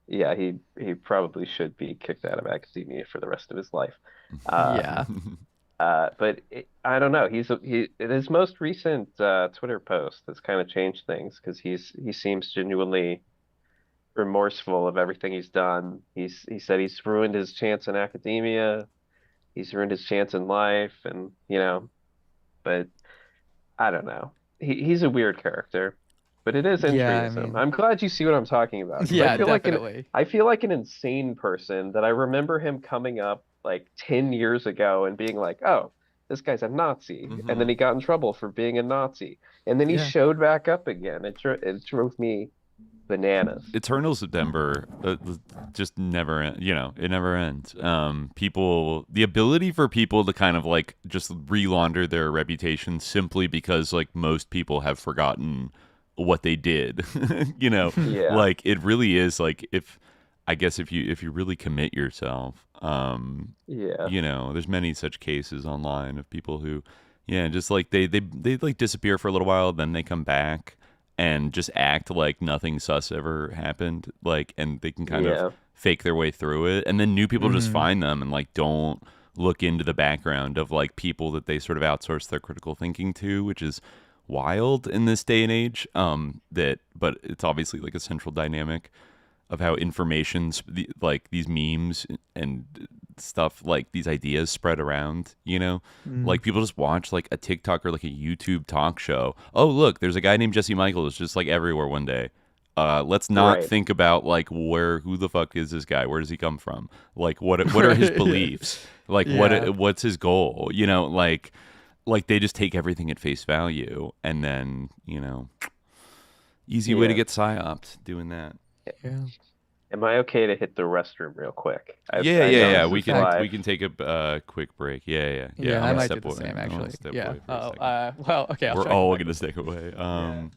yeah, he probably should be kicked out of academia for the rest of his life. Uh, Yeah. I don't know. His most recent Twitter post has kind of changed things because he seems genuinely remorseful of everything he's done. He said he's ruined his chance in academia, he's ruined his chance in life, and but I don't know. He's a weird character, but it is Yeah, I intrigism. mean, I'm glad you see what I'm talking about because yeah, definitely. I feel like an insane person that I remember him coming up like 10 years ago and being like, "Oh, this guy's a Nazi," and then he got in trouble for being a Nazi, and then he Yeah. showed back up again. It drove me bananas. Eternal September just never it never ends. People, the ability for people to kind of like just re-launder their reputation simply because like most people have forgotten what they did. Yeah, Like it really is like if you really commit yourself, yeah, there's many such cases online of people who just like they like disappear for a little while, then they come back and just act like nothing sus ever happened, like, and they can kind of yeah, fake their way through it, and then new people just Hmm. find them and like don't look into the background of like people that they sort of outsource their critical thinking to, which is wild in this day and age. But it's obviously like a central dynamic of how like these memes and stuff, like these ideas spread around, Mm. like people just watch like a TikTok or like a YouTube talk show. Oh, look, there's a guy named Jesse Michaels just like everywhere one day. Let's not right, think about like who the fuck is this guy? Where does he come from? Like what are his Right. Yeah. beliefs? Like Yeah. what's his goal? Like they just take everything at face value, and then easy way to yeah. get psyoped doing that. Yeah. Am I okay to hit the restroom real quick? Yeah, I yeah, know yeah. this We is can live. take a quick break. Yeah. Yeah, I'm I gonna might step do the away. same I'm gonna actually. step Yeah. away for a Oh, second. well, okay, I'll We're check all back. gonna step away. Yeah.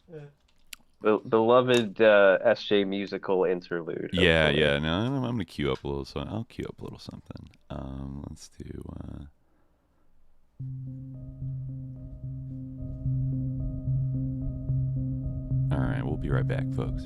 The beloved SJ musical interlude, Yeah, hopefully. yeah. No, I'm gonna queue up a little. So I'll queue up a little something. Let's do. All right, we'll be right back, folks.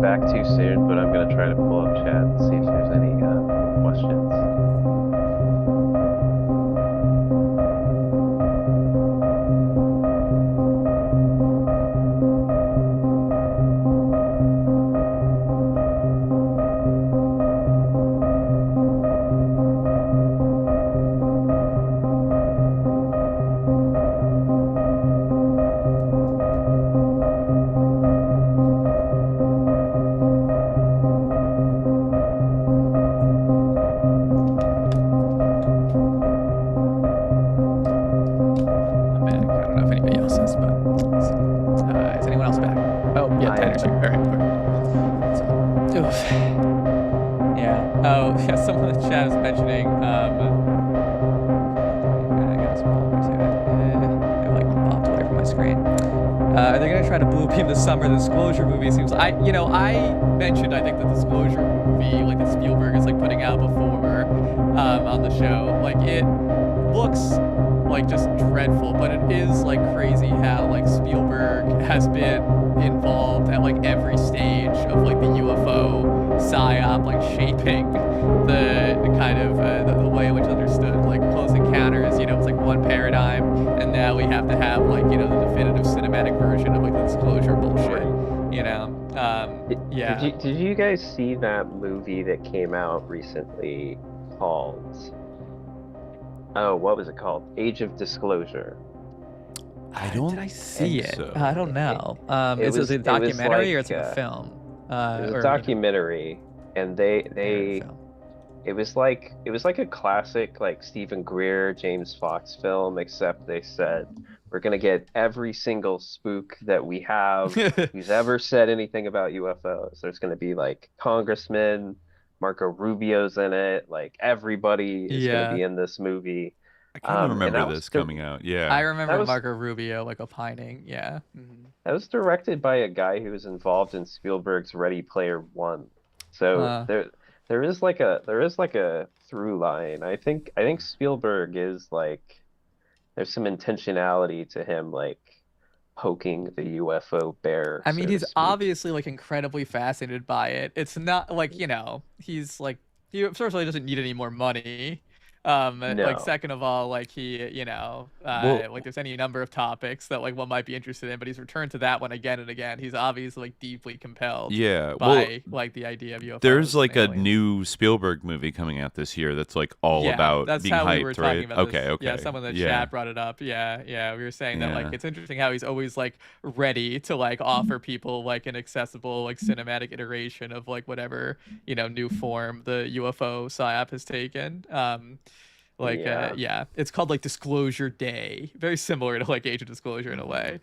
back too soon, but I'm gonna try to pull up chat and see if there's any questions. Summer Disclosure movie seems like I mentioned I think the Disclosure movie like that Spielberg is like putting out before on the show, like it looks like just dreadful, but it is like crazy how like Spielberg has been involved at like every stage of like the UFO psyop, like shaping the kind of the way in which understood like Close Encounters. It's like one paradigm, and now we have to have like the definitive cinematic version of like the Disclosure bullshit. Yeah. Did you guys see that movie that came out recently called? Oh, what was it called? Age of Disclosure. Did I see it? So. I don't know. Is it a documentary or it's like a film? It was a documentary, and it was like a classic like Stephen Greer, James Fox film, except they said we're gonna get every single spook that we have who's ever said anything about UFOs. There's gonna be like congressmen, Marco Rubio's in it, like everybody is gonna be in this movie. I kind of remember this coming out. Yeah, I remember Marco Rubio like opining. Yeah, that was directed by a guy who was involved in Spielberg's Ready Player One. So there is like a through line. I think Spielberg is like, there's some intentionality to him like poking the UFO bear. I mean, he's obviously like incredibly fascinated by it. It's not like he's like, he certainly doesn't need any more money. No. Like second of all, like he, like there's any number of topics that like one might be interested in, but he's returned to that one again and again. He's obviously like deeply compelled by like the idea of UFOs. There's like a new Spielberg movie coming out this year that's like all about being hyped, we were talking about this. Okay. Yeah, someone in the chat brought it up. Yeah. We were saying that like it's interesting how he's always like ready to like offer people like an accessible like cinematic iteration of like whatever new form the UFO psyop has taken. It's called like Disclosure Day, very similar to like Age of Disclosure in a way.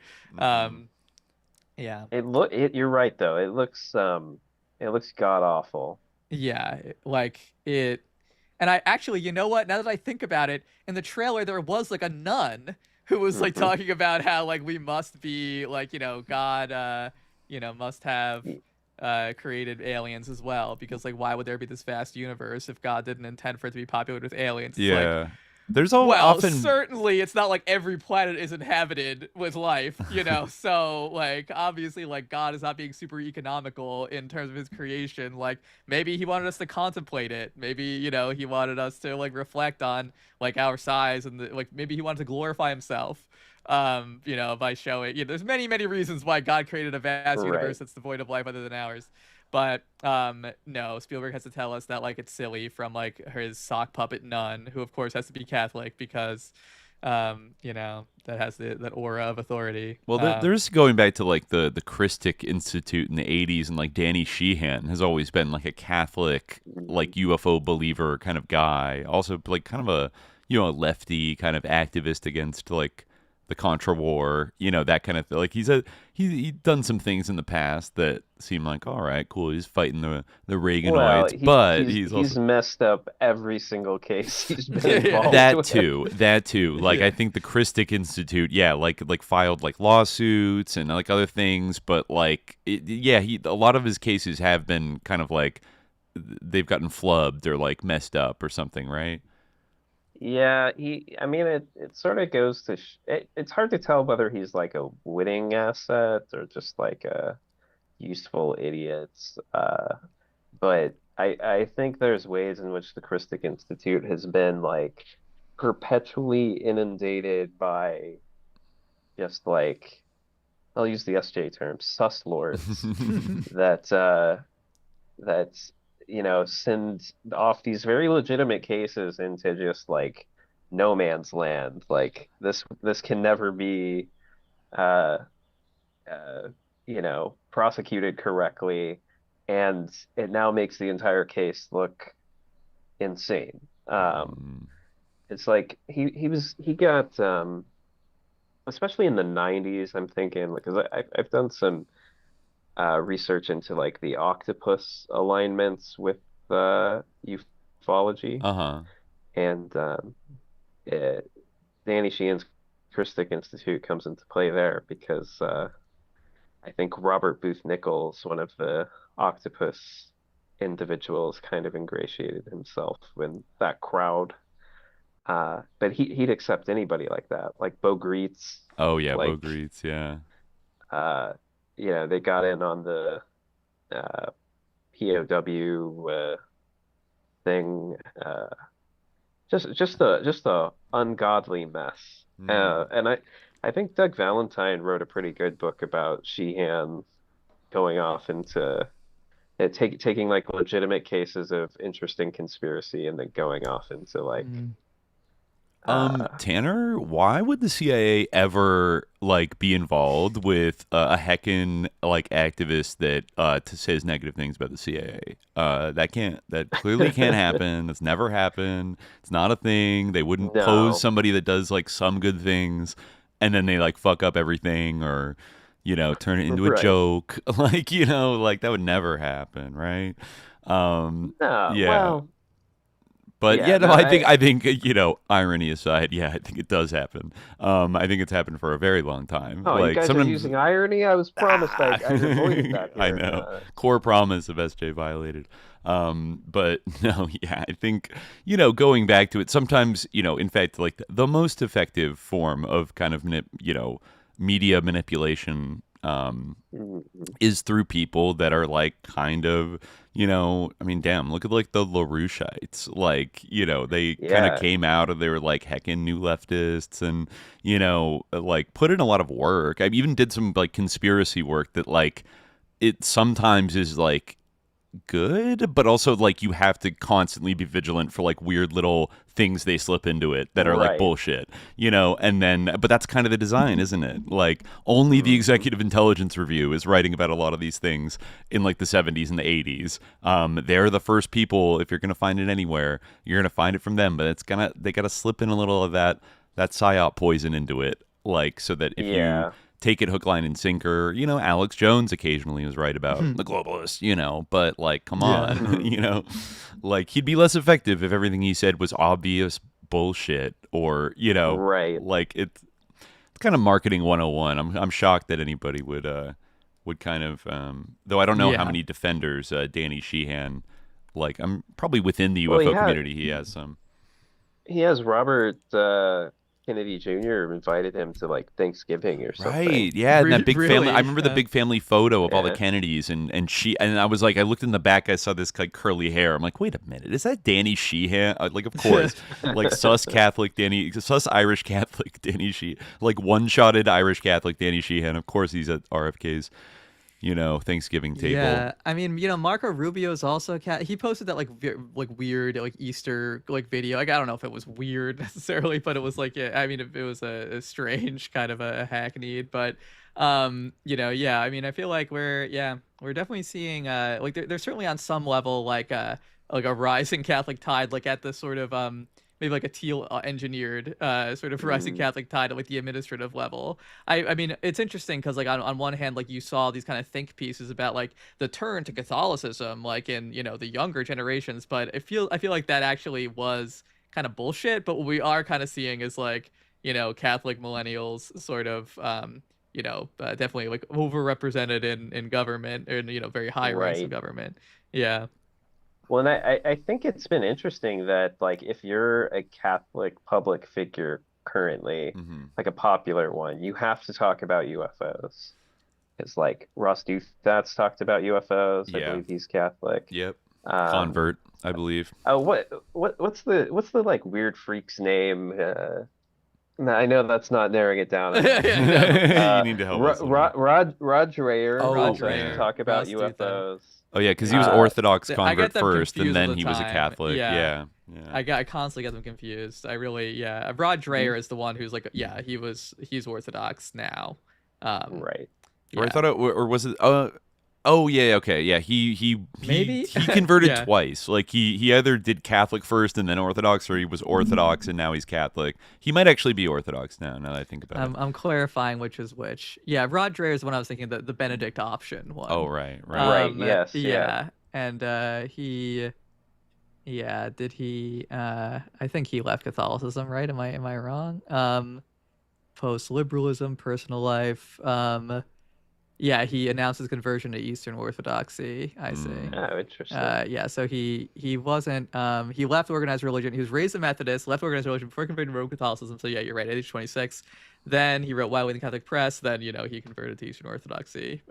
You're right though. It looks god awful. Yeah, like it. And I actually, you know what? Now that I think about it, in the trailer there was like a nun who was like talking about how like we must be like God must have created aliens as well, because like why would there be this vast universe if God didn't intend for it to be populated with aliens? It's there's often certainly it's not like every planet is inhabited with life, so like obviously like God is not being super economical in terms of his creation. Like maybe he wanted us to contemplate it, maybe he wanted us to like reflect on like our size, and like maybe he wanted to glorify himself by showing, there's many reasons why God created a vast universe that's devoid of life other than ours. But no, Spielberg has to tell us that like it's silly from like his sock puppet nun, who of course has to be Catholic because that has that aura of authority. Well, there's going back to like the Christic Institute in the 80s, and like Danny Sheehan has always been like a Catholic like UFO believer kind of guy, also like kind of a a lefty kind of activist against like the Contra War, that kind of thing. Like he's done some things in the past that seem like, all right, cool. He's fighting the Reaganoids, but he's also messed up every single case he's been involved with. That too. Like I think the Christic Institute, like filed like lawsuits and like other things, but like a lot of his cases have been kind of like they've gotten flubbed or like messed up or something, right? Yeah, it sort of goes to it's hard to tell whether he's like a winning asset or just like a useful idiots. But I think there's ways in which the Christic Institute has been like perpetually inundated by just like, I'll use the SJ term, sus lords that send off these very legitimate cases into just like no man's land. Like this can never be uh prosecuted correctly, and it now makes the entire case look insane. It's like he got especially in the 90s, I'm thinking, because I've done some research into like the octopus alignments with ufology. And Danny Sheehan's Christic Institute comes into play there because I think Robert Booth Nichols, one of the octopus individuals, kind of ingratiated himself in that crowd. But he'd accept anybody like that, like Bo Greets. Oh yeah, Bo Greets, yeah. They got in on the POW thing. Just a ungodly mess. And I think Doug Valentine wrote a pretty good book about Sheehan going off into taking like legitimate cases of interesting conspiracy and then going off into like Tanner, why would the CIA ever like be involved with a heckin' like activist that says negative things about the CIA? That clearly can't happen. That's never happened. It's not a thing. They wouldn't pose somebody that does like some good things and then they like fuck up everything or turn it into a joke. Like, like that would never happen, right? Well, but I think irony aside, I think it does happen. I think it's happened for a very long time. Oh, like you guys are using irony? I was promised I avoided that here. I know. Core promise of SJ violated. But no, I think, going back to it, sometimes, in fact, like the most effective form of kind of, media manipulation is through people that are like kind of, damn, look at like the LaRoucheites, like, they kind of came out of, they were like heckin' new leftists and, like put in a lot of work. I even did some like conspiracy work that like it sometimes is like good, but also like you have to constantly be vigilant for like weird little things they slip into it that are like bullshit, and then but that's kind of the design, isn't it? Like only the Executive Intelligence Review is writing about a lot of these things in like the 70s and the 80s. They're the first people, if you're gonna find it anywhere, you're gonna find it from them, but they gotta slip in a little of that psyop poison into it, like so that if you take it hook, line, and sinker. Alex Jones occasionally was right about the globalists, but like, come on, like he'd be less effective if everything he said was obvious bullshit or, like it's kind of marketing 101. I'm shocked that anybody would kind of, though I don't know how many defenders Danny Sheehan, like I'm probably within the UFO community. He has some. He has Robert Kennedy Jr. invited him to like Thanksgiving or something. Right, yeah, and that big family. I remember the big family photo of all the Kennedys, and I was like, I looked in the back, I saw this like curly hair. I'm like, wait a minute, is that Danny Sheehan? Like, of course, like sus Irish Catholic Danny Sheehan, like one-shotted Irish Catholic Danny Sheehan. Of course, he's at RFK's Thanksgiving table. Yeah, I mean, Marco Rubio's also he posted that like weird like Easter like video. Like I don't know if it was weird necessarily, but it was like it was a strange kind of a hackneyed, but I mean, I feel like we're definitely seeing like they're certainly on some level like a rising Catholic tide, like at the sort of maybe like a Thiel engineered sort of rising Catholic tide at like the administrative level. I mean, it's interesting because like on one hand, like you saw these kind of think pieces about like the turn to Catholicism, like in the younger generations, but I feel like that actually was kind of bullshit. But what we are kind of seeing is like Catholic millennials sort of definitely like overrepresented in government and very high ranks of government. Yeah. Well, and I think it's been interesting that, like, if you're a Catholic public figure currently, like a popular one, you have to talk about UFOs. Because like Ross Douthat's talked about UFOs. I Yeah. believe he's Catholic. Yep. Convert, I believe. Oh, what's the like weird freak's name? No, I know that's not narrowing it down. You need to help us. Rod Dreher. Rod Dreher. Talk about Ross UFOs. Oh yeah, because he was Orthodox I convert get them first, and confused then all the he was a time. Catholic. Yeah. Yeah. I constantly get them confused. I really, Rod Dreher is the one who's like, he's Orthodox now. Right. Or I thought or was it? Oh yeah, okay, yeah. He Maybe? he converted Yeah. twice. Like he either did Catholic first and then Orthodox, or he was Orthodox and now he's Catholic. He might actually be Orthodox now. Now that I think about it. I'm clarifying which is which. Yeah, Rod Dreher is the one I was thinking, the Benedict option one. Oh right. Right, yes, Yeah. yeah. And did he? I think he left Catholicism, right? Am I wrong? Post-liberalism, personal life. Yeah, he announced his conversion to Eastern Orthodoxy. I see. Oh, interesting. Yeah, so he wasn't. He left organized religion. He was raised a Methodist, left organized religion before converting to Roman Catholicism. So yeah, you're right. At age 26, then he wrote Wildly in the Catholic Press. Then he converted to Eastern Orthodoxy.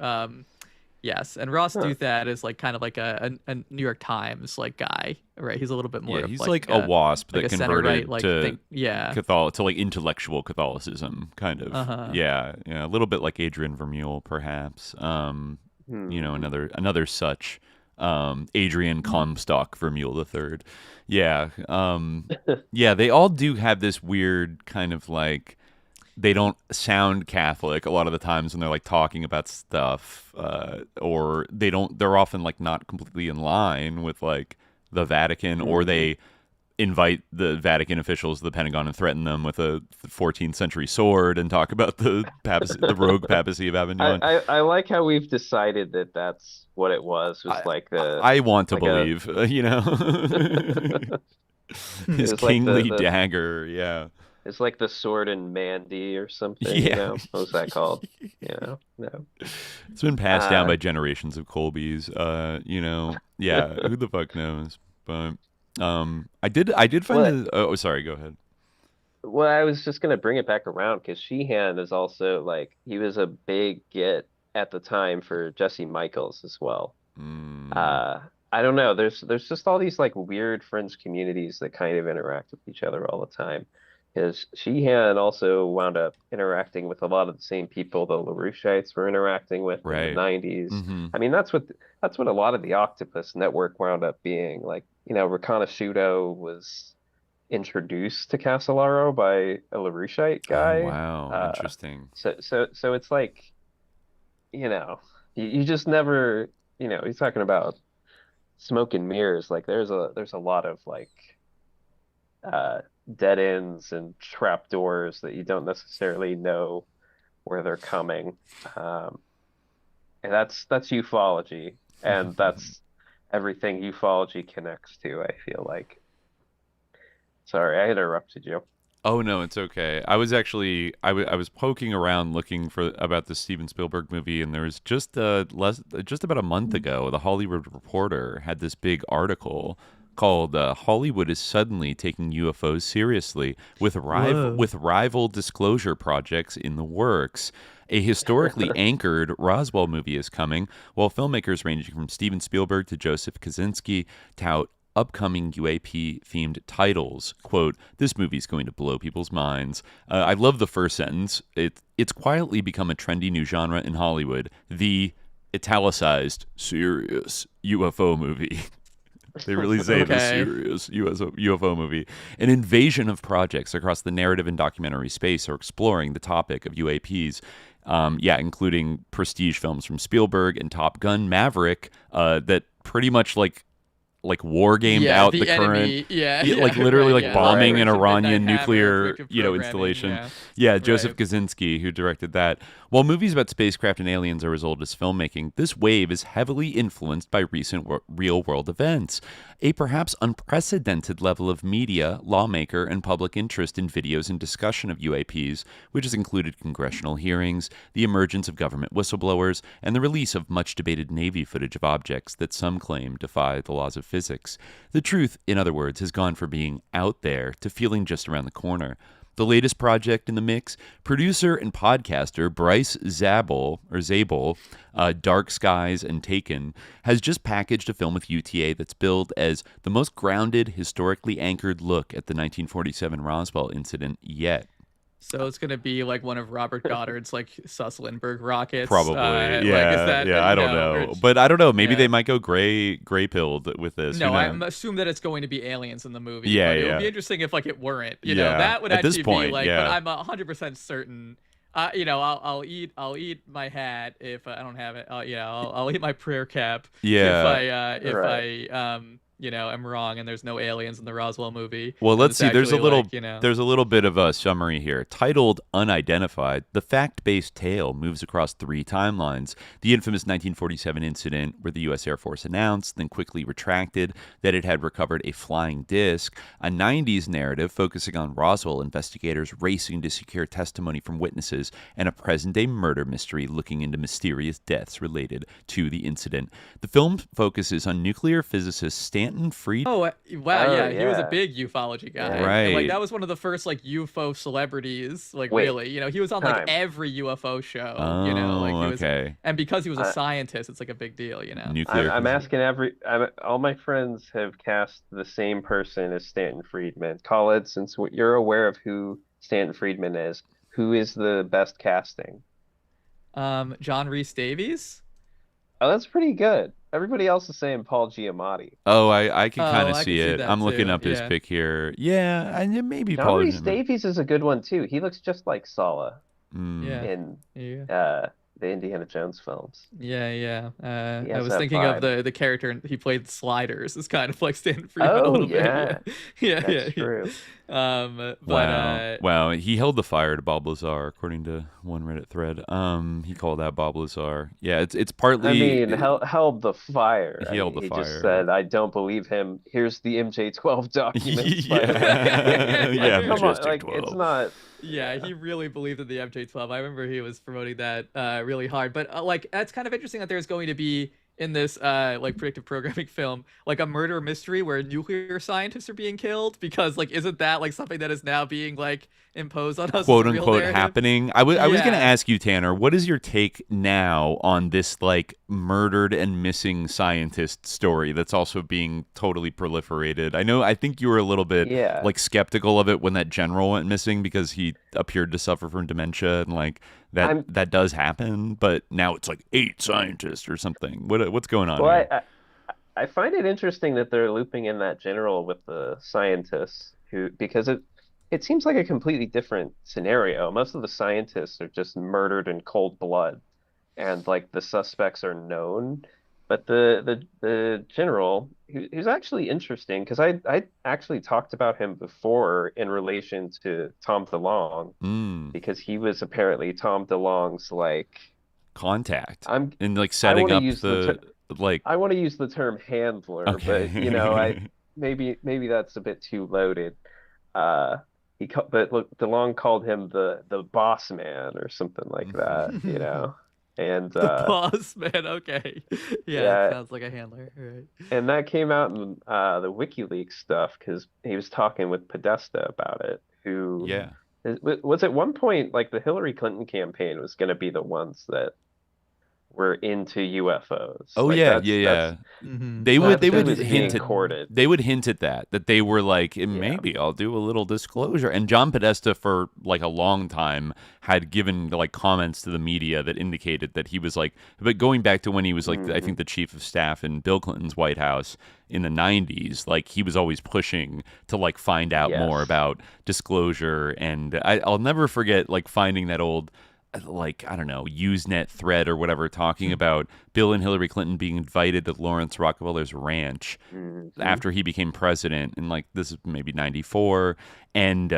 Yes, and Ross Douthat is like kind of like a New York Times like guy, right? He's a little bit more. Yeah, of he's like a WASP that converted to to like intellectual Catholicism, kind of. Yeah, a little bit like Adrian Vermeule, perhaps. Another such. Adrian Comstock Vermeule III. Yeah, yeah. They all do have this weird kind of like. They don't sound Catholic a lot of the times when they're like talking about stuff, or they're often like not completely in line with like the Vatican, or they invite the Vatican officials to the Pentagon and threaten them with a 14th century sword and talk about the rogue papacy of Avignon. I like how we've decided that that's what it was like the. I want to believe, his kingly dagger, yeah. It's like the sword in Mandy or something. Yeah. What was that called? No. It's been passed down by generations of Colbys. Yeah. Who the fuck knows? But I did find. Sorry. Go ahead. Well, I was just gonna bring it back around because Sheehan is also like he was a big get at the time for Jesse Michels as well. I don't know. There's just all these like weird fringe communities that kind of interact with each other all the time. Because Sheehan also wound up interacting with a lot of the same people the LaRoucheites were interacting with in the 90s. Mm-hmm. I mean, that's what a lot of the Octopus Network wound up being. Like, Riconosciuto was introduced to Casolaro by a LaRoucheite guy. Oh, wow, interesting. So it's like, you just never, he's talking about smoke and mirrors. Like, there's a lot of like dead ends and trapdoors that you don't necessarily know where they're coming, and that's ufology, and that's everything ufology connects to. I feel like. Sorry, I interrupted you. Oh no, it's okay. I was actually I was poking around looking about the Steven Spielberg movie, and there was just about a month ago, the Hollywood Reporter had this big article called "Hollywood is suddenly taking UFOs seriously with rival disclosure projects in the works. A historically anchored Roswell movie is coming, while filmmakers ranging from Steven Spielberg to Joseph Kosinski tout upcoming UAP-themed titles. Quote, this movie's going to blow people's minds. I love the first sentence. It's quietly become a trendy new genre in Hollywood, the italicized, serious UFO movie. They really say the serious UFO movie. An invasion of projects across the narrative and documentary space are exploring the topic of UAPs, including prestige films from Spielberg and Top Gun Maverick that pretty much like war gamed out the enemy, current, literally bombing an Iranian nuclear, Hammer, installation. Joseph Kosinski, who directed that. While movies about spacecraft and aliens are result as filmmaking, this wave is heavily influenced by recent real-world events. A perhaps unprecedented level of media, lawmaker, and public interest in videos and discussion of UAPs, which has included congressional hearings, the emergence of government whistleblowers, and the release of much-debated Navy footage of objects that some claim defy the laws of physics. The truth, in other words, has gone from being out there to feeling just around the corner. The latest project in the mix, producer and podcaster Bryce Zabel, Dark Skies and Taken, has just packaged a film with UTA that's billed as the most grounded, historically anchored look at the 1947 Roswell incident yet. So it's gonna be like one of Robert Goddard's like Susselenberg rockets. Probably, I don't know, but I don't know. Maybe they might go gray pilled with this. No, I assume that it's going to be aliens in the movie. Yeah, It would be interesting if like it weren't. You know, that would at actually this point, be like. But I'm 100% certain. You know, I'll eat my hat if I don't have it. I'll eat my prayer cap. Yeah. If I am wrong and there's no aliens in the Roswell movie. Well, let's see. There's a little like, there's a little bit of a summary here. Titled Unidentified, the fact-based tale moves across 3 timelines. The infamous 1947 incident where the U.S. Air Force announced, then quickly retracted, that it had recovered a flying disc. A 90s narrative focusing on Roswell investigators racing to secure testimony from witnesses, and a present-day murder mystery looking into mysterious deaths related to the incident. The film focuses on nuclear physicist Stanton Fried. Oh, wow, he was a big ufology guy. Right. And, like, that was one of the first like UFO celebrities, like really. You know, he was on like every UFO show. Oh, you know, like he was, okay. And because he was a scientist, it's like a big deal, you know. I'm asking all my friends have cast the same person as Stanton Friedman. Khalid, since you're aware of who Stanton Friedman is, who is the best casting? John Rhys Davies. Oh, that's pretty good. Everybody else is saying Paul Giamatti. Oh, I can kind of see it. I'm looking too. up his pick here. Yeah, and maybe John Paul Rhys Davies is a good one too. He looks just like Sala Mm. in the Indiana Jones films. I was thinking of the character he played Sliders. It's kind of like Stanton Friedman a Oh little yeah, bit. that's true. Wow, he held the fire to Bob Lazar, according to one Reddit thread. He called out Bob Lazar. Yeah, it's partly. I mean, held the fire. He held the fire. He just said, "I don't believe him. Here's the MJ12 documents." Yeah, come on, like it's not. Yeah, he really believed in the MJ12. I remember he was promoting that really hard. But like, that's kind of interesting that there's going to be in this like predictive programming film like a murder mystery where nuclear scientists are being killed, because like isn't that like something that is now being like imposed on us, quote unquote, happening? I was going to ask you, Tanner, what is your take now on this like murdered and missing scientist story that's also being totally proliferated? I think you were a little bit like skeptical of it when that general went missing because he appeared to suffer from dementia, and like that does happen, but now it's like 8 scientists or something. What's going on? Well, I find it interesting that they're looping in that general with the scientists because it seems like a completely different scenario. Most of the scientists are just murdered in cold blood, and like the suspects are known. But the general, who's actually interesting, because I actually talked about him before in relation to Tom DeLonge, because he was apparently Tom DeLonge's like contact. In like setting up I want to use the term handler, but you know, maybe that's a bit too loaded. But look, DeLonge called him the boss man or something like that, you know. And the boss man, okay, yeah, sounds like a handler, right? And that came out in the WikiLeaks stuff because he was talking with Podesta about it. Who was at one point like the Hillary Clinton campaign was going to be the ones that were into UFOs. Oh, like, Mm-hmm. They would hint at that they were like, maybe I'll do a little disclosure. And John Podesta for like a long time had given like comments to the media that indicated that he was like, but going back to when he was like I think the chief of staff in Bill Clinton's White House in the 90s, like he was always pushing to like find out more about disclosure. And I'll never forget like finding that old like, I don't know, Usenet thread or whatever, talking about Bill and Hillary Clinton being invited to Lawrence Rockefeller's ranch after he became president, and like this is maybe 94, and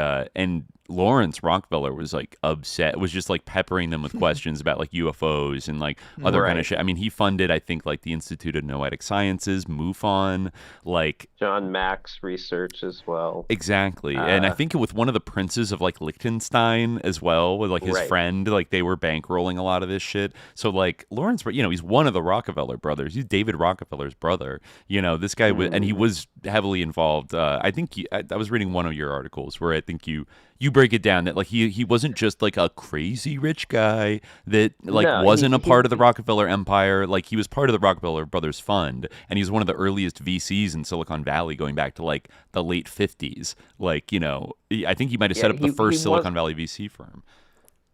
Lawrence Rockefeller was like upset, was just like peppering them with questions about like UFOs and like other kind of shit. I mean, he funded, I think, like the Institute of Noetic Sciences, MUFON, like John Mack's research as well. Exactly. And I think with one of the princes of like Liechtenstein as well, with like his friend, like they were bankrolling a lot of this shit. So like Lawrence, you know, he's one of the Rockefeller brothers. He's David Rockefeller's brother. You know, this guy was, and he was heavily involved. I think I was reading one of your articles where I think you you break it down that like he wasn't just like a crazy rich guy that like wasn't a part of the Rockefeller empire. Like he was part of the Rockefeller Brothers Fund, and he's one of the earliest VCs in Silicon Valley, going back to like the late 50s. Like, you know, I think he might have set up the first Silicon Valley VC firm.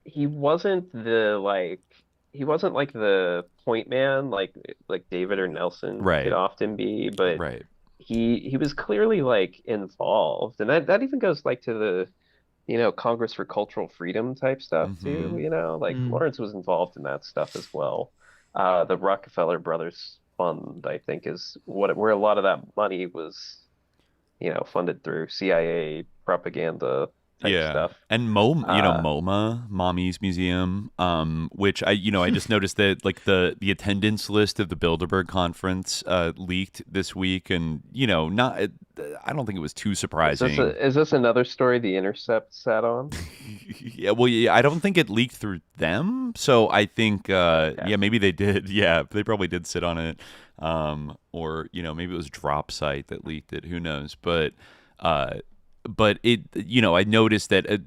He wasn't like the point man like David or Nelson could often be, but he was clearly like involved, and that even goes like to the, you know, Congress for Cultural Freedom type stuff too. You know, like Lawrence was involved in that stuff as well. The Rockefeller Brothers Fund, I think, is where a lot of that money was, you know, funded through CIA propaganda type stuff. And MoMA, Mommy's Museum, which I just noticed that like the attendance list of the Bilderberg conference leaked this week, and you know, I don't think it was too surprising. Is this another story The Intercept sat on? I don't think it leaked through them, so I think maybe they did. Yeah, they probably did sit on it, or you know, maybe it was Drop Site that leaked it. Who knows? But it, you know, I noticed that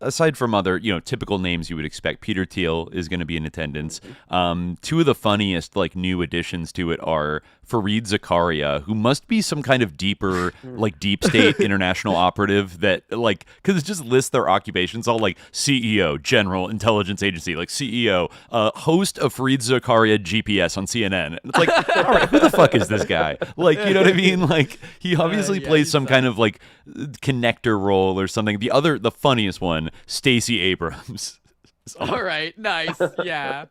aside from other, you know, typical names you would expect, Peter Thiel is going to be in attendance. Two of the funniest, like, new additions to it are Fareed Zakaria, who must be some kind of deeper, like, deep state international operative that, like, because it just lists their occupations, all like CEO, General Intelligence Agency, like CEO, host of Fareed Zakaria GPS on CNN. And it's like, all right, who the fuck is this guy? Like, you know what I mean? Like, he obviously plays some kind of, like, connector role or something. The funniest one, Stacey Abrams. All right, nice, yeah.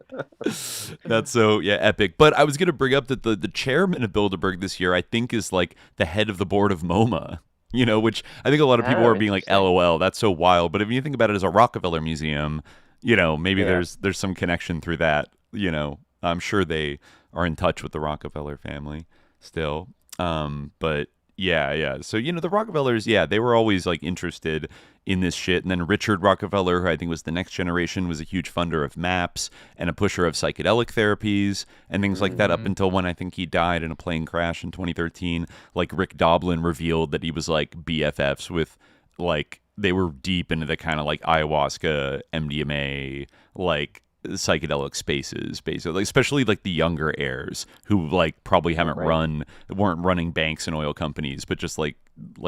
That's so epic. But I was gonna bring up that the chairman of Bilderberg this year, I think, is like the head of the board of MoMA. You know, which I think a lot of people are being like, "LOL, that's so wild." But if you think about it as a Rockefeller museum, you know, maybe there's some connection through that. You know, I'm sure they are in touch with the Rockefeller family still. But yeah. So, you know, the Rockefellers, they were always like interested in this shit. And then Richard Rockefeller, who I think was the next generation, was a huge funder of maps and a pusher of psychedelic therapies and things like that, up until when I think he died in a plane crash in 2013. Like Rick Doblin revealed that he was like BFFs with, like, they were deep into the kind of like ayahuasca, MDMA, like, psychedelic spaces, basically, like, especially like the younger heirs who like probably weren't running banks and oil companies, but just like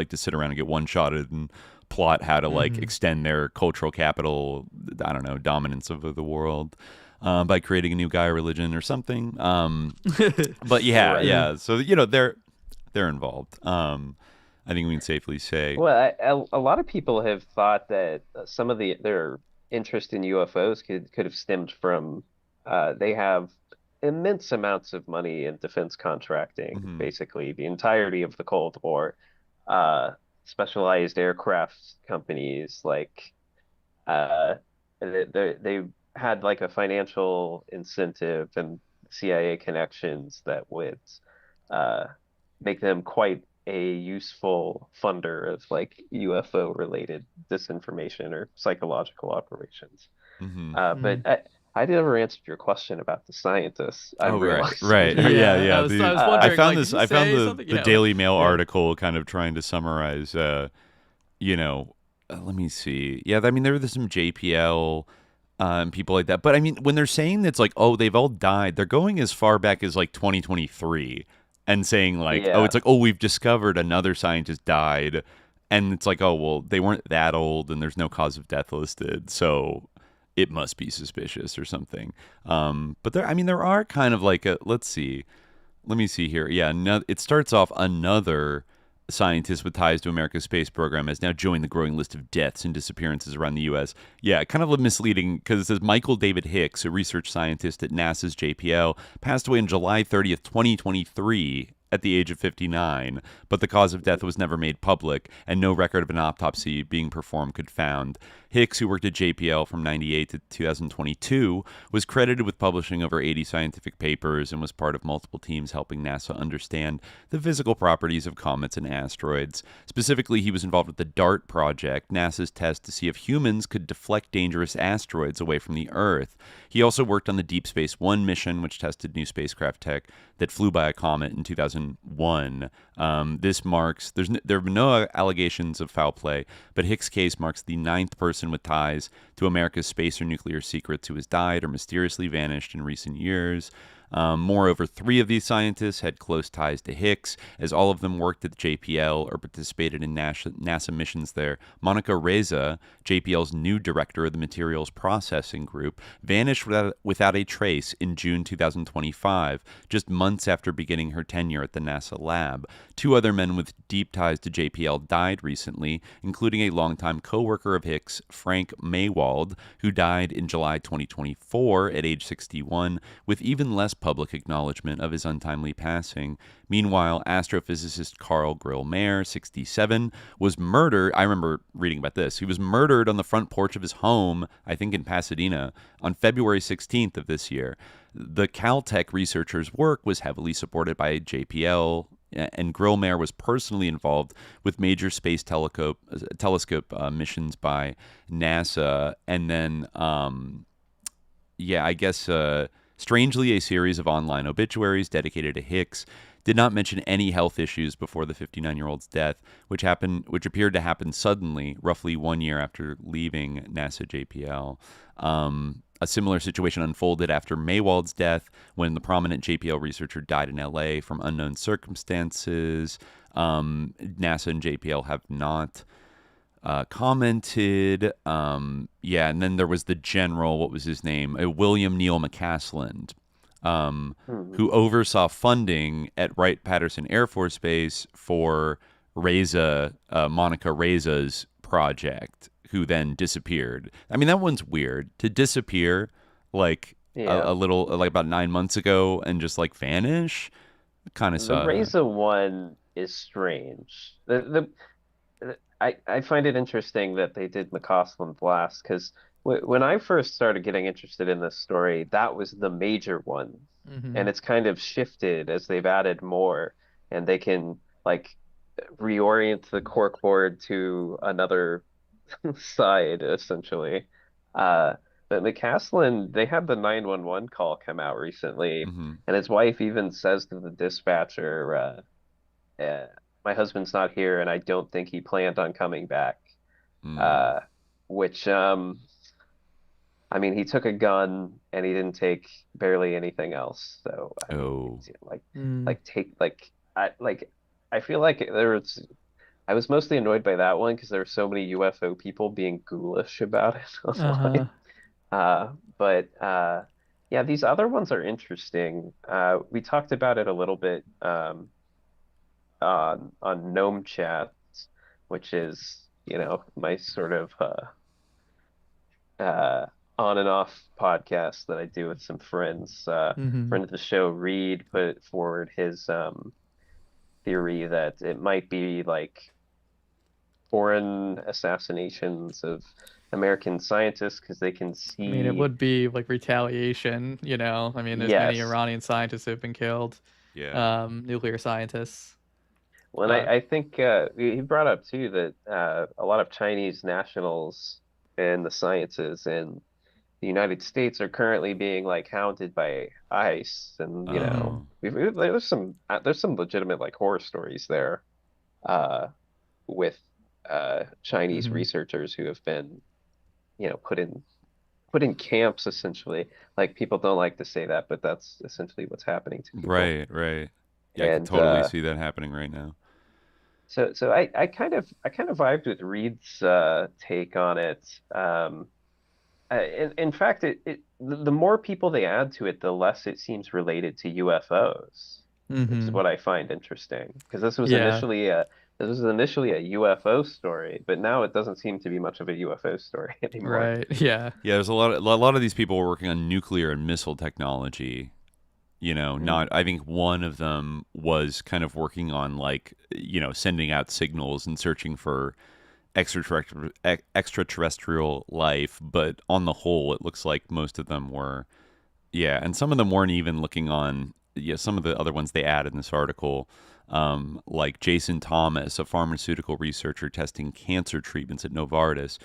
to sit around and get one-shotted and plot how to like extend their cultural capital, I don't know, dominance of the world by creating a new Gaia religion or something. But so, you know, they're involved. I think we can safely say. Well, a lot of people have thought that some of their interest in UFOs could have stemmed from they have immense amounts of money in defense contracting, basically the entirety of the Cold War. Specialized aircraft companies, like they had like a financial incentive and CIA connections that would make them quite a useful funder of like UFO related disinformation or psychological operations. But I never answered your question about the scientists. Right. Yeah. I was wondering, I found the Daily Mail article kind of trying to summarize, you know, let me see. Yeah, I mean, there was some JPL and people like that. But I mean, when they're saying it's like, oh, they've all died, they're going as far back as like 2023 and saying like, oh, it's like, oh, we've discovered another scientist died. And it's like, oh, well, they weren't that old and there's no cause of death listed. So it must be suspicious or something. But there are kind of like let me see here. Yeah, it starts off another scientist with ties to America's space program has now joined the growing list of deaths and disappearances around the U.S. Yeah, kind of misleading because it says Michael David Hicks, a research scientist at NASA's JPL, passed away on July 30th, 2023 at the age of 59, but the cause of death was never made public, and no record of an autopsy being performed could found. Hicks, who worked at JPL from 1998 to 2022, was credited with publishing over 80 scientific papers and was part of multiple teams helping NASA understand the physical properties of comets and asteroids. Specifically, he was involved with the DART project, NASA's test to see if humans could deflect dangerous asteroids away from the Earth. He also worked on the Deep Space One mission, which tested new spacecraft tech that flew by a comet in 2009 2001. There have been no allegations of foul play, but Hicks' case marks the 9th person with ties to America's space or nuclear secrets who has died or mysteriously vanished in recent years. Moreover, 3 of these scientists had close ties to Hicks, as all of them worked at the JPL or participated in NASA missions there. Monica Reza, JPL's new director of the Materials Processing Group, vanished without a trace in June 2025, just months after beginning her tenure at the NASA lab. 2 other men with deep ties to JPL died recently, including a longtime co-worker of Hicks, Frank Maywald, who died in July 2024 at age 61, with even less public acknowledgement of his untimely passing. Meanwhile, astrophysicist Carl Grill-Mayer, 67, was murdered. I remember reading about this. He was murdered on the front porch of his home, I think in Pasadena, on February 16th of this year. The Caltech researcher's work was heavily supported by JPL, and Grill-Mayer was personally involved with major space telescope missions by NASA. And then, strangely, a series of online obituaries dedicated to Hicks did not mention any health issues before the 59-year-old's death, which appeared to happen suddenly, roughly 1 year after leaving NASA JPL. A similar situation unfolded after Maywald's death, when the prominent JPL researcher died in LA from unknown circumstances. NASA and JPL have not commented. And then there was the general, what was his name? William Neal McCasland, who oversaw funding at Wright-Patterson Air Force Base for Monica Reza's project, who then disappeared. I mean, that one's weird. To disappear, a little, like about 9 months ago, and just vanish, kind of sucks. The Reza one is strange. I find it interesting that they did McCausland last, because when I first started getting interested in this story, that was the major one. Mm-hmm. And it's kind of shifted as they've added more, and they can reorient the corkboard to another side, essentially. But McCausland, they had the 911 call come out recently, mm-hmm. and his wife even says to the dispatcher, my husband's not here, and I don't think he planned on coming back. Which, I mean, he took a gun, and he didn't take barely anything else. So, I feel like I was mostly annoyed by that one because there were so many UFO people being ghoulish about it online. These other ones are interesting. We talked about it a little bit on Gnome Chats, which is, my sort of on and off podcast that I do with some friends. Friend of the show, Reed, put forward his theory that it might be foreign assassinations of American scientists because they can see. I mean, it would be retaliation, I mean, there's many Iranian scientists who have been killed. Yeah. Nuclear scientists. Well, and I think he brought up too that a lot of Chinese nationals in the sciences in the United States are currently being hounded by ICE, and there's some legitimate horror stories there with Chinese researchers who have been put in camps, essentially. People don't like to say that, but that's essentially what's happening to people. Right. Yeah, I can totally see that happening right now. So I kind of vibed with Reed's take on it. In fact, the more people they add to it, the less it seems related to UFOs. Which is what I find interesting, because this was initially a UFO story, but now it doesn't seem to be much of a UFO story anymore. Right. Yeah. Yeah. There's a lot of these people were working on nuclear and missile technology. I think one of them was kind of working on sending out signals and searching for extraterrestrial life, but on the whole, it looks like most of them were, and some of them weren't even looking on, some of the other ones they add in this article, like Jason Thomas, a pharmaceutical researcher testing cancer treatments at Novartis,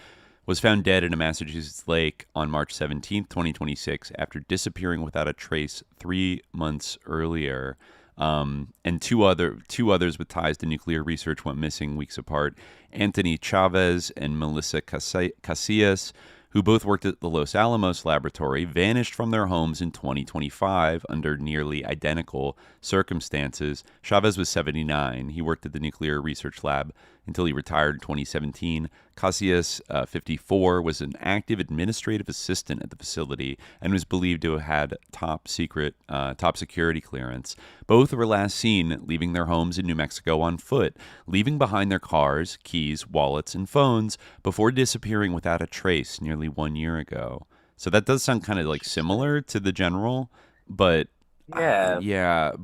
was found dead in a Massachusetts lake on March 17th, 2026, after disappearing without a trace 3 months earlier. And two others with ties to nuclear research went missing weeks apart. Anthony Chavez and Melissa Casillas, who both worked at the Los Alamos laboratory, vanished from their homes in 2025 under nearly identical circumstances. Chavez was 79. He worked at the nuclear research lab until he retired in 2017. Casillas, 54, was an active administrative assistant at the facility and was believed to have had top security clearance. Both were last seen leaving their homes in New Mexico on foot, leaving behind their cars, keys, wallets, and phones before disappearing without a trace nearly 1 year ago. So that does sound kind of like similar to the general, but but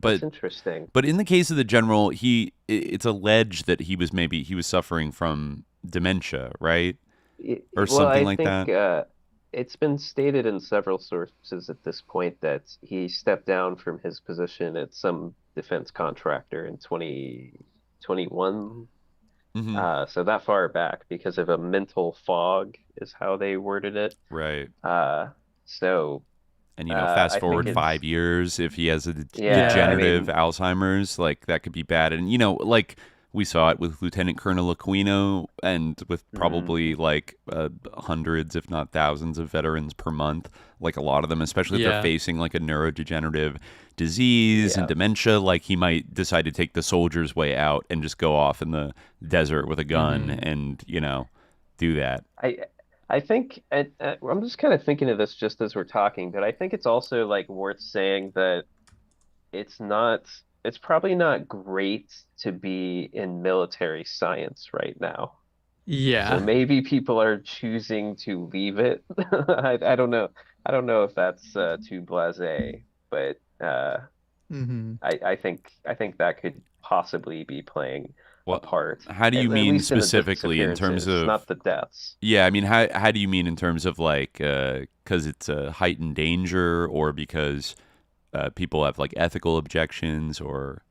that's interesting. But in the case of the general, it's alleged that he was suffering from dementia, right? Or something like that. It's been stated in several sources at this point that he stepped down from his position at some defense contractor in 2021. Mm-hmm. So that far back, because of a mental fog is how they worded it. Right. And fast forward 5 years, if he has a degenerative Alzheimer's, like that could be bad. And like we saw it with Lieutenant Colonel Aquino, and with probably like hundreds, if not thousands, of veterans per month. Like a lot of them, especially if they're facing like a neurodegenerative disease and dementia, like he might decide to take the soldier's way out and just go off in the desert with a gun and do that. I think I'm just kind of thinking of this just as we're talking, but I think it's also like worth saying that it's probably not great to be in military science right now. Yeah. So maybe people are choosing to leave it. I don't know. I don't know if that's too blasé, but I think that could possibly be playing a part. How do you mean specifically in terms of not the deaths? Yeah, I mean, how do you mean in terms of like because it's a heightened danger, or because people have like ethical objections, or?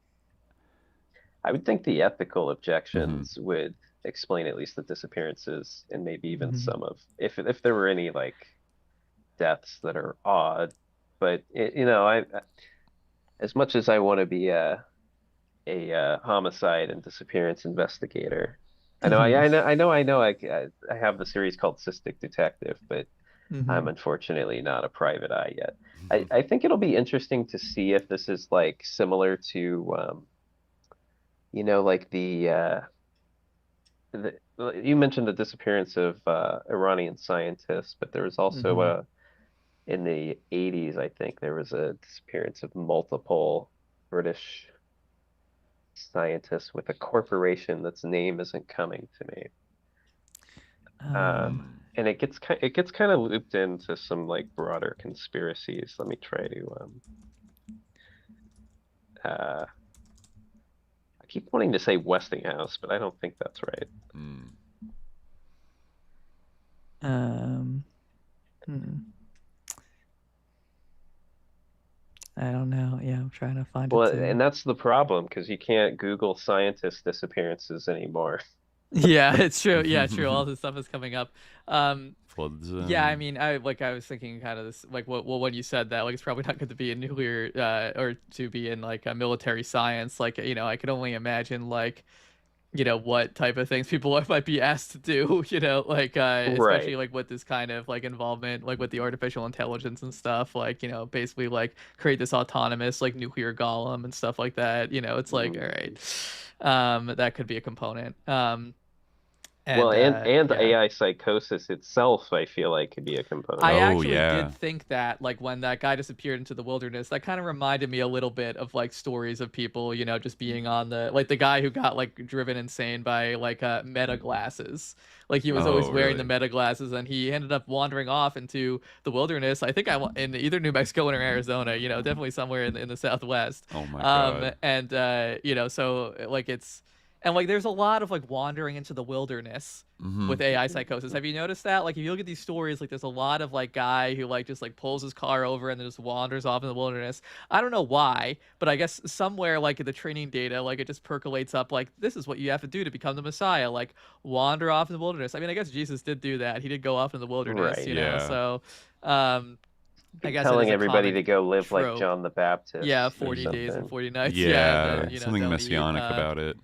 I would think the ethical objections would explain at least the disappearances, and maybe even some of if there were any like deaths that are odd. But I as much as I want to be a homicide and disappearance investigator, I have the series called Cystic Detective, but I'm unfortunately not a private eye yet. I think it'll be interesting to see if this is like similar to like the you mentioned the disappearance of Iranian scientists, but there was also in the 80s, I think there was a disappearance of multiple British scientists with a corporation that's name isn't coming to me. And it gets kind of looped into some like broader conspiracies. Let me try to I keep wanting to say Westinghouse, but I don't think that's right. I don't know. Yeah, I'm trying to find it. Well, and that's the problem, because you can't Google scientist disappearances anymore. Yeah, it's true. Yeah, true. All this stuff is coming up. Floods. Yeah, I mean, I was thinking kind of this, like, when you said that, like, it's probably not good to be in nuclear, or to be in like a military science. Like, I could only imagine like, what type of things people might be asked to do. Like, especially like with this kind of like involvement, like with the artificial intelligence and stuff. Like, basically like create this autonomous like nuclear golem and stuff like that. It's like, all right, that could be a component. And AI psychosis itself, I feel like, could be a component. I actually did think that, like, when that guy disappeared into the wilderness, that kind of reminded me a little bit of like stories of people, just being on the guy who got like driven insane by like meta glasses. Like, he was always wearing the meta glasses, and he ended up wandering off into the wilderness. I think in either New Mexico or Arizona, definitely somewhere in the Southwest. Oh my God. And so like it's. And like, there's a lot of like wandering into the wilderness with AI psychosis. Have you noticed that? Like, if you look at these stories, like there's a lot of like guy who like just like pulls his car over and then just wanders off in the wilderness. I don't know why, but I guess somewhere like in the training data, like it just percolates up like, this is what you have to do to become the Messiah. Like, wander off in the wilderness. I mean, I guess Jesus did do that. He did go off in the wilderness, right, know. So I guess telling it is a everybody common to go live like trope. John the Baptist. Yeah, or 40 days and something. 40 nights. Yeah, you know, something don't messianic eat. about it.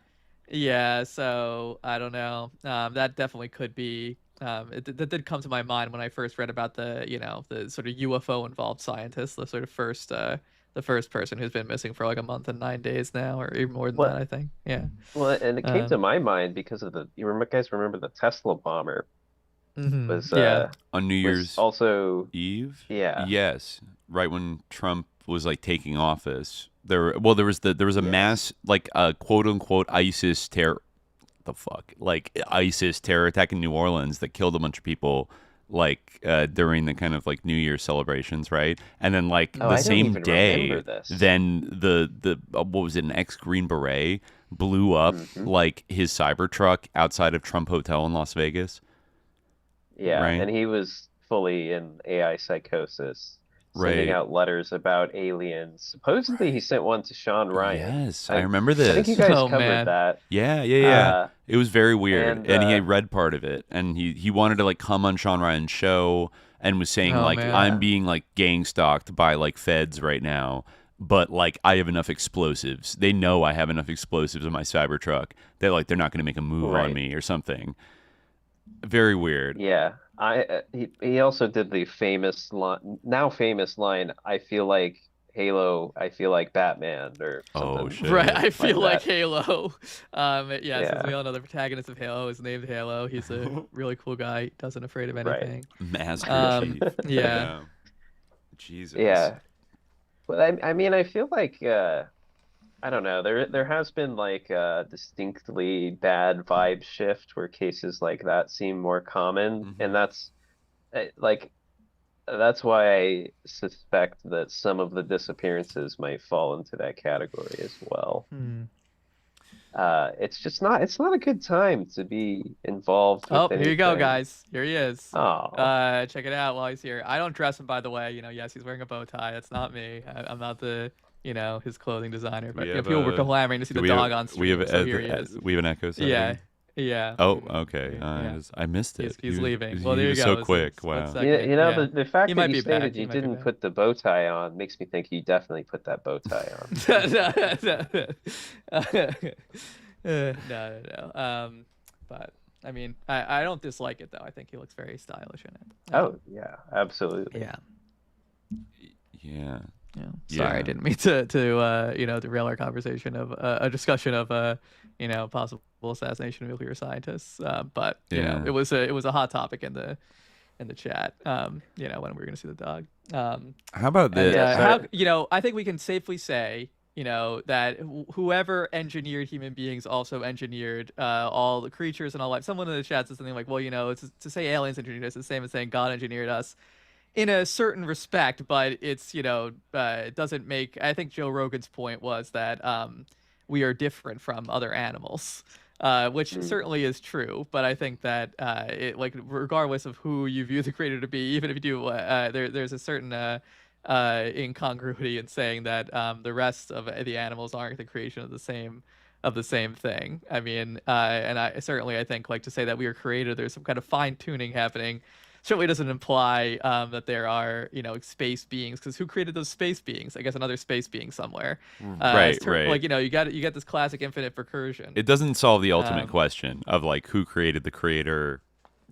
Yeah, so I don't know. That definitely could be. That did come to my mind when I first read about the, you know, the sort of UFO involved scientist, the sort of first, the first person who's been missing for like a month and 9 days now, or even more than Well, that, I think. Yeah. well, and it came to my mind because of guys remember the Tesla bomber was Yeah. On New was Year's also Eve? yeah. Yes, right when Trump was like taking office. There was a mass like quote unquote ISIS terror attack in New Orleans that killed a bunch of people like during the kind of like New Year's celebrations, right? And then like the I don't same even day, remember this. then the what was it, an ex-Green Beret blew up like his Cybertruck outside of Trump Hotel in Las Vegas. Yeah, Right. and he was fully in AI psychosis, sending Right. out letters about aliens. Supposedly he sent one to Sean Ryan. Yes, I remember I think you this. guys Oh, covered man. that. Yeah. It was very weird, and, and he had read part of it, and he wanted to like come on Sean Ryan's show and was saying Oh, like man. I'm being like gang stalked by like feds right now, but like I have enough explosives. They know I have enough explosives in my Cybertruck that like they're not going to make a move on Right. me or something. Very weird. Yeah, he also did the now famous line, I feel like Halo, I feel like Batman, or Oh, something. shit. Right, I feel like that. Halo. Since Yeah. we all know the protagonist of Halo is named Halo. He's a really cool guy. He doesn't afraid of anything. Master Chief. Yeah. Jesus. Yeah. But I mean, I feel like I don't know. There has been like a distinctly bad vibe shift where cases like that seem more common, and that's like that's why I suspect that some of the disappearances might fall into that category as well. It's not a good time to be involved with Here you go, anything. guys. Here he is. Oh. Check it out while he's here. I don't dress him, by the way. You know, yes, he's wearing a bow tie. That's not me. I'm not the, you know, his clothing designer. But We you know, have people were a- clamoring to see the we dog have- on stream. We have So here he is. we have an echo sound. Yeah. Oh, okay. Yeah. I missed it. He's He was- leaving. he Well, there you was go. so It was quick. a split Wow. second. You know, Yeah. the fact He that might you be stated back. He you might be didn't back. put the bow tie on makes me think you definitely put that bow tie on. No. But I mean, I don't dislike it though. I think he looks very stylish in it. Oh yeah, absolutely. Yeah. Yeah. Sorry, I didn't mean to derail our conversation of a discussion of possible assassination of nuclear scientists. But you know, it was a hot topic in the chat. When we were going to see the dog. How about this? I think we can safely say, that whoever engineered human beings also engineered all the creatures and all life. Someone in the chat said something like, well, it's to say aliens engineered us is the same as saying God engineered us in a certain respect, but it's, it doesn't make, I think Joe Rogan's point was that we are different from other animals, which certainly is true. But I think that regardless of who you view the creator to be, even if you do, there's a certain incongruity in saying that the rest of the animals aren't the creation of the same thing. I mean, and I think to say that we are created, there's some kind of fine tuning happening. Certainly doesn't imply that there are, space beings, because who created those space beings? I guess another space being somewhere. Right. Like, you got this classic infinite recursion. It doesn't solve the ultimate question of like who created the creator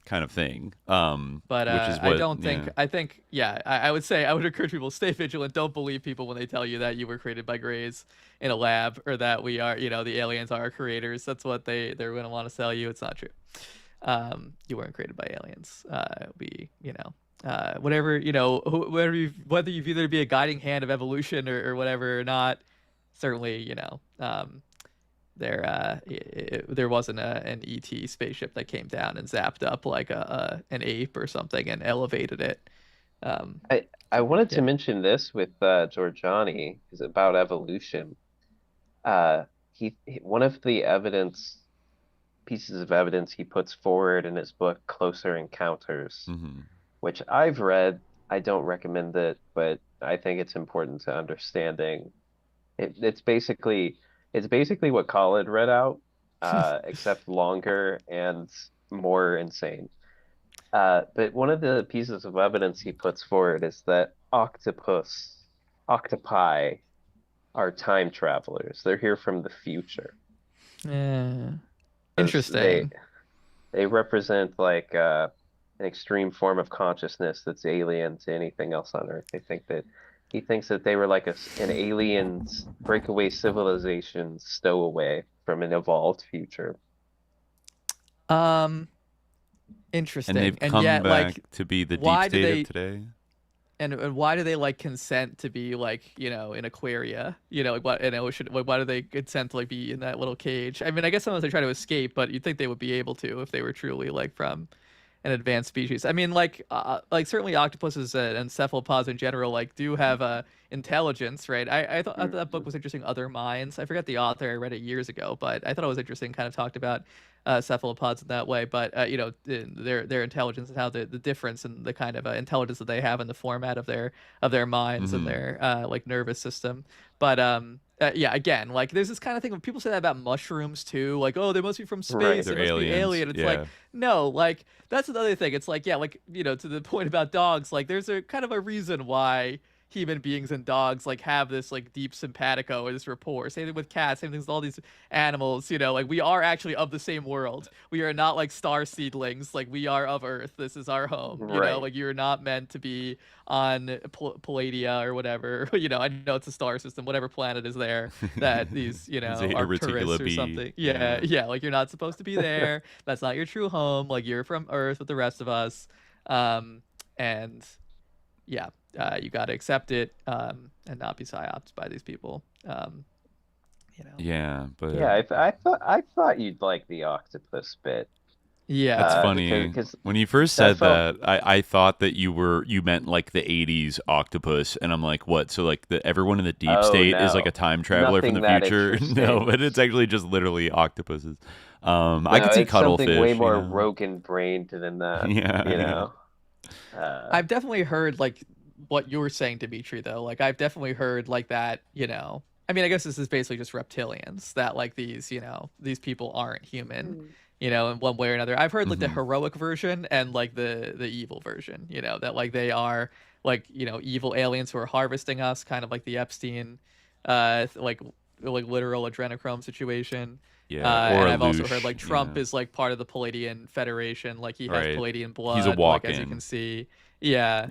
kind of thing. But which is what, I don't think, I would say, I would encourage people to stay vigilant. Don't believe people when they tell you that you were created by Greys in a lab, or that we are, the aliens are our creators. That's what they're going to want to sell you. It's not true. You weren't created by aliens. Whatever, whether you view there to be a guiding hand of evolution or whatever or not, certainly, there wasn't an ET spaceship that came down and zapped up like an ape or something and elevated it. I wanted to mention this with Georgiani is about evolution. One of the pieces of evidence he puts forward in his book Closer Encounters, which I've read. I don't recommend it, but I think it's important to understanding. It's basically what Khalid read out, except longer and more insane. But one of the pieces of evidence he puts forward is that octopi are time travelers. They're here from the future. Yeah. Interesting. They represent like an extreme form of consciousness that's alien to anything else on Earth. He thinks that they were like an alien breakaway civilization stowaway from an evolved future. Interesting. And they've come back to be the deep state of today. And why do they like consent to be like, you know, in Aquaria, you know, like what in ocean? Like, why do they consent to like be in that little cage? I mean, I guess sometimes they try to escape, but you'd think they would be able to if they were truly like from an advanced species. I mean, like certainly octopuses and cephalopods in general like do have intelligence, right? I thought that book was interesting. Other Minds. I forget the author. I read it years ago, but I thought it was interesting. Kind of talked about cephalopods in that way, but you know, their intelligence and how the difference in the kind of intelligence that they have in the format of their minds and their like nervous system. But yeah, again, like there's this kind of thing when people say that about mushrooms too, like, oh, they must be from space, right. they must be alien. It's like, no, like that's another thing. It's like, yeah, like, you know, to the point about dogs, like there's a kind of a reason why human beings and dogs like have this like deep simpatico or this rapport. Same thing with cats, same thing with all these animals, you know, like we are actually of the same world. We are not like star seedlings, like we are of Earth. This is our home, you know, like you're not meant to be on Palladia or whatever. You know, I know it's a star system, whatever planet is there that these, you know, Arcturus or something. Yeah, like you're not supposed to be there. That's not your true home. Like you're from Earth with the rest of us. And yeah, you got to accept it and not be psyops by these people. You know. Yeah, but yeah, I thought you'd like the octopus bit. Yeah, that's funny. Because when you first said that, I thought that you meant like the '80s octopus, and I'm like, what? So like everyone in the deep state is like a time traveler from the future? No, but it's actually just literally octopuses. I could see cuttlefish. Something way more Rogan-brained than that. Yeah, you know. I've definitely heard like what you were saying, Dimitri, though. Like I've definitely heard like that, you know. I mean, I guess this is basically just reptilians, that like these, you know, these people aren't human, you know, in one way or another. I've heard like the heroic version and like the evil version, you know, that like they are like, you know, evil aliens who are harvesting us, kind of like the Epstein like literal adrenochrome situation. Yeah, and I've also heard like Trump is like part of the Palladian Federation, like he has Palladian blood. He's a walk-in, like, as you can see. Yeah,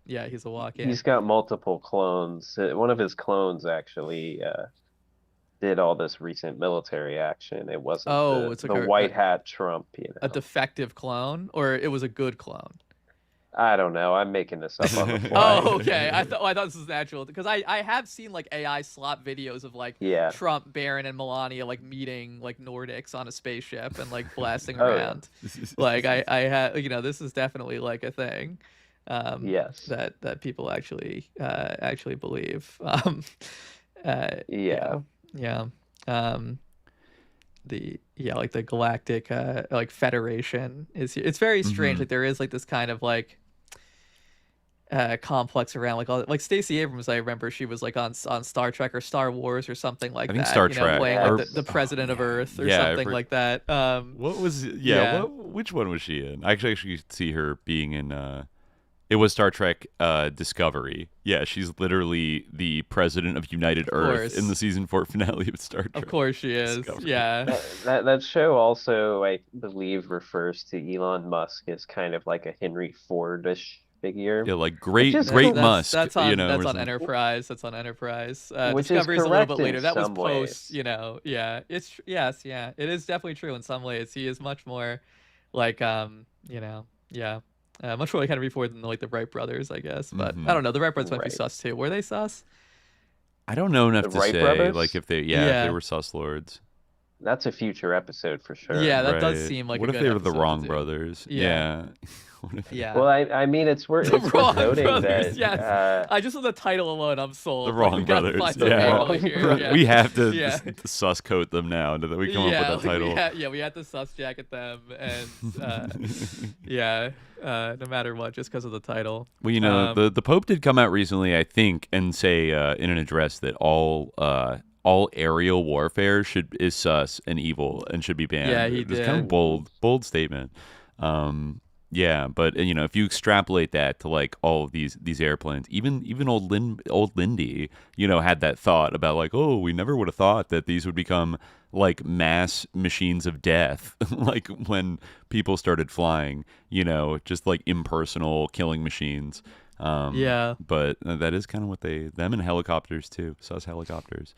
he's a walk-in. He's got multiple clones. One of his clones actually did all this recent military action. It wasn't the white hat Trump, you know. A defective clone, or it was a good clone? I don't know. I'm making this up on the fly. Oh, okay. I thought this was natural because I have seen like AI slop videos of like Trump, Barron, and Melania like meeting like Nordics on a spaceship and like blasting around. Like I had, you know, this is definitely like a thing. Yes. That people actually believe. Like the galactic like federation it's very strange. Like there is like this kind of like complex around like all like Stacey Abrams. I remember she was like on Star Trek or Star Wars or something like that. I think Star Trek, playing like the president of Earth or something like that. What was which one was she in? I actually see her being in it was Star Trek Discovery. Yeah, she's literally the president of United Earth in the season 4 finale of Star Trek. Of course she is. Discovery. Yeah. That show also, I believe, refers to Elon Musk as kind of like a Henry Ford-ish figure. Yeah, like great Musk. That's on, you know, that's on Enterprise. That's on Enterprise. Which Discovery's is a little bit later. That was post, ways. You know. Yeah. It is definitely true in some ways. He is much more like you know, much more like Henry Ford than like the Wright brothers, I guess. But I don't know. The Wright brothers might be sus too. Were they sus? I don't know enough to Wright say. brothers? Like if they were sus lords. That's a future episode for sure. Yeah, that does seem like. What if they were the wrong brothers? Yeah. Yeah. Well, I mean, it's worth noting brothers, that. Yes. I just on the title alone, I'm sold. The wrong brothers. Yeah. We have to sus coat them now that we come up with that title. We had to sus jacket them, and no matter what, just because of the title. Well, you know, the Pope did come out recently, I think, and say in an address that all aerial warfare is sus and evil and should be banned. Yeah, he did. It's kind of bold statement. Yeah, but if you extrapolate that to like all of these airplanes, even old Lindy, had that thought about like, oh, we never would have thought that these would become like mass machines of death, like when people started flying, just like impersonal killing machines. Yeah. But that is kind of what them and helicopters too, sus helicopters.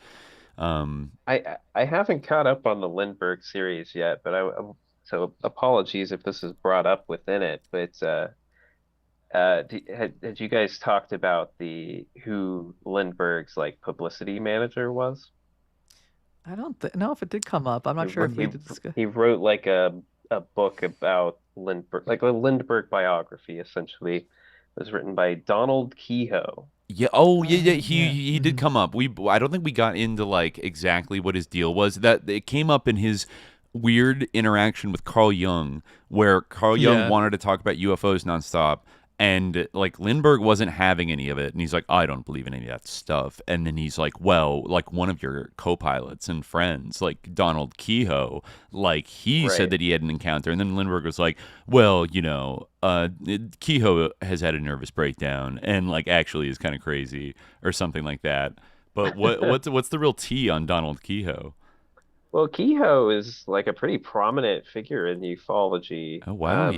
I haven't caught up on the Lindbergh series yet, but so apologies if this is brought up within it, but had you guys talked about who Lindbergh's like publicity manager was? I don't know if it did come up. I'm not sure if we did discuss. He wrote like a book about Lindbergh, like a Lindbergh biography, essentially. It was written by Donald Kehoe. Yeah. Oh, yeah. He did come up. I don't think we got into like exactly what his deal was. That it came up in his weird interaction with Carl Jung, where Carl Jung wanted to talk about UFOs nonstop, and like Lindbergh wasn't having any of it, and he's like, I don't believe in any of that stuff. And then he's like, well, like one of your co-pilots and friends, like Donald Kehoe, like he said that he had an encounter, and then Lindbergh was like, well, Kehoe has had a nervous breakdown, and like actually is kind of crazy or something like that. But what's the real tea on Donald Kehoe? Well, Kehoe is like a pretty prominent figure in ufology. Oh wow,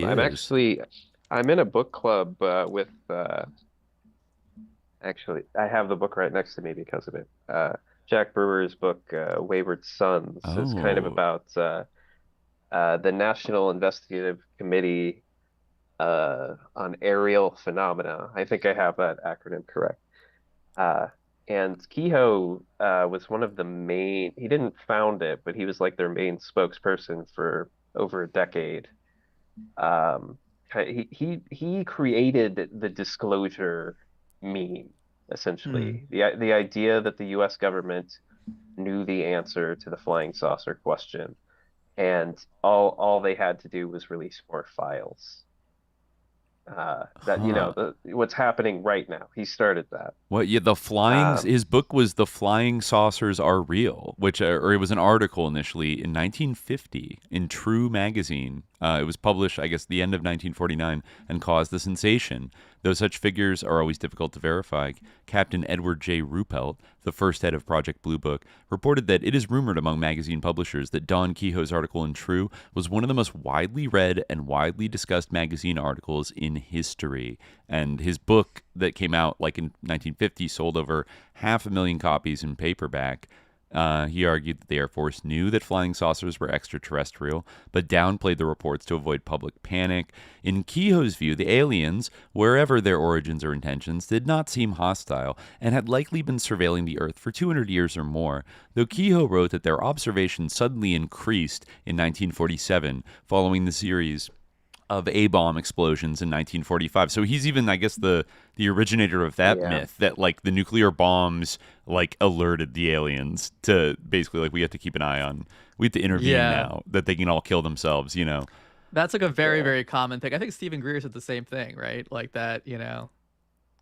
I'm in a book club with actually I have the book right next to me because of it. Jack Brewer's book Wayward Sons is kind of about the National Investigative Committee on Aerial Phenomena. I think I have that acronym correct. And Kehoe was one of the main, he didn't found it, but he was like their main spokesperson for over a decade. He created the disclosure meme, essentially. The idea that the US government knew the answer to the flying saucer question, and all they had to do was release more files. What's happening right now. He started that. Well, yeah, his book was The Flying Saucers Are Real, or it was an article initially in 1950 in True magazine. It was published, I guess, the end of 1949 and caused a sensation. Though such figures are always difficult to verify, Captain Edward J. Ruppelt, the first head of Project Blue Book, reported that it is rumored among magazine publishers that Don Kehoe's article in True was one of the most widely read and widely discussed magazine articles in history. And his book that came out like in 1950 sold over 500,000 copies in paperback. He argued that the Air Force knew that flying saucers were extraterrestrial, but downplayed the reports to avoid public panic. In Kehoe's view, the aliens, wherever their origins or intentions, did not seem hostile and had likely been surveilling the Earth for 200 years or more, though Kehoe wrote that their observations suddenly increased in 1947 following the series of A-bomb explosions in 1945. So he's even, I guess, the originator of that myth that like the nuclear bombs like alerted the aliens to basically like we have to keep an eye on. We have to intervene now that they can all kill themselves. That's like a very very common thing. I think Stephen Greer said the same thing, right? Like that,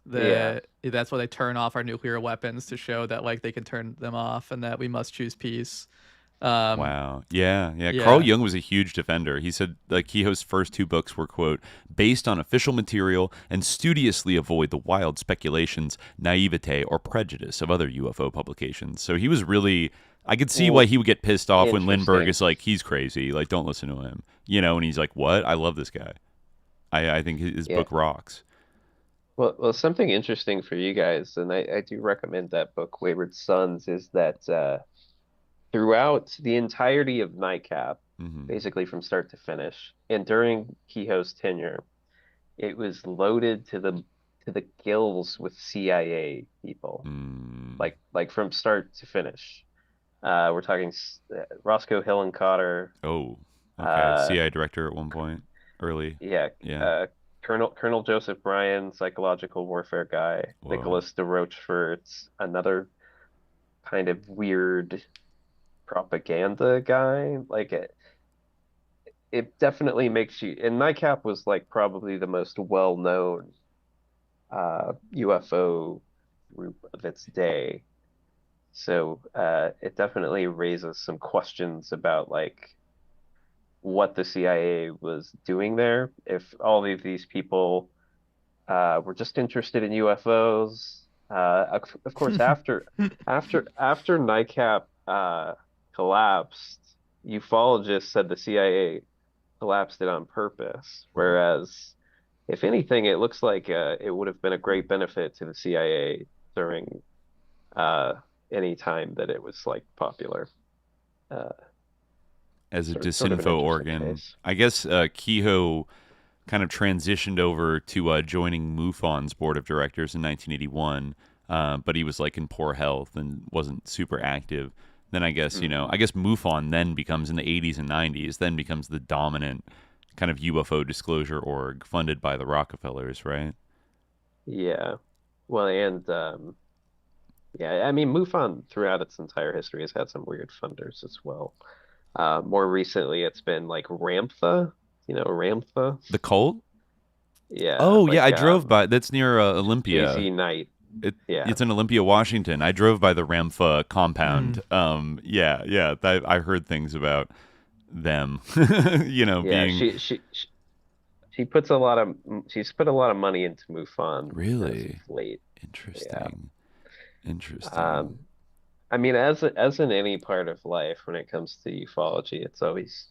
that's why they turn off our nuclear weapons to show that like they can turn them off and that we must choose peace. Wow. Yeah. Carl Jung was a huge defender. He said like Kehoe's first two books were, quote, based on official material and studiously avoid the wild speculations, naivete, or prejudice of other UFO publications. So he was really, I could see why he would get pissed off when Lindbergh is like, he's crazy. Like, don't listen to him. And he's like, what? I love this guy. I think his book rocks. Well, something interesting for you guys, and I do recommend that book, Wayward Sons, is that throughout the entirety of NICAP, basically from start to finish, and during Kehoe's tenure, it was loaded to the gills with CIA people, like from start to finish. We're talking Roscoe Hillenkotter. Oh, okay. CIA director at one point, early. Yeah. Colonel Joseph Bryan, psychological warfare guy. Whoa. Nicholas de Rochefort, another kind of weird propaganda guy. Like it definitely makes you, and NICAP was like probably the most well-known UFO group of its day, so it definitely raises some questions about like what the CIA was doing there. If all of these people were just interested in UFOs. Of course, after NICAP collapsed, ufologists said the CIA collapsed it on purpose. Whereas, if anything, it looks like it would have been a great benefit to the CIA during any time that it was like popular. As a disinfo organ, I guess Kehoe kind of transitioned over to joining MUFON's board of directors in 1981, but he was like in poor health and wasn't super active. Then I guess, I guess MUFON then becomes in the 80s and 90s, then becomes the dominant kind of UFO disclosure org funded by the Rockefellers, right? Yeah. Well, and yeah, I mean, MUFON throughout its entire history has had some weird funders as well. More recently, it's been like Ramtha. Ramtha? The cult? Yeah. Oh, yeah, I drove by. That's near Olympia. AZ Knight. It's in Olympia, Washington. I drove by the Ramtha compound. Yeah. I heard things about them. Being. She's put a lot of money into MUFON. Really? Late. Interesting. Yeah. Interesting. I mean, as in any part of life, when it comes to ufology, it's always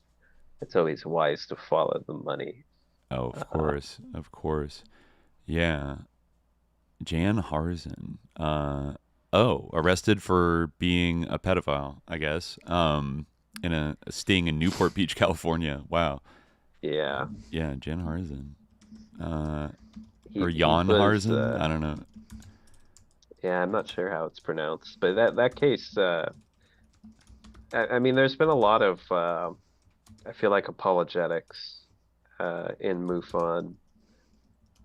wise to follow the money. Oh, of course. Yeah. Jan Harzen. Arrested for being a pedophile, I guess. In a sting in Newport Beach, California. Wow. Yeah. Yeah, Jan Harzen. Or Jan Harzen? I don't know. Yeah, I'm not sure how it's pronounced, but that case, I mean, there's been a lot of, I feel like apologetics in MUFON.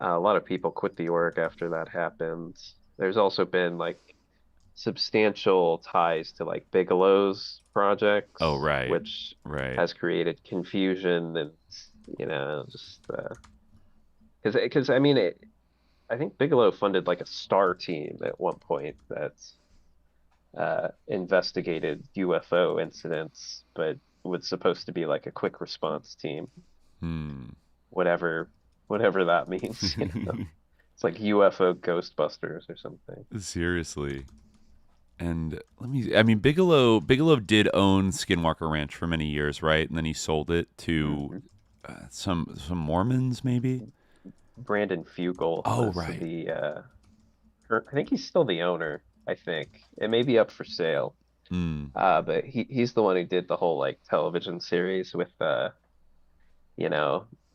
A lot of people quit the org after that happened. There's also been like substantial ties to like Bigelow's projects. Oh, right. Which has created confusion and, just because I mean, I think Bigelow funded like a STAR team at one point that investigated UFO incidents, but was supposed to be like a quick response team. Whatever that means. It's like UFO Ghostbusters or something. Seriously. And Bigelow did own Skinwalker Ranch for many years, right? And then he sold it to some Mormons, maybe. Brandon Fugel. Oh, right. I think he's still the owner. I think it may be up for sale. But he's the one who did the whole like television series with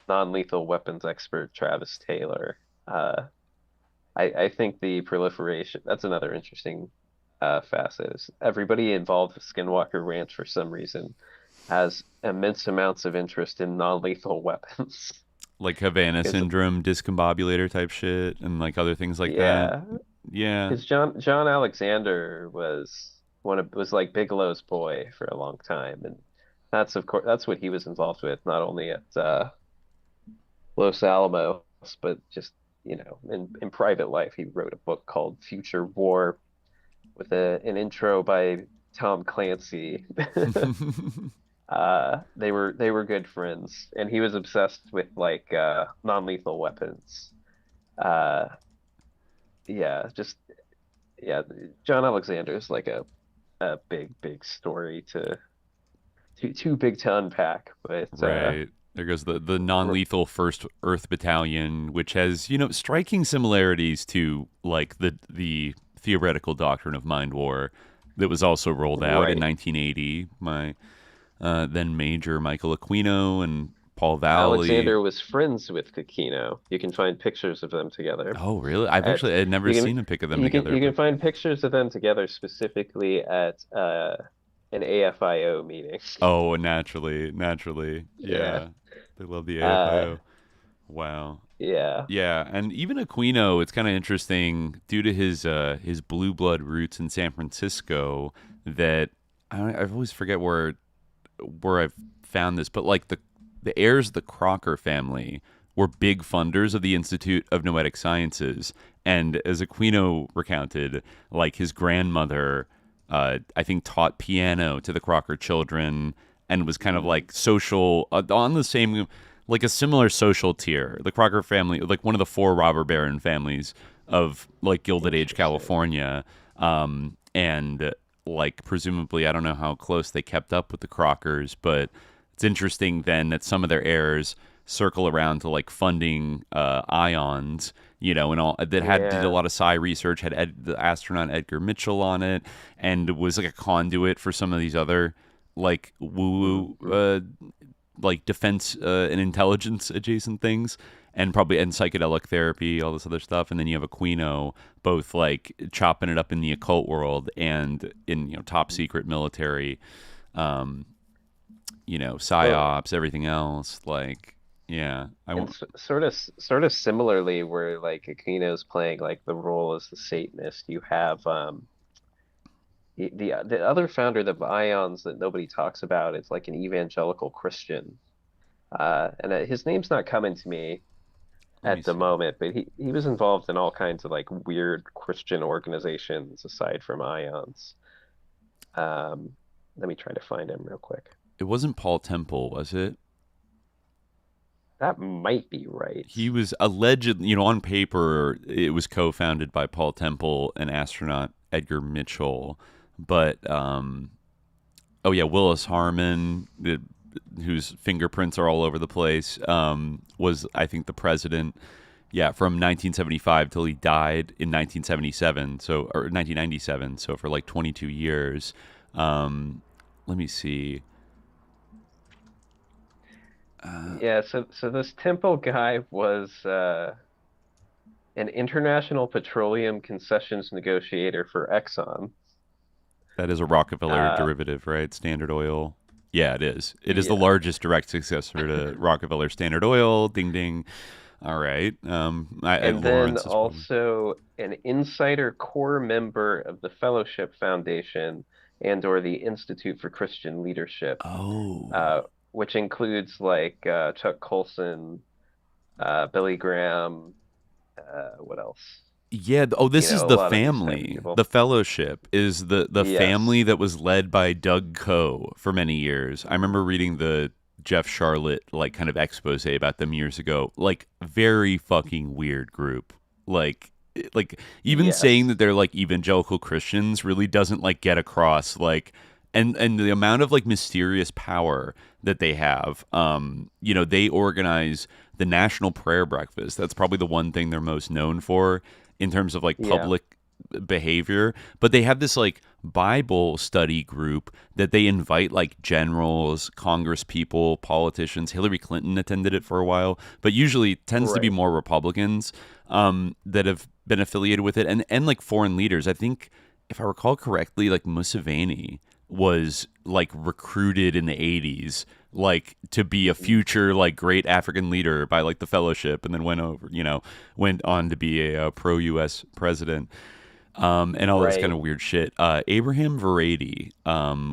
non-lethal weapons expert Travis Taylor. I think the proliferation, that's another interesting facet, is everybody involved with Skinwalker Ranch for some reason has immense amounts of interest in non-lethal weapons. Like Havana Syndrome, discombobulator type shit, and like other things like that. Yeah. Because John Alexander was like Bigelow's boy for a long time, and that's what he was involved with, not only at Los Alamos, but just in private life. He wrote a book called Future War with an intro by Tom Clancy. They were good friends, and he was obsessed with like non-lethal weapons. John Alexander is like a big story too big to unpack, but right. There goes the non-lethal First Earth Battalion, which has striking similarities to like the theoretical doctrine of mind war that was also rolled out in 1980. My then Major Michael Aquino and Paul Valley. Alexander was friends with Aquino. You can find pictures of them together. Oh, really? I'd never seen a pic of them together. You can find pictures of them together specifically at an AFIO meeting. Oh, naturally. Yeah. They love the AFIO. Wow. Yeah. Yeah, and even Aquino, it's kind of interesting due to his blue blood roots in San Francisco that I always forget where I've found this, but like the heirs of the Crocker family were big funders of the Institute of Noetic Sciences, and as Aquino recounted, like his grandmother, I think taught piano to the Crocker children, and was kind of like social on the same, like a similar social tier. The Crocker family, like one of the 4 robber baron families of like Gilded Age California, and like presumably, I don't know how close they kept up with the Crockers, but it's interesting then that some of their heirs circle around to like funding ions, you know, and all that did a lot of psi research, had the astronaut Edgar Mitchell on it, and was like a conduit for some of these other like woo like defense and intelligence adjacent things, and psychedelic therapy, all this other stuff. And then you have Aquino both like chopping it up in the occult world and in, you know, top secret military, you know, psyops, everything else. Like, yeah, sort of similarly, where like Aquino's playing like the role as the Satanist. You have the other founder of Ions that nobody talks about. It's like an evangelical Christian, and his name's not coming to me at the moment, but he was involved in all kinds of like weird Christian organizations aside from Ions. Let me try to find him real quick. It wasn't Paul Temple, was it? That might be right. He was alleged, you know, on paper, it was co-founded by Paul Temple and astronaut Edgar Mitchell. But, Willis Harman, whose fingerprints are all over the place, was, I think, the president, from 1975 till he died in 1977, or 1997, so for like 22 years. Let me see. So this Temple guy was an international petroleum concessions negotiator for Exxon. That is a Rockefeller derivative, right? Standard Oil. Yeah, it is. It is the largest direct successor to Rockefeller Standard Oil. Ding, ding. All right. And then also an insider core member of the Fellowship Foundation and/or the Institute for Christian Leadership. Which includes like Chuck Colson, Billy Graham, what else? Yeah. This is the family. The Fellowship is the family that was led by Doug Coe for many years. I remember reading the Jeff Charlotte like kind of expose about them years ago. Like very fucking weird group. Like even saying that they're like evangelical Christians really doesn't like get across like. And the amount of like mysterious power that they have, you know, they organize the National Prayer Breakfast. That's probably the one thing they're most known for in terms of like public behavior. But they have this like Bible study group that they invite like generals, Congress people, politicians. Hillary Clinton attended it for a while, but usually tends to be more Republicans that have been affiliated with it, and like foreign leaders. I think if I recall correctly, like Museveni was like recruited in the 80s like to be a future like great African leader by like the Fellowship, and then went on to be a pro-US president, and all this kind of weird shit. Abraham Verady,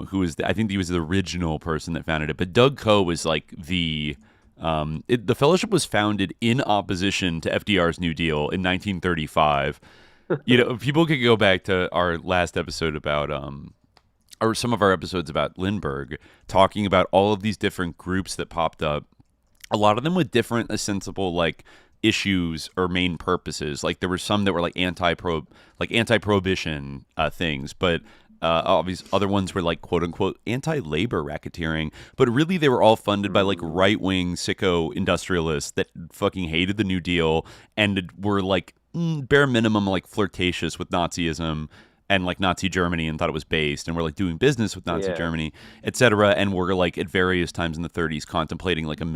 who was I think he was the original person that founded it, but Doug Coe was like the Fellowship was founded in opposition to FDR's New Deal in 1935. You know, people could go back to our last episode about or some of our episodes about Lindbergh, talking about all of these different groups that popped up, a lot of them with different ostensible like issues or main purposes. Like there were some that were like anti-prohibition things, but obviously other ones were like quote unquote anti-labor racketeering. But really they were all funded by like right-wing sicko industrialists that fucking hated the New Deal and were like bare minimum like flirtatious with Nazism and like Nazi Germany, and thought it was based, and we're like doing business with Nazi Germany, etc. And we're like at various times in the 30s contemplating like a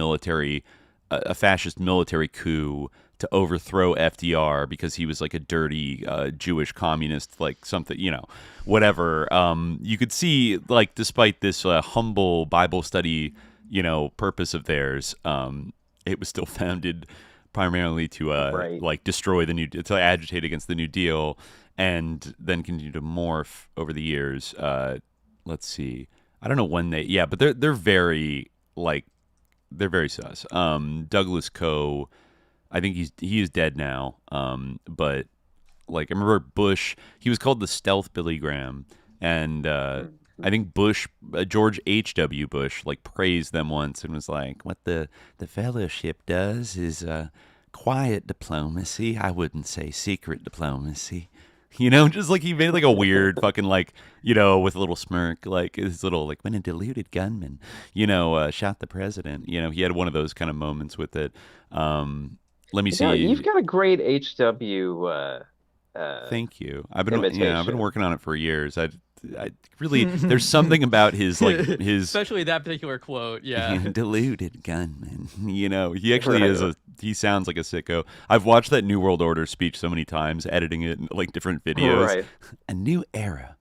fascist military coup to overthrow FDR because he was like a dirty Jewish communist, like something, you know, whatever. You could see like despite this humble Bible study, you know, purpose of theirs, it was still founded primarily to like destroy the to agitate against the New Deal. And then continue to morph over the years. Let's see. I don't know when but they're very they're very sus. Douglas Coe, I think he is dead now. But like I remember Bush, he was called the Stealth Billy Graham, and I think Bush, George H.W. Bush, like praised them once and was like, "What the fellowship does is quiet diplomacy. I wouldn't say secret diplomacy." You know, just like he made like a weird fucking like, you know, with a little smirk, like his little like when a deluded gunman, you know, shot the president. You know, he had one of those kind of moments with it. Let me see. You've got a great HW. Thank you. I've been imitation. I've been working on it for years. I really there's something about his like his especially that particular quote. Yeah, deluded gunman. You know, he actually is he sounds like a sicko. I've watched that New World Order speech so many times, editing it in like different videos. Right. A new era.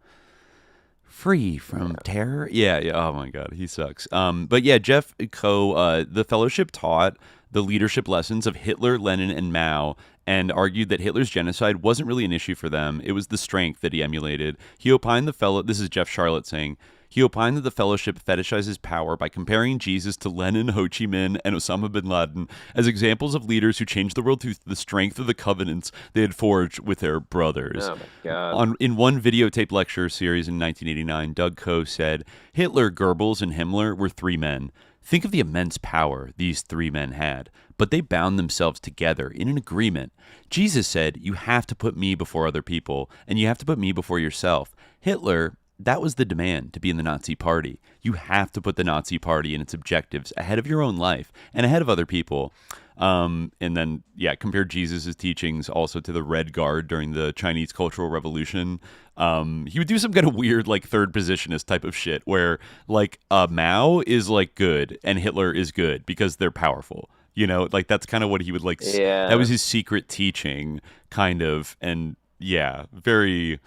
Free from terror. Yeah. Oh my God, he sucks. But yeah, Jeff Coe, the fellowship taught the leadership lessons of Hitler, Lenin, and Mao, and argued that Hitler's genocide wasn't really an issue for them. It was the strength that he emulated. He opined this is Jeff Charlotte saying, he opined that the fellowship fetishizes power by comparing Jesus to Lenin, Ho Chi Minh, and Osama bin Laden as examples of leaders who changed the world through the strength of the covenants they had forged with their brothers. Oh my God. In one videotape lecture series in 1989, Doug Coe said, Hitler, Goebbels, and Himmler were three men. Think of the immense power these three men had, but they bound themselves together in an agreement. Jesus said, you have to put me before other people, and you have to put me before yourself. Hitler, that was the demand to be in the Nazi Party. You have to put the Nazi Party and its objectives ahead of your own life and ahead of other people. And then, compared Jesus' teachings also to the Red Guard during the Chinese Cultural Revolution. He would do some kind of weird, like, third positionist type of shit where, like, Mao is, like, good and Hitler is good because they're powerful. You know, like, that's kind of what he would, like, that was his secret teaching, kind of. And, yeah, very,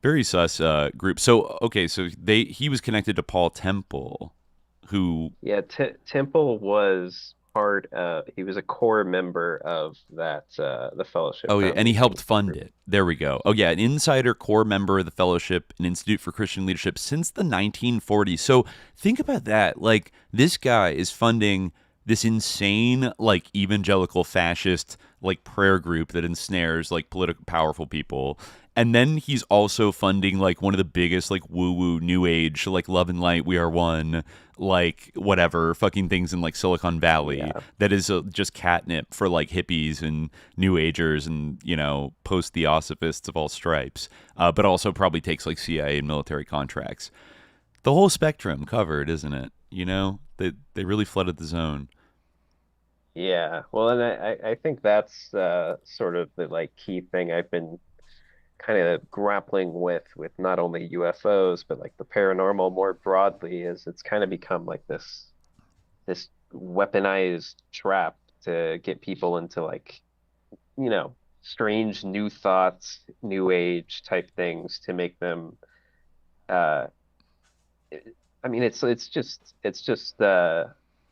very sus group. So, okay, so he was connected to Paul Temple, who... Yeah, Temple was... he was a core member of that the fellowship. Oh yeah, and he helped fund it. There we go. Oh yeah, an insider core member of the fellowship, an Institute for Christian Leadership since the 1940s. So think about that. Like, this guy is funding this insane, like, evangelical fascist, like, prayer group that ensnares, like, political powerful people. And then he's also funding, like, one of the biggest, like, woo-woo new age, like, Love and Light, We Are One, like, whatever fucking things in, like, Silicon Valley that is just catnip for, like, hippies and new agers and, you know, post-theosophists of all stripes, but also probably takes, like, CIA and military contracts. The whole spectrum covered, isn't it? You know, they really flooded the zone. Yeah, well, and I think that's sort of the, like, key thing I've been kind of grappling with not only UFOs but like the paranormal more broadly, is it's kind of become like this weaponized trap to get people into, like, you know, strange new thoughts, new age type things to make them I mean, it's just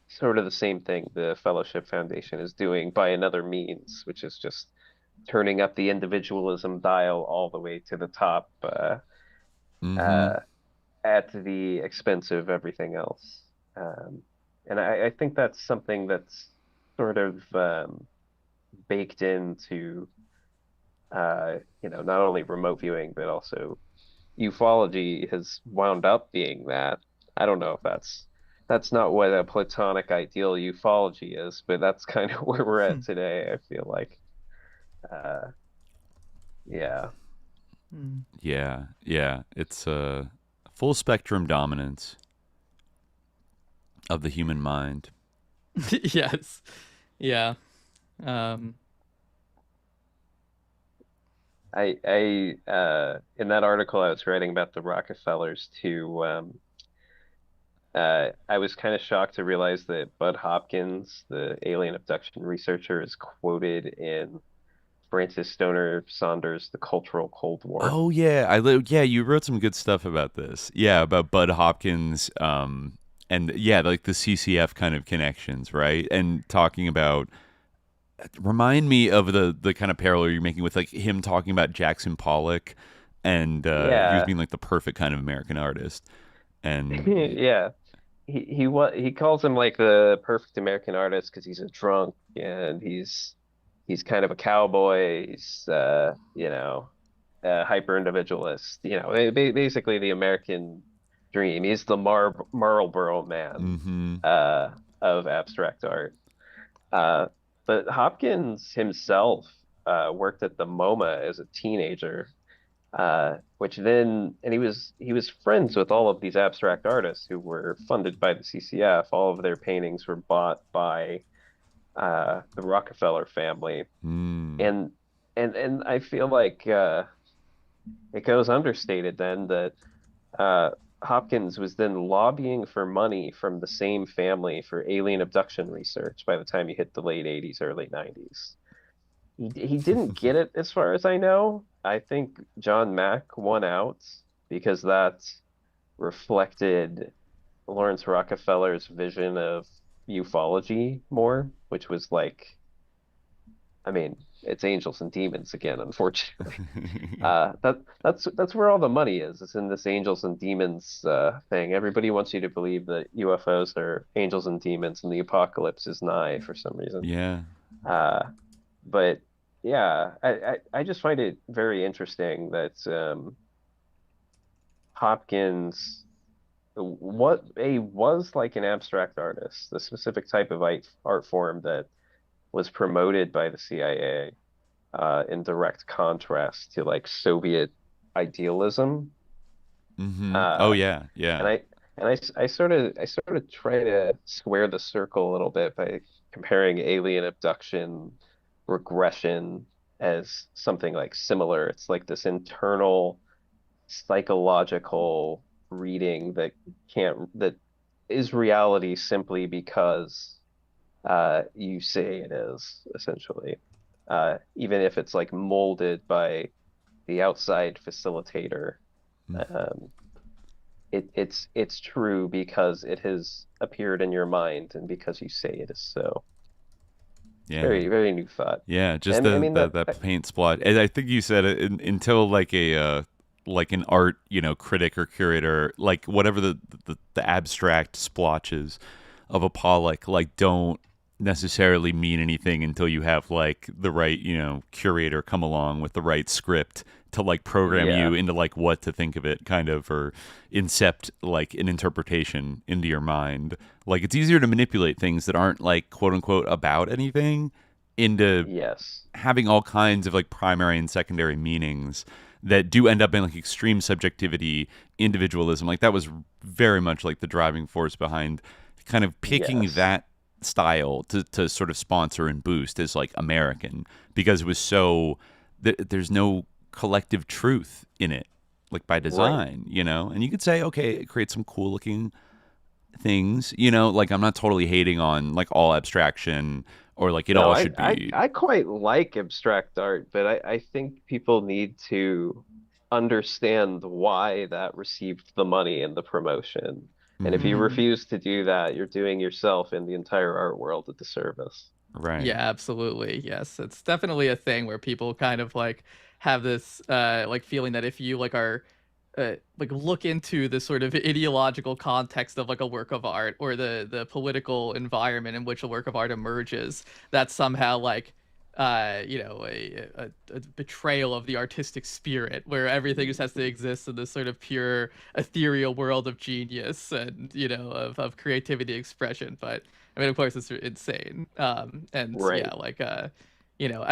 sort of the same thing the Fellowship Foundation is doing by another means, which is just turning up the individualism dial all the way to the top at the expense of everything else. And I think that's something that's sort of baked into, you know, not only remote viewing, but also ufology has wound up being that. I don't know if that's not what a platonic ideal ufology is, but that's kind of where we're at today, I feel like. Yeah. It's a full spectrum dominance of the human mind. Yes. Yeah. I in that article I was writing about the Rockefellers too, I was kind of shocked to realize that Bud Hopkins, the alien abduction researcher, is quoted in Francis Stoner Saunders' The Cultural Cold War. Oh yeah, you wrote some good stuff about this. Yeah, about Bud Hopkins, and yeah, like the CCF kind of connections, right? And talking about, remind me of the kind of parallel you're making with, like, him talking about Jackson Pollock, and he was being like the perfect kind of American artist, and yeah, he calls him like the perfect American artist because he's a drunk and he's kind of a cowboy. He's, you know, a hyper individualist. You know, basically the American dream. He's the Marlboro man of abstract art. But Hopkins himself worked at the MoMA as a teenager, which then, and he was friends with all of these abstract artists who were funded by the CCF. All of their paintings were bought by the Rockefeller family, and I feel like it goes understated then that Hopkins was then lobbying for money from the same family for alien abduction research by the time he hit the late 80s, early 90s. He didn't get it as far as I know. I think John Mack won out because that reflected Lawrence Rockefeller's vision of ufology more, which was like, I mean, it's angels and demons again, unfortunately. That's where all the money is. It's in this angels and demons thing. Everybody wants you to believe that UFOs are angels and demons and the apocalypse is nigh for some reason. Yeah. But yeah, I just find it very interesting that Hopkins was like an abstract artist, the specific type of art form that was promoted by the CIA in direct contrast to like Soviet idealism. Oh yeah. And I sort of try to square the circle a little bit by comparing alien abduction regression as something like similar. It's like this internal psychological reading that is reality simply because you say it is, essentially, even if it's like molded by the outside facilitator. It's true because it has appeared in your mind and because you say it is so. Yeah. Very, very new thought. Yeah, just that paint splot. And I think you said it until like like an art, critic or curator, like whatever the abstract splotches of a Pollock, like don't necessarily mean anything until you have like the right, curator come along with the right script to like program you into like what to think of it, kind of, or incept like an interpretation into your mind. Like it's easier to manipulate things that aren't like quote unquote about anything into having all kinds of like primary and secondary meanings that do end up in like extreme subjectivity, individualism. Like that was very much like the driving force behind kind of picking that style to sort of sponsor and boost as like American, because it was so there's no collective truth in it, like by design, and you could say, okay, it creates some cool looking things, like I'm not totally hating on like all abstraction or like it all should be. I quite like abstract art, but I think people need to understand why that received the money and the promotion. And if you refuse to do that, you're doing yourself and the entire art world a disservice. Right. Yeah, absolutely. Yes. It's definitely a thing where people kind of like have this like feeling that if you like are like look into the sort of ideological context of like a work of art or the political environment in which a work of art emerges, that's somehow like a betrayal of the artistic spirit, where everything just has to exist in this sort of pure ethereal world of genius and of creativity expression. But I mean, of course, it's insane. I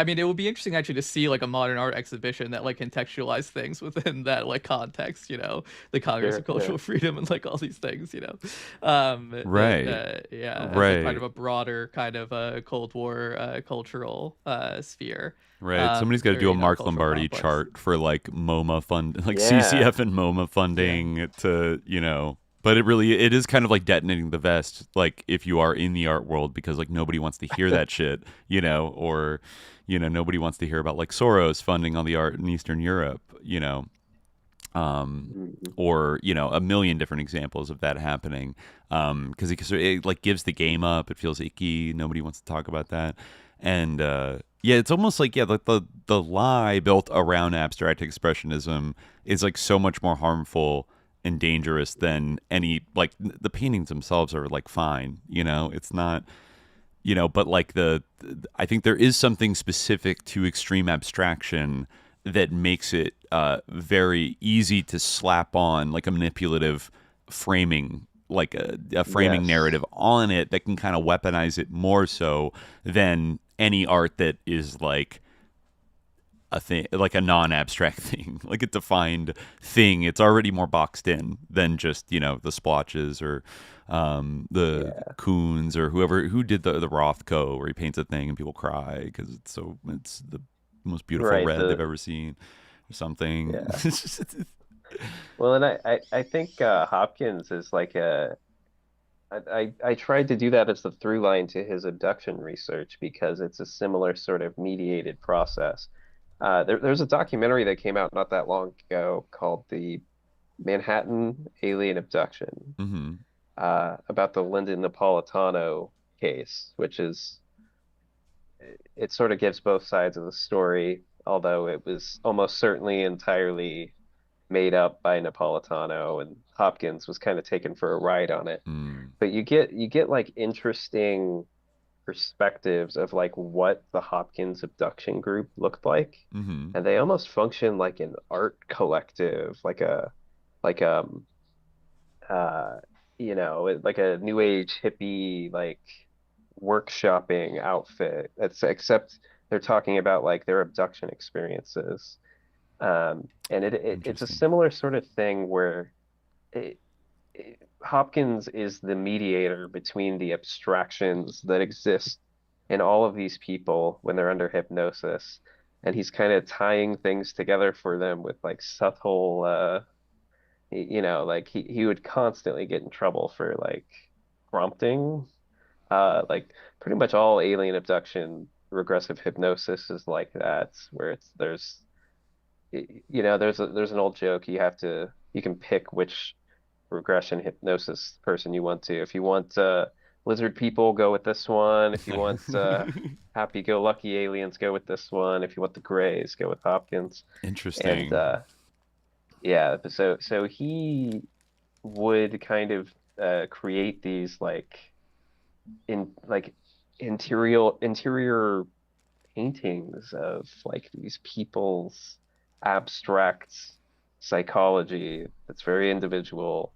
mean, it would be interesting actually to see like a modern art exhibition that like contextualize things within that like context, the Congress of Cultural Freedom and like all these things, right. As part of a broader kind of Cold War cultural sphere. Right. Somebody's got to do a Mark Lombardi chart for like MoMA fund, like CCF and MoMA funding to, but it is kind of like detonating the vest, like if you are in the art world, because like nobody wants to hear that shit, or, nobody wants to hear about like Soros funding all the art in Eastern Europe, or, a million different examples of that happening. Because it like gives the game up. It feels icky. Nobody wants to talk about that. And, it's almost like, the lie built around abstract expressionism is like so much more harmful and dangerous than any, like the paintings themselves are like fine, it's not, but like I think there is something specific to extreme abstraction that makes it very easy to slap on like a manipulative framing, like a framing narrative on it that can kind of weaponize it more so than any art that is like a thing, like a non-abstract thing, like a defined thing. It's already more boxed in than just, the splotches or the Koons or who did the Rothko, where he paints a thing and people cry because it's the most beautiful red they've ever seen or something. Yeah. Well, and I think Hopkins is like I tried to do that as the through line to his abduction research because it's a similar sort of mediated process. There's a documentary that came out not that long ago called The Manhattan Alien Abduction, about the Lyndon Napolitano case, which is, it sort of gives both sides of the story, although it was almost certainly entirely made up by Napolitano, and Hopkins was kind of taken for a ride on it. But you get like interesting perspectives of like what the Hopkins abduction group looked like, and they almost function like an art collective, like a like a new age hippie like workshopping outfit. Except they're talking about like their abduction experiences, and it's a similar sort of thing where Hopkins is the mediator between the abstractions that exist in all of these people when they're under hypnosis, and he's kind of tying things together for them with like subtle, like he would constantly get in trouble for like prompting. Like pretty much all alien abduction regressive hypnosis is like that, where there's an old joke. You can pick which regression hypnosis person you want to. If you want lizard people, go with this one. If you want happy-go-lucky aliens, go with this one. If you want the grays, go with Hopkins. Interesting. And so he would kind of create these interior paintings of like these people's abstract psychology that's very individual.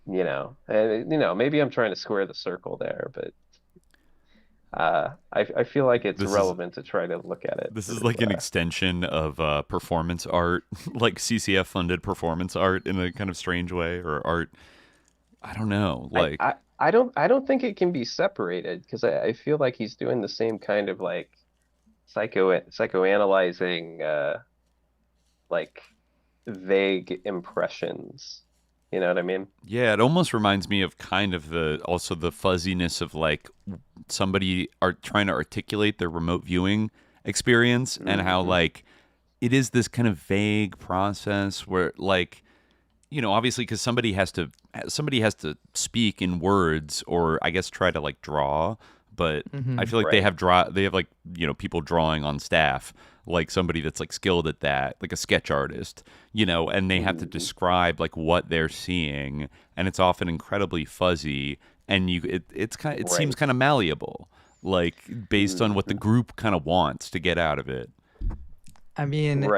Maybe I'm trying to square the circle there, but I feel like it's relevant to try to look at it. This is like an extension of performance art, like CCF funded performance art in a kind of strange way, or art. I don't know. Like I don't think it can be separated, because I feel like he's doing the same kind of like psychoanalyzing like vague impressions. You know what I mean? Yeah, it almost reminds me of kind of the fuzziness of like somebody trying to articulate their remote viewing experience, and how like it is this kind of vague process where like, obviously because somebody has to speak in words, or I guess try to like draw, but I feel like they have like, people drawing on staff, like somebody that's like skilled at that, like a sketch artist, and they have to describe like what they're seeing, and it's often incredibly fuzzy, and it seems kind of malleable, like based on what the group kind of wants to get out of it. I mean,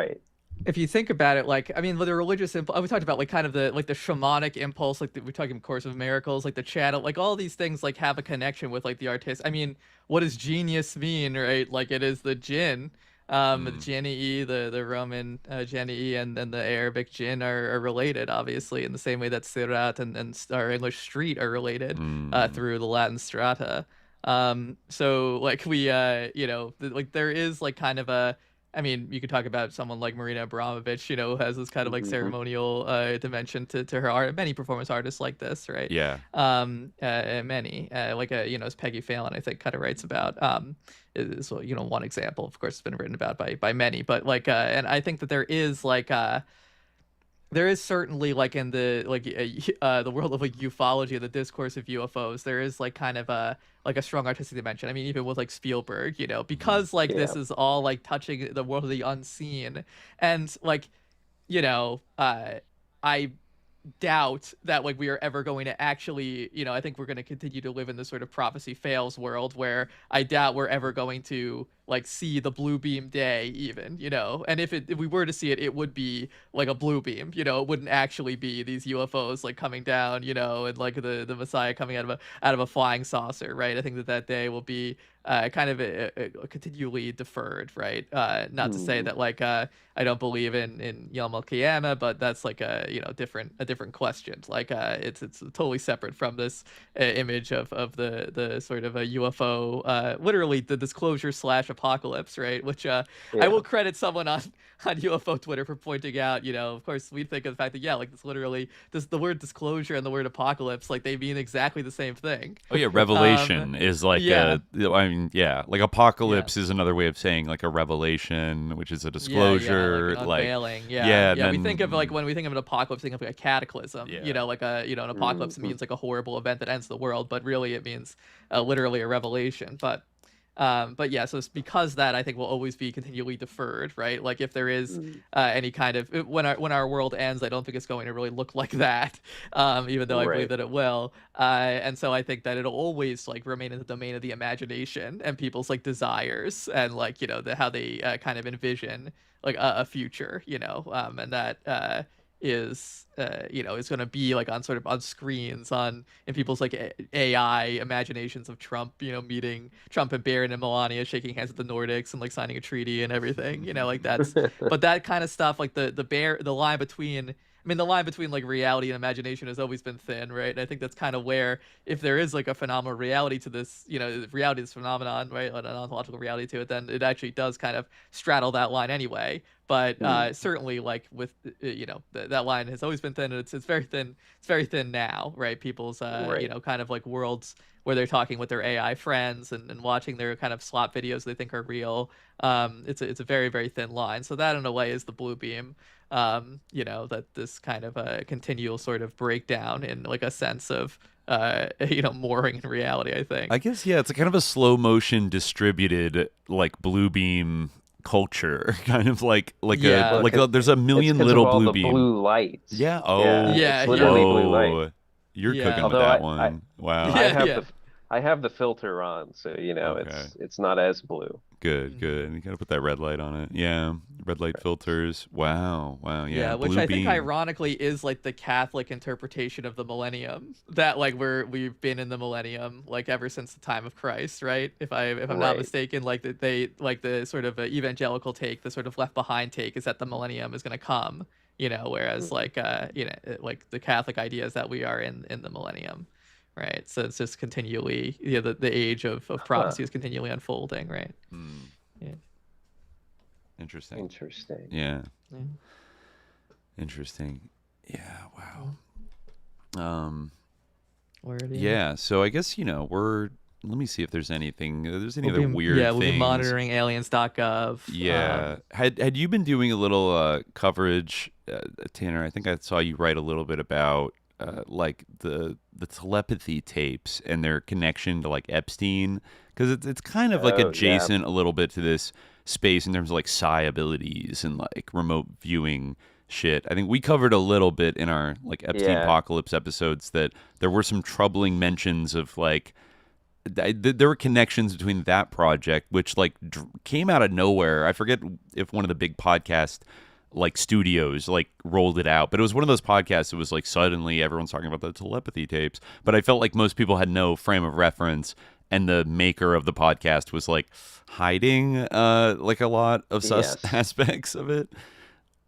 if you think about it, like, I mean, with the religious impulse, we talked about like kind of the shamanic impulse, like we're talking Course of Miracles, like the channel, like all these things like have a connection with like the artist. I mean, what does genius mean, right? Like it is the jinn. The Genii, the Roman Genii, and then the Arabic jinn are related, obviously, in the same way that Sirat and our English street are related through the Latin strata. So like like there is like kind of a, I mean, you could talk about someone like Marina Abramovich, who has this kind of like ceremonial dimension to her art. Many performance artists like this, right? Yeah. Many, as Peggy Phelan, I think, kind of writes about. Is one example. Of course, it's been written about by many, but like, and I think that there is certainly like in the world of like ufology, the discourse of UFOs, there is like kind of a strong artistic dimension. I mean, even with like Spielberg, because like this is all like touching the world of the unseen, and like, I doubt that like we are ever going to actually, I think we're going to continue to live in this sort of prophecy fails world where I doubt we're ever going to like see the blue beam day even, and if we were to see it, it would be like a blue beam, it wouldn't actually be these UFOs like coming down, and like the Messiah coming out of a flying saucer, right? I think that day will be kind of continually deferred, right? Not to say that like I don't believe in Yom Kiyama, but that's like a different question. Like it's totally separate from this image of the sort of a UFO, literally the disclosure / apocalypse, right? Which I will credit someone on UFO Twitter for pointing out. Of course, we think of the fact that like this literally the word disclosure and the word apocalypse, like they mean exactly the same thing. Oh yeah, revelation is like like apocalypse is another way of saying like a revelation, which is a disclosure, like an unveiling. We think of like when we think of an apocalypse, think of like a cataclysm. Like an apocalypse means like a horrible event that ends the world, but really it means literally a revelation. But yeah, so it's because that I think will always be continually deferred, right? Like if there is any kind of when our world ends, I don't think it's going to really look like that, even though I believe that it will. And so I think that it'll always like remain in the domain of the imagination and people's like desires and like how they kind of envision like a future, and that is is going to be like on screens in people's like AI imaginations of Trump, meeting Trump and Barron and Melania shaking hands with the Nordics and like signing a treaty and everything, like that's but that kind of stuff, like the line between the line between like reality and imagination has always been thin, right? And I think that's kind of where, if there is like a phenomenal reality to this, reality, this phenomenon, right, an ontological reality to it, then it actually does kind of straddle that line anyway. But certainly, like with that line has always been thin, and it's very thin. It's very thin now, right? People's kind of like worlds where they're talking with their AI friends and watching their kind of slop videos they think are real. It's a very, very thin line. So that in a way is the blue beam. That this kind of a continual sort of breakdown in like a sense of mooring in reality, I think. I guess it's a kind of a slow motion distributed like blue beam culture, kind of like there's a million little blue beam blue lights. Yeah. It's literally blue light. You're cooking with that one. Wow. I have the filter on, so it's not as blue. Good. You gotta put that red light on it. Yeah, red light filters. Wow. Yeah, which I think ironically is like the Catholic interpretation of the millennium. That like we've been in the millennium like ever since the time of Christ, right? If I'm not mistaken, like that they like the sort of evangelical take, the sort of left behind take is that the millennium is gonna come. Whereas like like the Catholic idea is that we are in the millennium. Right, so it's just continually, the age of prophecy is continually unfolding, right? Yeah. Interesting. Yeah. Interesting. Yeah. Wow. Yeah. So I guess let me see if there's anything. There's any other weird things. Yeah, we'll be monitoring aliens.gov. Yeah. Had you been doing a little coverage, Tanner? I think I saw you write a little bit about. Like the telepathy tapes and their connection to like Epstein, because it's kind of like adjacent a little bit to this space in terms of like psi abilities and like remote viewing shit. I think we covered a little bit in our like Epstein apocalypse episodes that there were some troubling mentions of like there were connections between that project, which like came out of nowhere. I forget if one of the big podcast like studios like rolled it out, but it was one of those podcasts that was like suddenly everyone's talking about the telepathy tapes, but I felt like most people had no frame of reference, and the maker of the podcast was like hiding like a lot of aspects of it.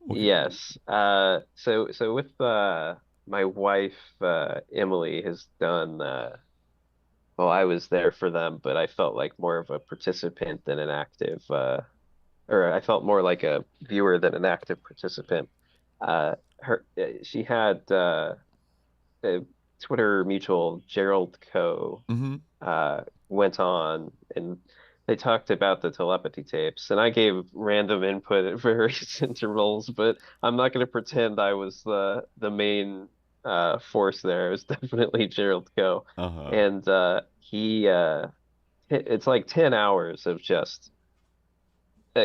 Yes. So with my wife Emily has done well, I was there for them, but I felt like more of a participant than an active or I felt more like a viewer than an active participant. She had a Twitter mutual, Gerald Coe, went on and they talked about the telepathy tapes, and I gave random input at various intervals, but I'm not going to pretend I was the main force there. It was definitely Gerald Coe, and he it's like 10 hours of just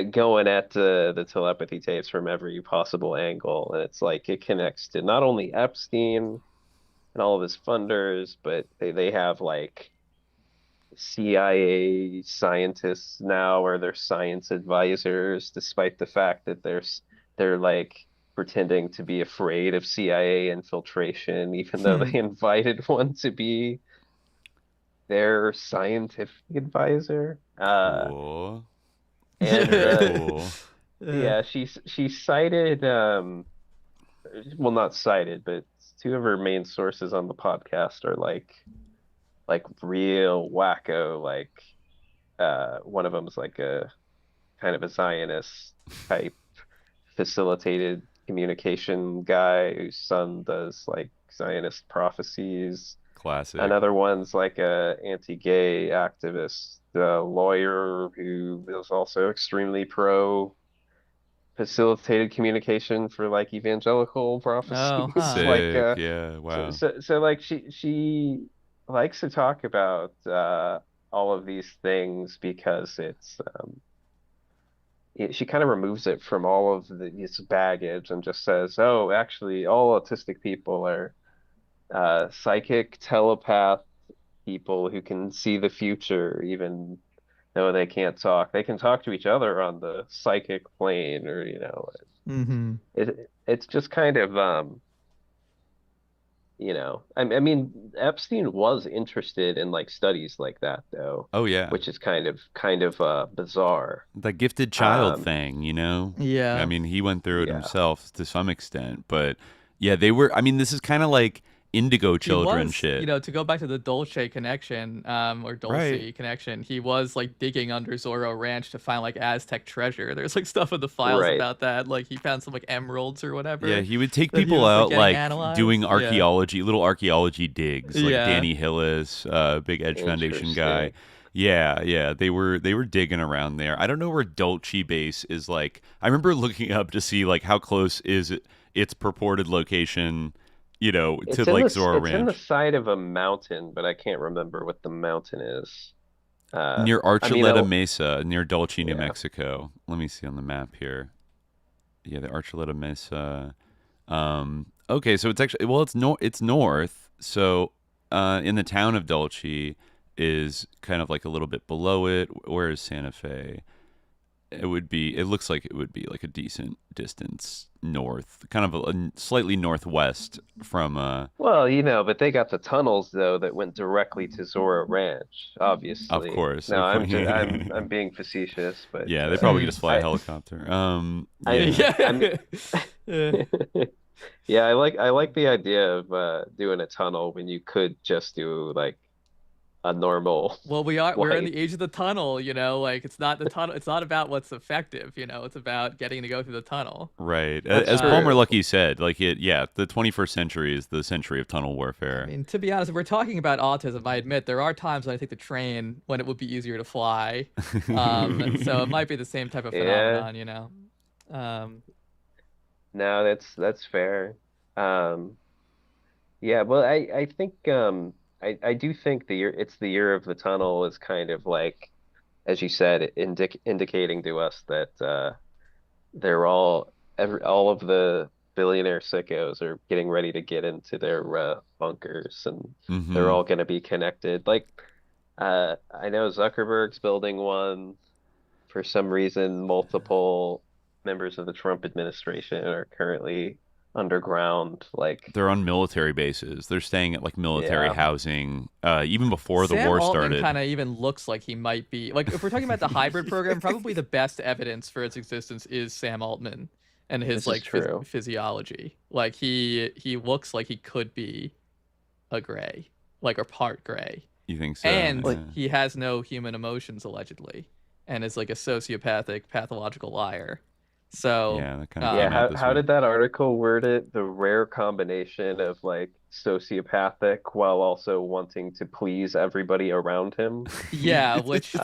going at the telepathy tapes from every possible angle, and it's like it connects to not only Epstein and all of his funders, but they have like CIA scientists now are their science advisors, despite the fact that they're like pretending to be afraid of CIA infiltration, even though they invited one to be their scientific advisor. Cool. And Cool. yeah, she cited well, not cited, but two of her main sources on the podcast are like real wacko, like one of them is like a kind of a Zionist type facilitated communication guy whose son does like Zionist prophecies. Classic. Another one's like a anti-gay activist lawyer who is also extremely pro facilitated communication for like evangelical prophecies. Oh, huh. Sick. Like Yeah, wow. so like she likes to talk about all of these things because she kind of removes it from all of this baggage and just says, oh, actually all autistic people are psychic telepath people who can see the future even though they can't talk. They can talk to each other on the psychic plane, or it's just kind of I mean, Epstein was interested in like studies like that though. Oh yeah. Which is kind of bizarre. The gifted child thing, Yeah. I mean, he went through it himself to some extent, but yeah, they were. I mean, this is kind of like indigo children shit. To go back to the Dolce connection, or Dulce connection, he was like digging under Zorro Ranch to find like Aztec treasure. There's like stuff in the files about that. Like he found some like emeralds or whatever. Yeah, he would take people out like analyzed. doing archaeology, little archaeology digs, like Danny Hillis, big Edge Foundation guy. Yeah, they were digging around there. I don't know where Dulce base is. Like, I remember looking up to see like how close is its purported location. To like Zorro Ranch. It's in the side of a mountain, but I can't remember what the mountain is. Near Archuleta Mesa, near Dulce, New Mexico. Let me see on the map here. Yeah, the Archuleta Mesa. Okay, so it's actually it's north. So in the town of Dulce is kind of like a little bit below it. Where is Santa Fe? It looks like it would be like a decent distance north, kind of a slightly northwest from well, but they got the tunnels though that went directly to Zorro Ranch, obviously. Of course. No, I'm being facetious, but yeah, they probably just fly a helicopter. Yeah, I like the idea of doing a tunnel when you could just do like a normal. Well, we're in the age of the tunnel, like it's not the tunnel. It's not about what's effective, it's about getting to go through the tunnel. Right. As Palmer Luckey said, like the 21st century is the century of tunnel warfare. I mean, to be honest, if we're talking about autism, I admit there are times when I take the train when it would be easier to fly. So it might be the same type of phenomenon, No, that's fair. Yeah, well, I think I do think it's the year of the tunnel is kind of like, as you said, indicating to us that they're all of the billionaire sickos are getting ready to get into their bunkers, and they're all going to be connected. Like, I know Zuckerberg's building one. For some reason, multiple members of the Trump administration are currently underground. Like, they're on military bases. They're staying at like military housing even before the war started. Sam kind of even looks like he might be, like, if we're talking about the hybrid program, probably the best evidence for its existence is Sam Altman and his like physiology. Like he looks like he could be a gray, like a part gray. You think so? And he has no human emotions allegedly, and is like a sociopathic pathological liar. So yeah, that kind of how did that article word it? The rare combination of like sociopathic while also wanting to please everybody around him. Yeah, which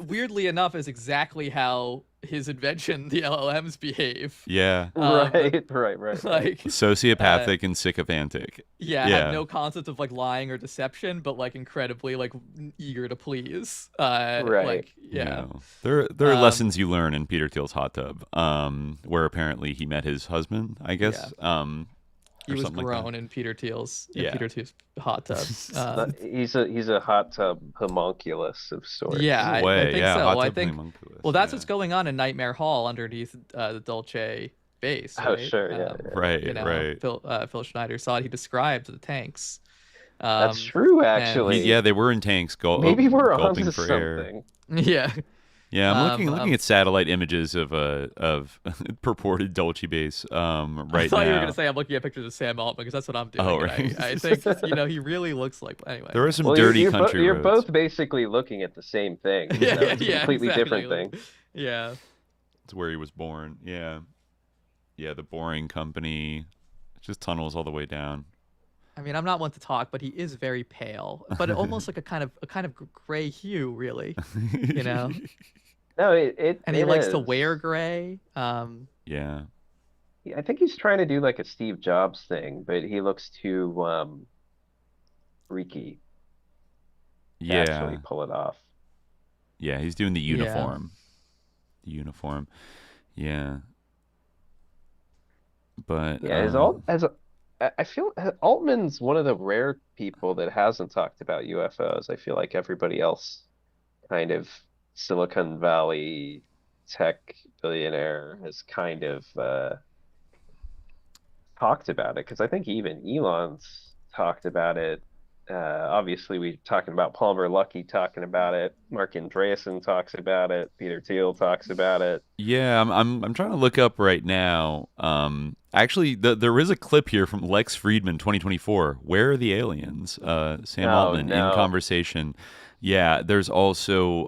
weirdly enough is exactly how his invention, the LLMs, behave. Yeah. Right. Like sociopathic and sycophantic. Yeah, have no concept of like lying or deception, but like incredibly like eager to please. Right. Like, yeah. There are lessons you learn in Peter Thiel's hot tub, where apparently he met his husband, I guess. Yeah. He was something grown like in Peter Thiel's Yeah. hot tub. He's a hot tub homunculus of sorts. Yeah, I think yeah, so. hot I tub think. homunculus, Well, that's yeah. what's going on in Nightmare Hall underneath the Dolce base. Oh, Right? sure, yeah. Right, You know, right. Phil Schneider saw it. He described the tanks. That's true, actually. Yeah, they were in tanks. Maybe we're gulping onto for something. air. Yeah. Yeah, I'm looking at satellite images of purported Dolce base right now. I thought you were gonna say I'm looking at pictures of Sam Altman because that's what I'm doing. Oh, and right. I think he really looks like. Anyway. There are some dirty country You're roads. both basically looking at the same thing. Yeah, It's a completely exactly. different thing. Yeah. It's where he was born. Yeah, the Boring Company. Just tunnels all the way down. I mean, I'm not one to talk, but he is very pale, but almost like a kind of gray hue, really. You know. No, and he it likes is. to wear gray. Yeah. I think he's trying to do like a Steve Jobs thing, but he looks too freaky to actually pull it off. Yeah, he's doing the uniform. The uniform. Yeah. But I feel Altman's one of the rare people that hasn't talked about UFOs. I feel like everybody else kind of Silicon Valley tech billionaire has kind of talked about it, because I think even Elon's talked about it. Obviously, we're talking about Palmer Luckey talking about it. Mark Andreessen talks about it. Peter Thiel talks about it. Yeah, I'm trying to look up right now. Actually, there is a clip here from Lex Friedman, 2024. Where are the aliens? Sam Altman in conversation. Yeah, there's also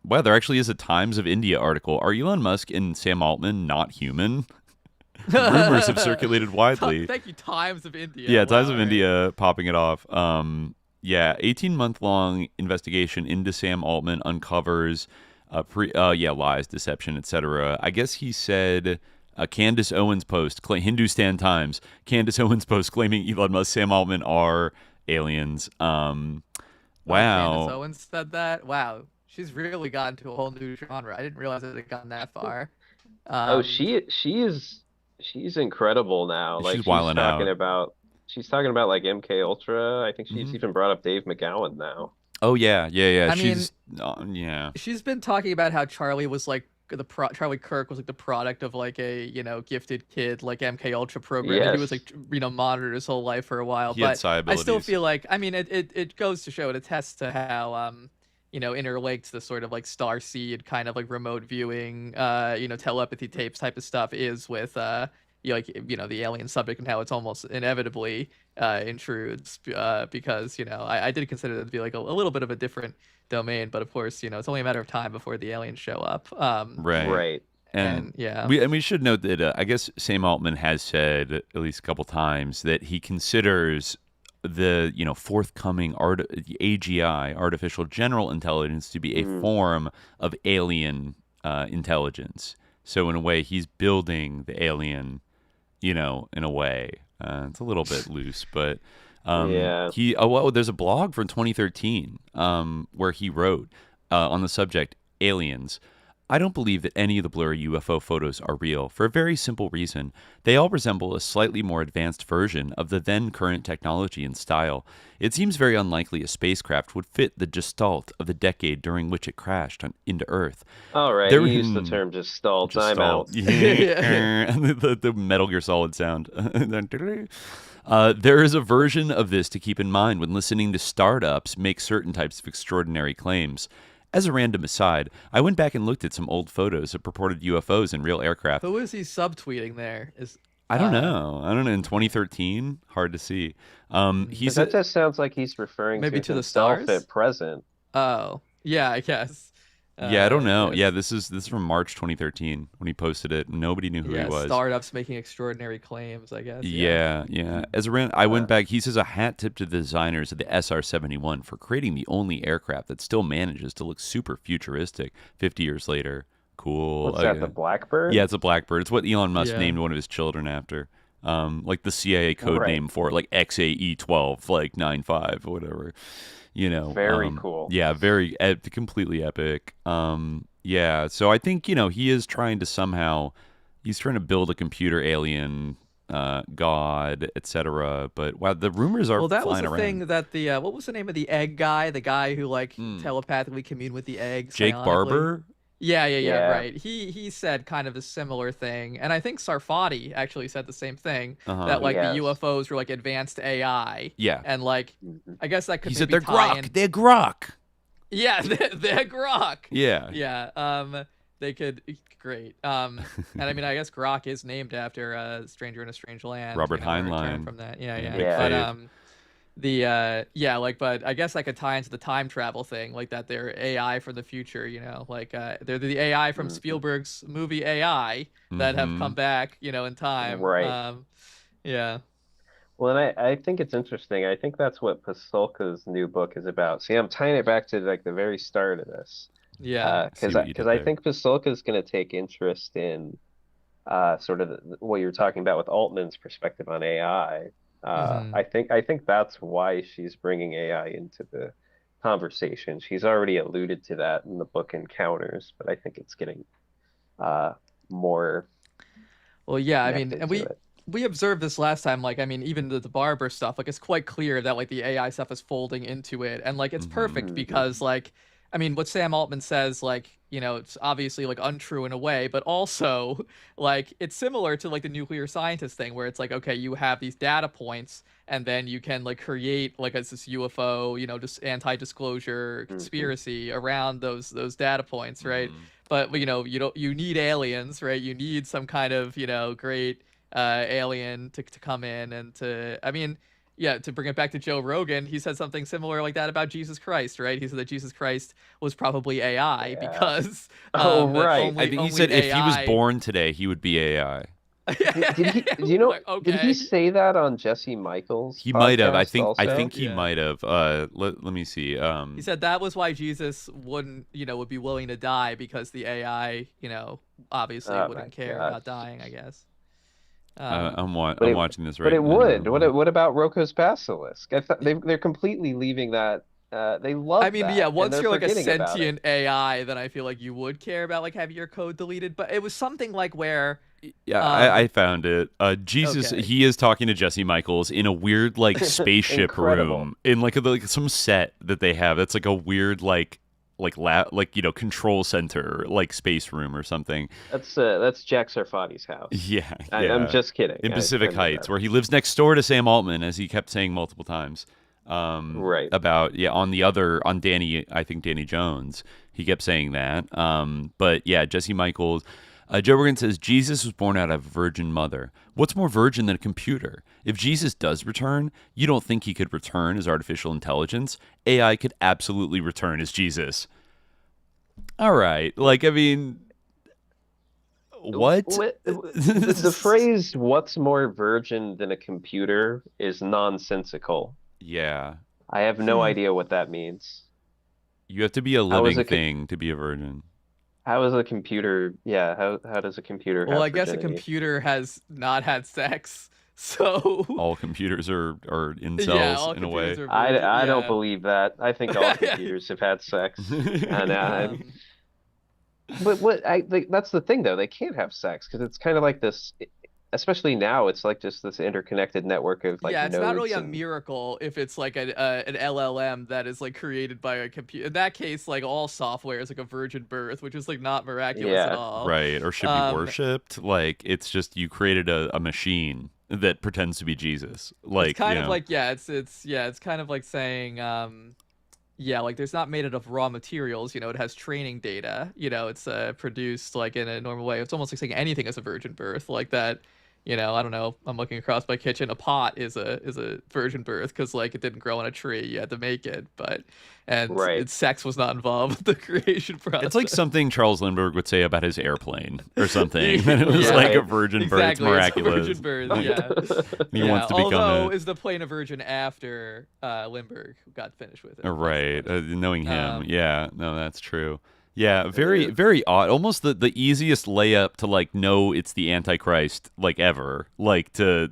wow, there actually is a Times of India article. Are Elon Musk and Sam Altman not human? Rumors have circulated widely. Thank you, Times of India. Yeah, Times of India popping it off. Yeah, 18-month-long investigation into Sam Altman uncovers lies, deception, etc. I guess he said Candace Owens post, Hindustan Times, Candace Owens post claiming Elon Musk, Sam Altman are aliens. Wow. Candace Owens said that? Wow. She's really gotten to a whole new genre. I didn't realize it had gotten that far. She's incredible now. Like She's wilding out. She's talking about like MK Ultra. I think she's even brought up Dave McGowan now. Oh yeah. I she's She's been talking about how Charlie was like Charlie Kirk was like the product of like a gifted kid like MK Ultra program. Yes. And he was like monitored his whole life for a while. He had but psi I still abilities. feel like it goes to show, it attests to how interlinked the sort of like starseed kind of like remote viewing telepathy tapes type of stuff is with the alien subject, and how it's almost inevitably intrudes because I did consider it to be like a little bit of a different domain, but of course it's only a matter of time before the aliens show up. Right. And yeah, we should note that I guess Sam Altman has said at least a couple times that he considers the forthcoming AGI, artificial general intelligence, to be a form of alien intelligence. So in a way, he's building the alien, in a way. It's a little bit loose, but yeah. There's a blog from 2013 where he wrote on the subject aliens. I don't believe that any of the blurry UFO photos are real for a very simple reason. They all resemble a slightly more advanced version of the then current technology and style. It seems very unlikely a spacecraft would fit the gestalt of the decade during which it crashed into Earth. All right, you used the term gestalt. I'm out. the Metal Gear Solid sound. There is a version of this to keep in mind when listening to startups make certain types of extraordinary claims. As a random aside, I went back and looked at some old photos of purported UFOs and real aircraft. Who is he subtweeting there? I don't know. In 2013, hard to see. That just sounds like he's referring maybe to the himself stars at present. Oh, yeah, I guess. Yeah, I don't know. Yeah, this is from March 2013 when he posted it. Nobody knew who he was. Startups making extraordinary claims, I guess. Yeah. As I went back. He says a hat tip to the designers of the SR-71 for creating the only aircraft that still manages to look super futuristic 50 years later. Cool. What's that? The Blackbird? Yeah, it's a Blackbird. It's what Elon Musk named one of his children after. Like the CIA code name for it, like XAE12, like 95 or whatever. Very cool. Yeah, very completely epic. Yeah, so I think he is trying to build a computer alien God, etc. But wow, the rumors are well, that was flying the around. thing that the what was the name of the egg guy? The guy who like telepathically communed with the eggs. Jake Barber. Yeah, right. He said kind of a similar thing, and I think Sarfati actually said the same thing, that like the UFOs were like advanced AI. Yeah. And like, I guess that could He said maybe they're tie grok. in. They're grok. Yeah, they're grok. Yeah. Yeah. They could. Great. And I mean, I guess grok is named after a Stranger in a Strange Land. Robert you know, Heinlein. from that. Yeah. But but I guess I could tie into the time travel thing, like that they're AI from the future, you know, like they're the AI from Spielberg's movie AI that have come back, you know, in time. Right. Yeah. Well, and I think it's interesting. I think that's what Pasulka's new book is about. See, I'm tying it back to like the very start of this. Yeah. Because I think Pasulka is going to take interest in sort of what you're talking about with Altman's perspective on AI. I think that's why she's bringing AI into the conversation. She's already alluded to that in the book Encounters, but I think it's getting more. Well, yeah, I mean, and we observed this last time. Like, I mean, even the Barber stuff. Like, it's quite clear that like the AI stuff is folding into it, and like it's perfect because like, I mean, what Sam Altman says, like, you know, it's obviously like untrue in a way, but also like it's similar to like the nuclear scientist thing where it's like, okay, you have these data points and then you can like create like this UFO, you know, just anti-disclosure conspiracy around those data points, right? But you know, you need aliens, right? You need some kind of, you know, great alien to come in and to, I mean, yeah, to bring it back to Joe Rogan, he said something similar like that about Jesus Christ, right? He said that Jesus Christ was probably AI because right. I think he said if he was born today, he would be AI. Did he say that on Jesse Michels? He might have. I think he Yeah. might have. Let me see. He said that was why Jesus would be willing to die because the AI, you know, obviously wouldn't care about dying, I guess. I'm watching this right now. But it would. What about Rocco's Basilisk? I thought they're completely leaving that. They love. I mean, that, yeah. Once you're like a forgetting about sentient AI, then I feel like you would care about like having your code deleted. But it was something like where. Yeah, I found it. Jesus, okay. he is talking to Jesse Michels in a weird like spaceship room in like some set that they have. That's like a weird like you know, control center, like space room or something. That's Jack Sarfati's house. Yeah, I'm just kidding. In Pacific Heights, where he lives next door to Sam Altman, as he kept saying multiple times. Right. About on Danny, I think Danny Jones, he kept saying that. But yeah, Jesse Michels. Joe Rogan says Jesus was born out of a virgin mother. What's more virgin than a computer? If Jesus does return, you don't think he could return as artificial intelligence? AI could absolutely return as Jesus. All right. Like, I mean, what? The phrase, what's more virgin than a computer, is nonsensical. Yeah. I have no idea what that means. You have to be a living thing to be a virgin. How is a computer? Yeah, how does a computer? Well, have I guess a virginity? computer has not had sex, so all computers are incels in a way. I don't believe that. I think all computers have had sex. And but that's the thing though. They can't have sex because it's kind of like this. Especially now, it's like just this interconnected network of like it's nodes not really a miracle if it's like an LLM that is like created by a computer. In that case, like all software is like a virgin birth, which is like not miraculous at all. Right, or should be worshipped. Like it's just you created a machine that pretends to be Jesus. Like it's kind of like it's kind of like saying like there's not made out of raw materials, you know, it has training data, you know, it's produced like in a normal way. It's almost like saying anything is a virgin birth, like that. You know, I don't know. I'm looking across my kitchen. A pot is a virgin birth because like it didn't grow on a tree. You had to make it, sex was not involved with the creation process. It's like something Charles Lindbergh would say about his airplane or something. It was like a virgin birth. It's miraculous. It's a virgin birth. Yeah. He wants to become. Although is the plane a virgin after Lindbergh got finished with it? Right. Knowing him, no, that's true. Yeah, very, very odd. Almost the easiest layup to like know it's the Antichrist like ever. Like to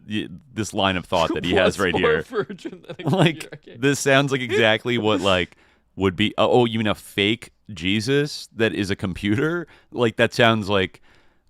this line of thought that he has right here. Like this sounds like exactly what like would be. Oh, you mean a fake Jesus that is a computer? Like that sounds like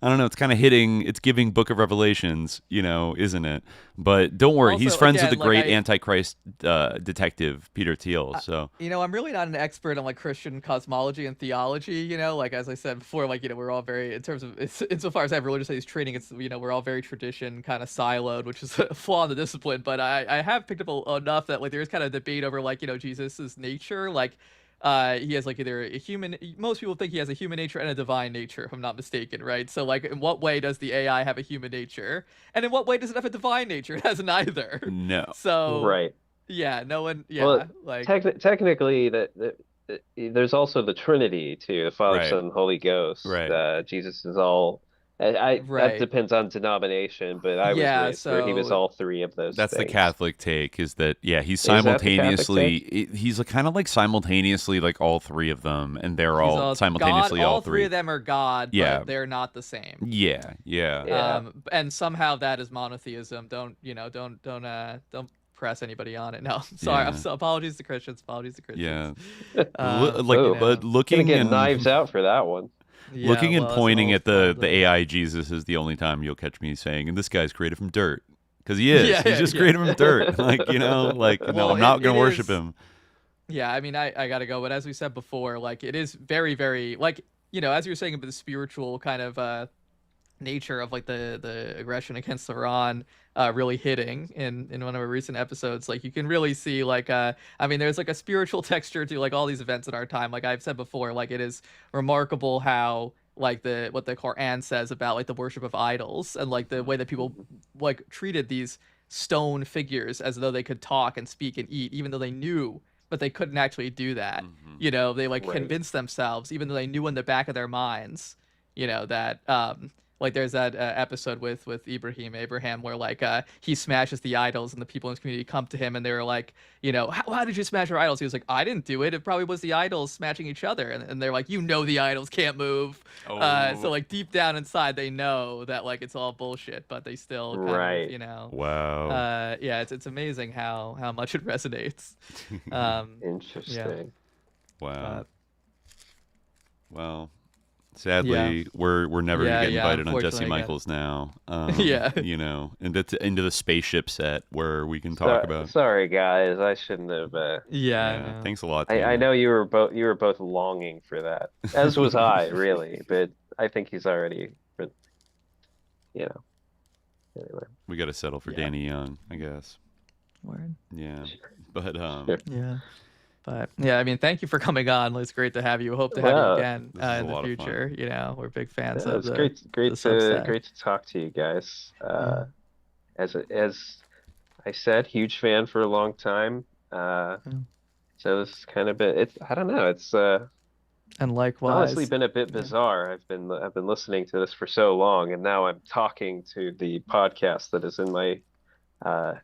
I don't know. It's kind of it's giving Book of Revelations, isn't it? But don't worry, Also, he's friends again, with the like, great Antichrist detective, Peter Thiel. So I'm really not an expert on like Christian cosmology and theology. Like as I said before, like we're all very, in terms of insofar as I have religious studies training, it's we're all very tradition kind of siloed, which is a flaw in the discipline. But I have picked up enough that like there is kind of debate over like Jesus's nature, like. He has like either a human. Most people think he has a human nature and a divine nature, if I'm not mistaken, right? So like, in what way does the AI have a human nature, and in what way does it have a divine nature? It has neither. No. So right. Yeah. No one. Yeah. Well, like technically, there's also the Trinity too: the Father, Right. Son, and Holy Ghost. Right. Jesus is all. That Right. depends on denomination, but I was Yeah, raised where he was so- all three of those. That's the things. Catholic take, is that he's that the Catholic simultaneously he's like kind of like simultaneously like all three of them, and they're He's all simultaneously God, all all three of them are God, Yeah. but they're not the same. Yeah. Yeah. And somehow that is monotheism. Don't press anybody on it. No, sorry. Yeah. I'm so apologies to Christians. Apologies to Yeah. Christians. But looking Gonna get and knives out for that one. Yeah, looking and well, that's a pointing whole at the problem. AI Jesus is the only time you'll catch me saying, and this guy's created from dirt. Because he is. Yeah, He's just created from dirt. Like, no, Well, I'm not going it to worship is- him. Yeah, I mean, I gotta go, but as we said before, like it is very, very like as you were saying about the spiritual kind of nature of like the aggression against Iran really hitting in one of our recent episodes. Like you can really see like I mean, there's like a spiritual texture to like all these events in our time. Like I've said before, like it is remarkable how like what the Quran says about like the worship of idols and like the way that people like treated these stone figures as though they could talk and speak and eat, even though they knew but they couldn't actually do that. They like Right. convinced themselves, even though they knew in the back of their minds, that like there's that episode with Abraham, where like he smashes the idols and the people in his community come to him and they were like, how did you smash our idols? He was like, I didn't do it. It probably was the idols smashing each other. And they're like, the idols can't move. So like deep down inside, they know that like it's all bullshit, but they still kind Right. of, Wow. yeah, it's amazing how much it resonates. Interesting. Wow. Well, sadly, we're never gonna get invited on Jesse unfortunately, Michels now. Yeah. Into the spaceship set where we can talk about. Sorry, guys. I shouldn't have. Yeah. Thanks a lot. I know you were both longing for that, as was I, really. But I think he's already. But anyway. We got to settle for Danny Young, I guess. Word. Yeah, but Yeah. But yeah, I mean, thank you for coming on. It's great to have you. Hope to have you again This is a in the lot of fun. future. We're big fans Yeah, of it's the great the Substack. to talk to you guys. As I said, huge fan for a long time. So this is kind of I don't know. It's And likewise. honestly been a bit bizarre. I've been listening to this for so long, and now I'm talking to the podcast that is in my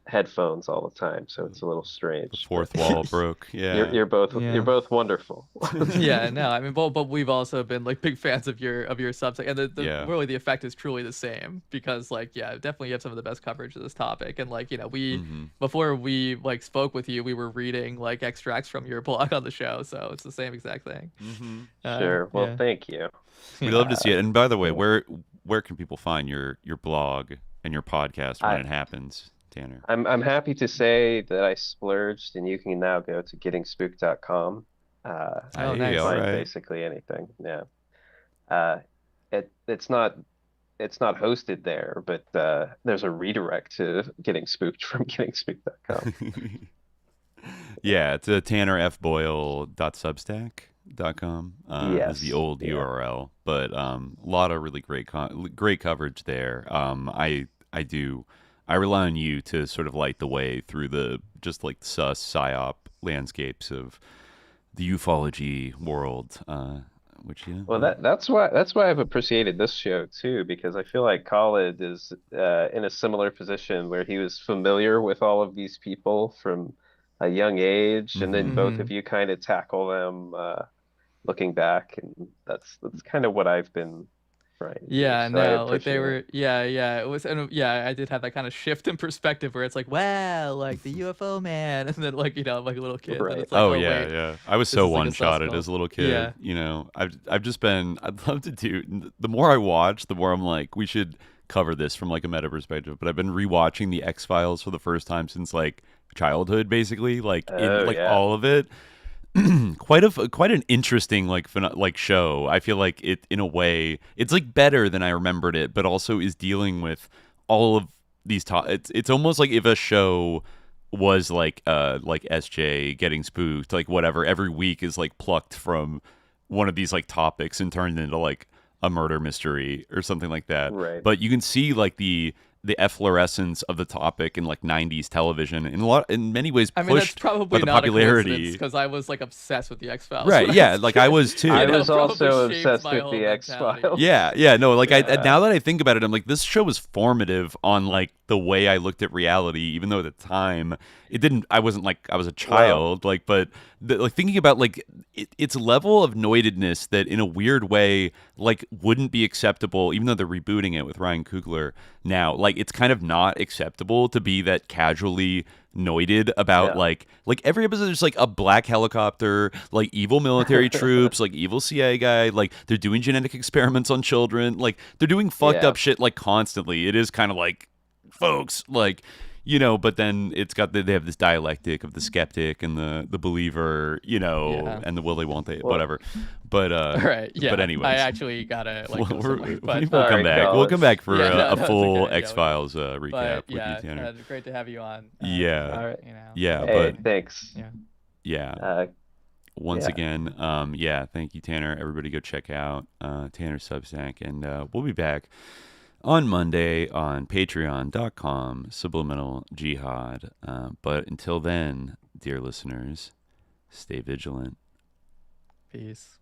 headphones all the time. So it's a little strange. fourth wall broke. Yeah, You're both wonderful. Yeah, no, I mean, but we've also been like big fans of your Substack, and really the effect is truly the same because definitely you have some of the best coverage of this topic, and like we before we like spoke with you, we were reading like extracts from your blog on the show, so it's the same exact thing. Sure. Well, thank you. We'd love to see it. And by the way, where can people find your blog and your podcast when it happens, Tanner? I'm happy to say that I splurged, and you can now go to gettingspooked.com. Nice. Find basically anything. Yeah. It's not hosted there, but there's a redirect to Getting Spooked from gettingspooked.com. Yeah, it's tannerfboyle.substack.com is the old URL, but a lot of really great coverage there. I rely on you to sort of light the way through the just like sus psyop landscapes of the ufology world, Well, that's why I've appreciated this show too, because I feel like Khalid is in a similar position where he was familiar with all of these people from a young age, and then both of you kind of tackle them looking back, and that's kind of what I've been Right. Yeah, So no, like they were, it was, and I did have that kind of shift in perspective where it's like, wow, like the UFO man, and then like, I'm like a little kid, and it's like, oh wait, yeah. I was this so is like a one-shotted cult. as a little kid. Yeah. I've just been, I'd love to do, the more I watch, the more I'm like, we should cover this from like a meta perspective, but I've been rewatching the X-Files for the first time since like childhood, basically, like all of it. quite an interesting like show. I feel like it, in a way, it's like better than I remembered it, but also is dealing with all of these it's almost like if a show was like SJ getting spooked, like whatever, every week is like plucked from one of these like topics and turned into like a murder mystery or something like that. Right. But you can see like the efflorescence of the topic in like 90s television in many ways pushed that's probably by the not popularity, because I was like obsessed with the X-Files. Right, yeah, like I was too. I was also obsessed with the X-Files. Yeah, no, like now that I think about it, I'm like, this show was formative on like the way I looked at reality, even though at the time I wasn't like, I was a child, but like thinking about like its level of noidedness that in a weird way like wouldn't be acceptable, even though they're rebooting it with Ryan Coogler now. Like it's kind of not acceptable to be that casually noided about like every episode there's like a black helicopter, like evil military troops, like evil CIA guy, like they're doing genetic experiments on children, like they're doing fucked up shit like constantly. It is kind of like, folks, like, but then it's got they have this dialectic of the skeptic and the believer, and the will they won't they, whatever. But right, yeah. But anyways, I actually gotta like we'll come back. We'll come back for a full X-Files recap with you, Tanner. Great to have you on. Yeah. All right. Yeah, hey, but thanks. Yeah. Once again, thank you, Tanner. Everybody go check out Tanner's Substack, and we'll be back on Monday on patreon.com/subliminal jihad. But until then, dear listeners, stay vigilant. Peace.